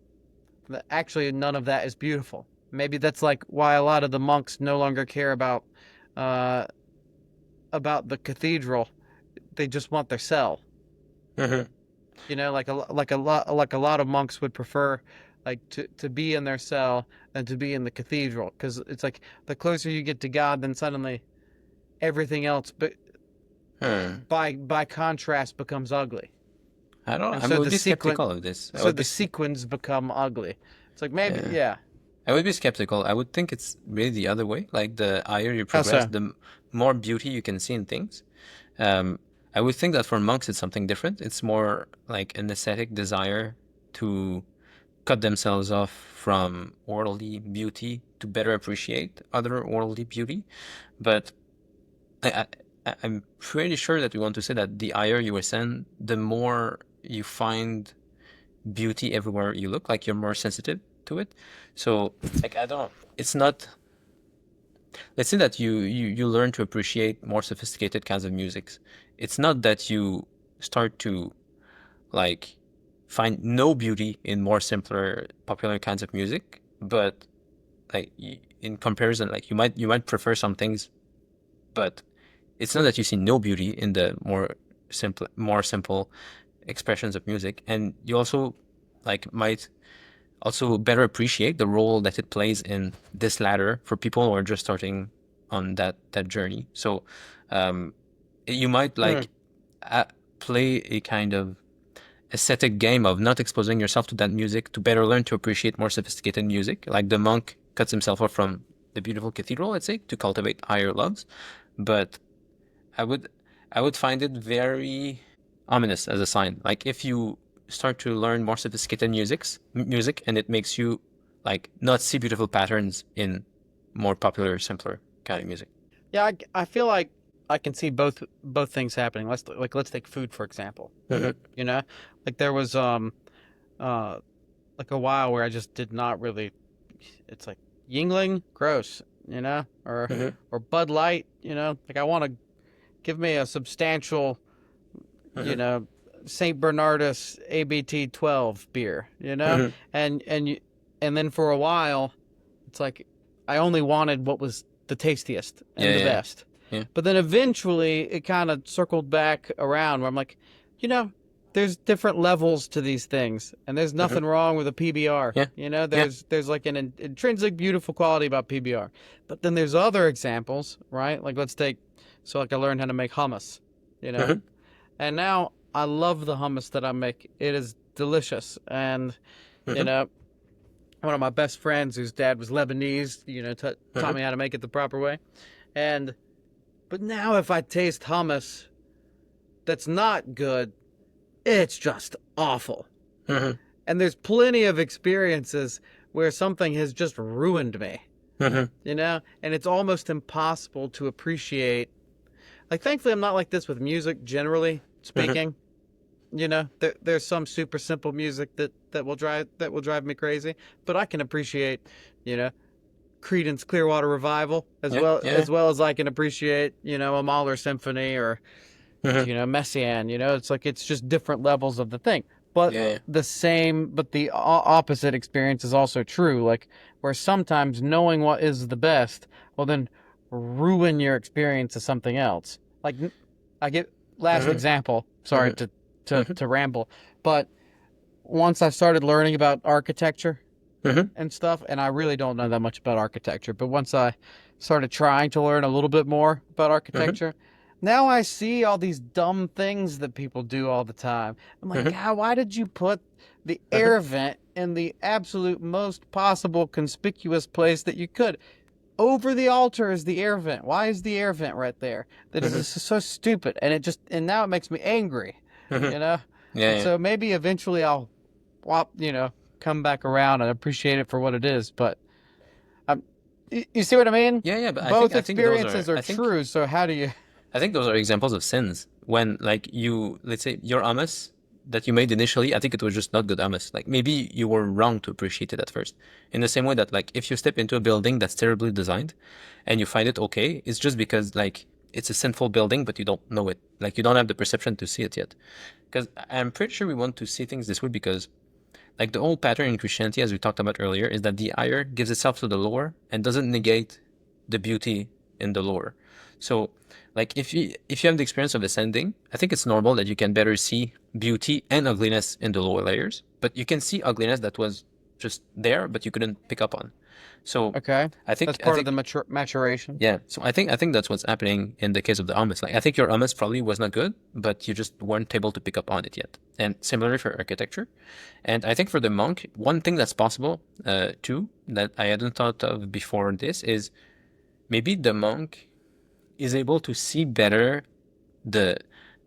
actually none of that is beautiful. Maybe that's like why a lot of the monks no longer care uh, about the cathedral. They just want their cell. Hmm. Like a lot of monks would prefer like to be in their cell than to be in the cathedral, because it's like the closer you get to God, then suddenly everything else, but Hmm. by contrast, becomes ugly, I don't. and I would be skeptical of this. I so would the be. sequins become ugly. It's like, maybe, Yeah. yeah. I would be skeptical. I would think it's really the other way. Like the higher you How progress, so? the more beauty you can see in things. Um, I would think that for monks it's something different. It's more like an aesthetic desire to cut themselves off from worldly beauty to better appreciate other worldly beauty. But I'm pretty sure that we want to say that the higher you ascend, the more you find beauty everywhere you look, like you're more sensitive to it. So like it's not, let's say that you learn to appreciate more sophisticated kinds of musics. It's not that you start to like find no beauty in more simpler popular kinds of music, but like in comparison, like you might prefer some things, but it's not that you see no beauty in the more simple expressions of music, and you also like might also better appreciate the role that it plays in this ladder for people who are just starting on that journey. So you might like play a kind of aesthetic game of not exposing yourself to that music to better learn to appreciate more sophisticated music, like the monk cuts himself off from the beautiful cathedral, let's say, to cultivate higher loves. But I would find it very ominous as a sign. Like if you start to learn more sophisticated music, and it makes you like not see beautiful patterns in more popular, simpler kind of music. Yeah, I feel like I can see both things happening. Let's take food for example. You know, like there was like a while where I just did not really. It's like Yingling, gross, you know, or Bud Light, you know. Like I want to give me a substantial, you know, Saint Bernardus ABT 12 beer, you know, and then for a while, it's like I only wanted what was the tastiest and the best. Yeah. But then eventually it kind of circled back around where I'm like, you know, there's different levels to these things, and there's nothing wrong with a PBR. Yeah. You know, there's like an intrinsic beautiful quality about PBR. But then there's other examples, right? Like like I learned how to make hummus, you know, and now I love the hummus that I make. It is delicious, and you know, one of my best friends whose dad was Lebanese, you know, taught me how to make it the proper way, but now if I taste hummus that's not good, it's just awful. And there's plenty of experiences where something has just ruined me, you know, and it's almost impossible to appreciate. Like, thankfully, I'm not like this with music, generally speaking. You know, there's some super simple music that will drive me crazy, but I can appreciate, you know, Creedence Clearwater Revival as well as I can appreciate, you know, a Mahler symphony or you know, Messiaen. You know, it's like it's just different levels of the thing. But the opposite experience is also true. Like where sometimes knowing what is the best will then ruin your experience of something else. Like I get last example. Sorry to ramble, but once I started learning about architecture and stuff, and I really don't know that much about architecture, but once I started trying to learn a little bit more about architecture, now I see all these dumb things that people do all the time. I'm like, God, why did you put the air vent in the absolute most possible conspicuous place that you could? Over the altar is the air vent. Why is the air vent right there? That is so stupid, and now it makes me angry. You know? So maybe eventually I'll, you know, come back around and appreciate it for what it is. But you see what I mean? Yeah. But both I think experiences are true. So how do you? I think those are examples of sins. When like let's say your hummus that you made initially, I think it was just not good hummus. Like maybe you were wrong to appreciate it at first. In the same way that like if you step into a building that's terribly designed and you find it okay, it's just because like it's a sinful building, but you don't know it. Like you don't have the perception to see it yet. Because I'm pretty sure we want to see things this way because like the whole pattern in Christianity, as we talked about earlier, is that the higher gives itself to the lower and doesn't negate the beauty in the lower. So like if you have the experience of ascending, I think it's normal that you can better see beauty and ugliness in the lower layers, but you can see ugliness that was just there, but you couldn't pick up on. So I think that's part of the maturation. Yeah. So I think that's what's happening in the case of the hummus. Like I think your hummus probably was not good, but you just weren't able to pick up on it yet. And similarly for architecture. And I think for the monk, one thing that's possible too that I hadn't thought of before this is maybe the monk is able to see better the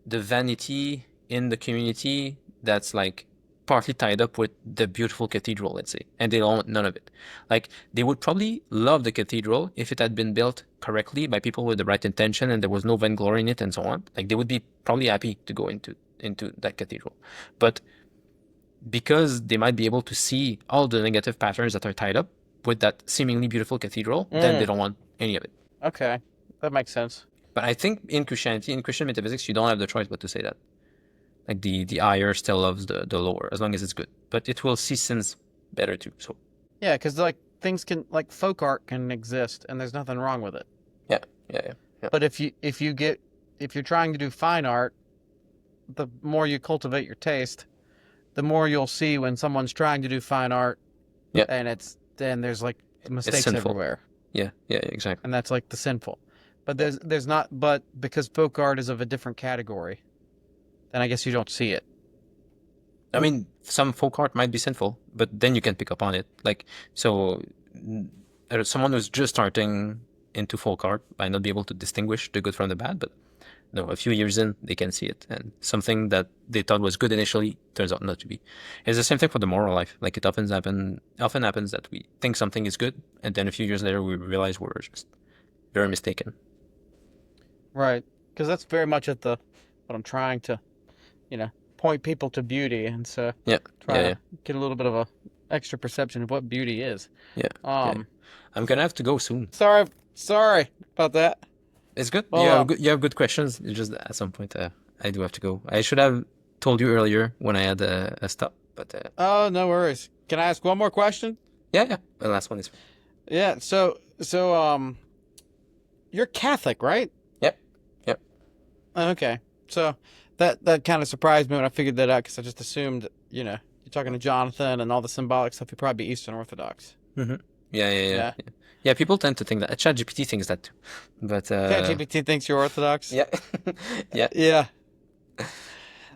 vanity in the community that's like partly tied up with the beautiful cathedral, let's say, and they don't want none of it. Like, they would probably love the cathedral if it had been built correctly by people with the right intention and there was no vainglory in it and so on. Like, they would be probably happy to go into that cathedral. But because they might be able to see all the negative patterns that are tied up with that seemingly beautiful cathedral, then they don't want any of it. Okay, that makes sense. But I think in Christianity, in Christian metaphysics, you don't have the choice but to say that. Like the higher still loves the lower, as long as it's good. But it will see sins better too. So Yeah, because like things can, like folk art can exist, and there's nothing wrong with it. yeah. But if you're trying to do fine art, the more you cultivate your taste, the more you'll see when someone's trying to do fine art. Yeah. And then there's like mistakes sinful. everywhere. Yeah, exactly. And that's like the sinful. But there's not. But because folk art is of a different category, then I guess you don't see it. I mean, some folk art might be sinful, but then you can pick up on it. Like, so someone who's just starting into folk art might not be able to distinguish the good from the bad, but no, a few years in, they can see it. And something that they thought was good initially turns out not to be. It's the same thing for the moral life. Like, it often happens that we think something is good, and then a few years later we realize we're just very mistaken. Right. Because that's very much what I'm trying to, point people to beauty, and so try to get a little bit of a extra perception of what beauty is. Yeah. I'm gonna have to go soon. Sorry about that. It's good. Well, you have good questions. It's just at some point I do have to go. I should have told you earlier when I had a stop, but oh, no worries. Can I ask one more question? yeah. The last one is fine. Yeah. So you're Catholic, right? Yep. Okay. So that kind of surprised me when I figured that out, because I just assumed, you're talking to Jonathan and all the symbolic stuff, you'd probably be Eastern Orthodox. Mm-hmm. Yeah. Yeah, people tend to think that. ChatGPT thinks that too. But ChatGPT thinks you're Orthodox. Yeah. Yeah.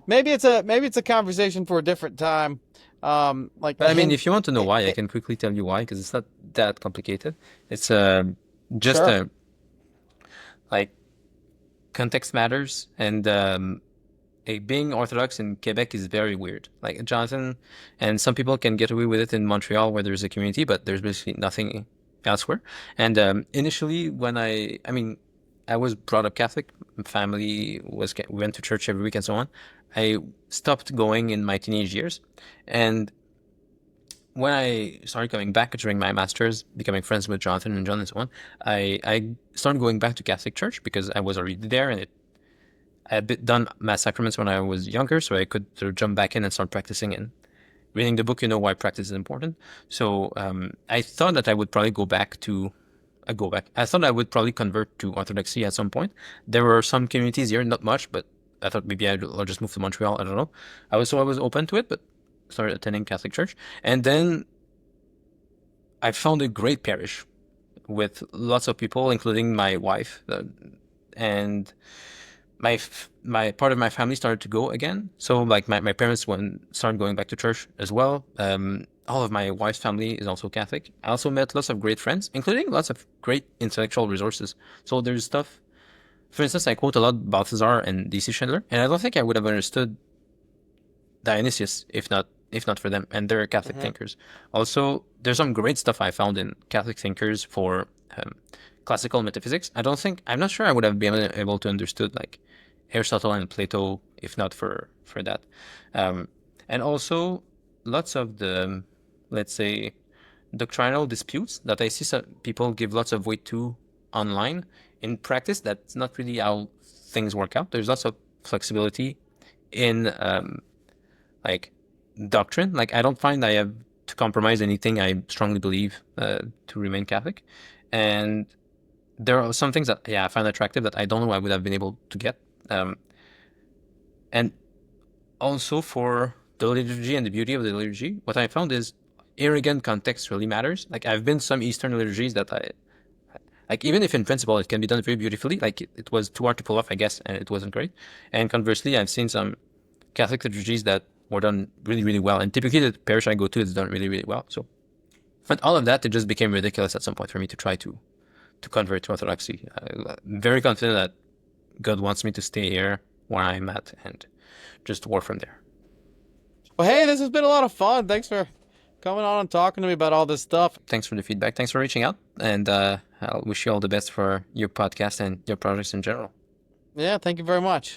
Maybe it's a conversation for a different time. But I mean, if you want to know why, I can quickly tell you why, because it's not that complicated. It's just Sure. like context matters, and being Orthodox in Quebec is very weird. Like, Jonathan and some people can get away with it in Montreal where there's a community, but there's basically nothing elsewhere. And initially, when I was brought up Catholic, family we went to church every week and so on. I stopped going in my teenage years, and when I started coming back during my master's, becoming friends with Jonathan and John and so on, I started going back to Catholic church because I was already there, and I had done mass sacraments when I was younger, so I could sort of jump back in and start practicing and reading the book. Why practice is important. So I thought that I would probably I thought I would probably convert to Orthodoxy at some point. There were some communities here, not much, but I thought maybe I'll just move to Montreal. I don't know. I was open to it, but started attending Catholic church, and then I found a great parish with lots of people, including my wife, and my part of my family started to go again. So like my parents started going back to church as well. All of my wife's family is also Catholic. I also met lots of great friends, including lots of great intellectual resources. So there's stuff. For instance, I quote a lot Balthazar and D.C. Schindler, and I don't think I would have understood Dionysius if not for them, and they're Catholic thinkers. Also, there's some great stuff I found in Catholic thinkers for classical metaphysics. I'm not sure I would have been able to understood like Aristotle and Plato if not for that. And also lots of the, let's say, doctrinal disputes that I see some people give lots of weight to online. In practice, that's not really how things work out. There's lots of flexibility in like doctrine. Like, I don't find I have to compromise anything I strongly believe to remain Catholic. And there are some things that I find attractive that I don't know I would have been able to get. And also for the liturgy and the beauty of the liturgy, what I found is arrogant context really matters. Like, I've been some Eastern liturgies that like, even if in principle it can be done very beautifully, like it was too hard to pull off, I guess, and it wasn't great. And conversely, I've seen some Catholic liturgies that were done really, really well. And typically the parish I go to is done really, really well. So, but all of that, it just became ridiculous at some point for me to try to convert to Orthodoxy. I'm very confident that God wants me to stay here where I'm at and just work from there. Well, hey, this has been a lot of fun. Thanks for coming on and talking to me about all this stuff. Thanks for the feedback. Thanks for reaching out. And I'll wish you all the best for your podcast and your projects in general. Yeah, thank you very much.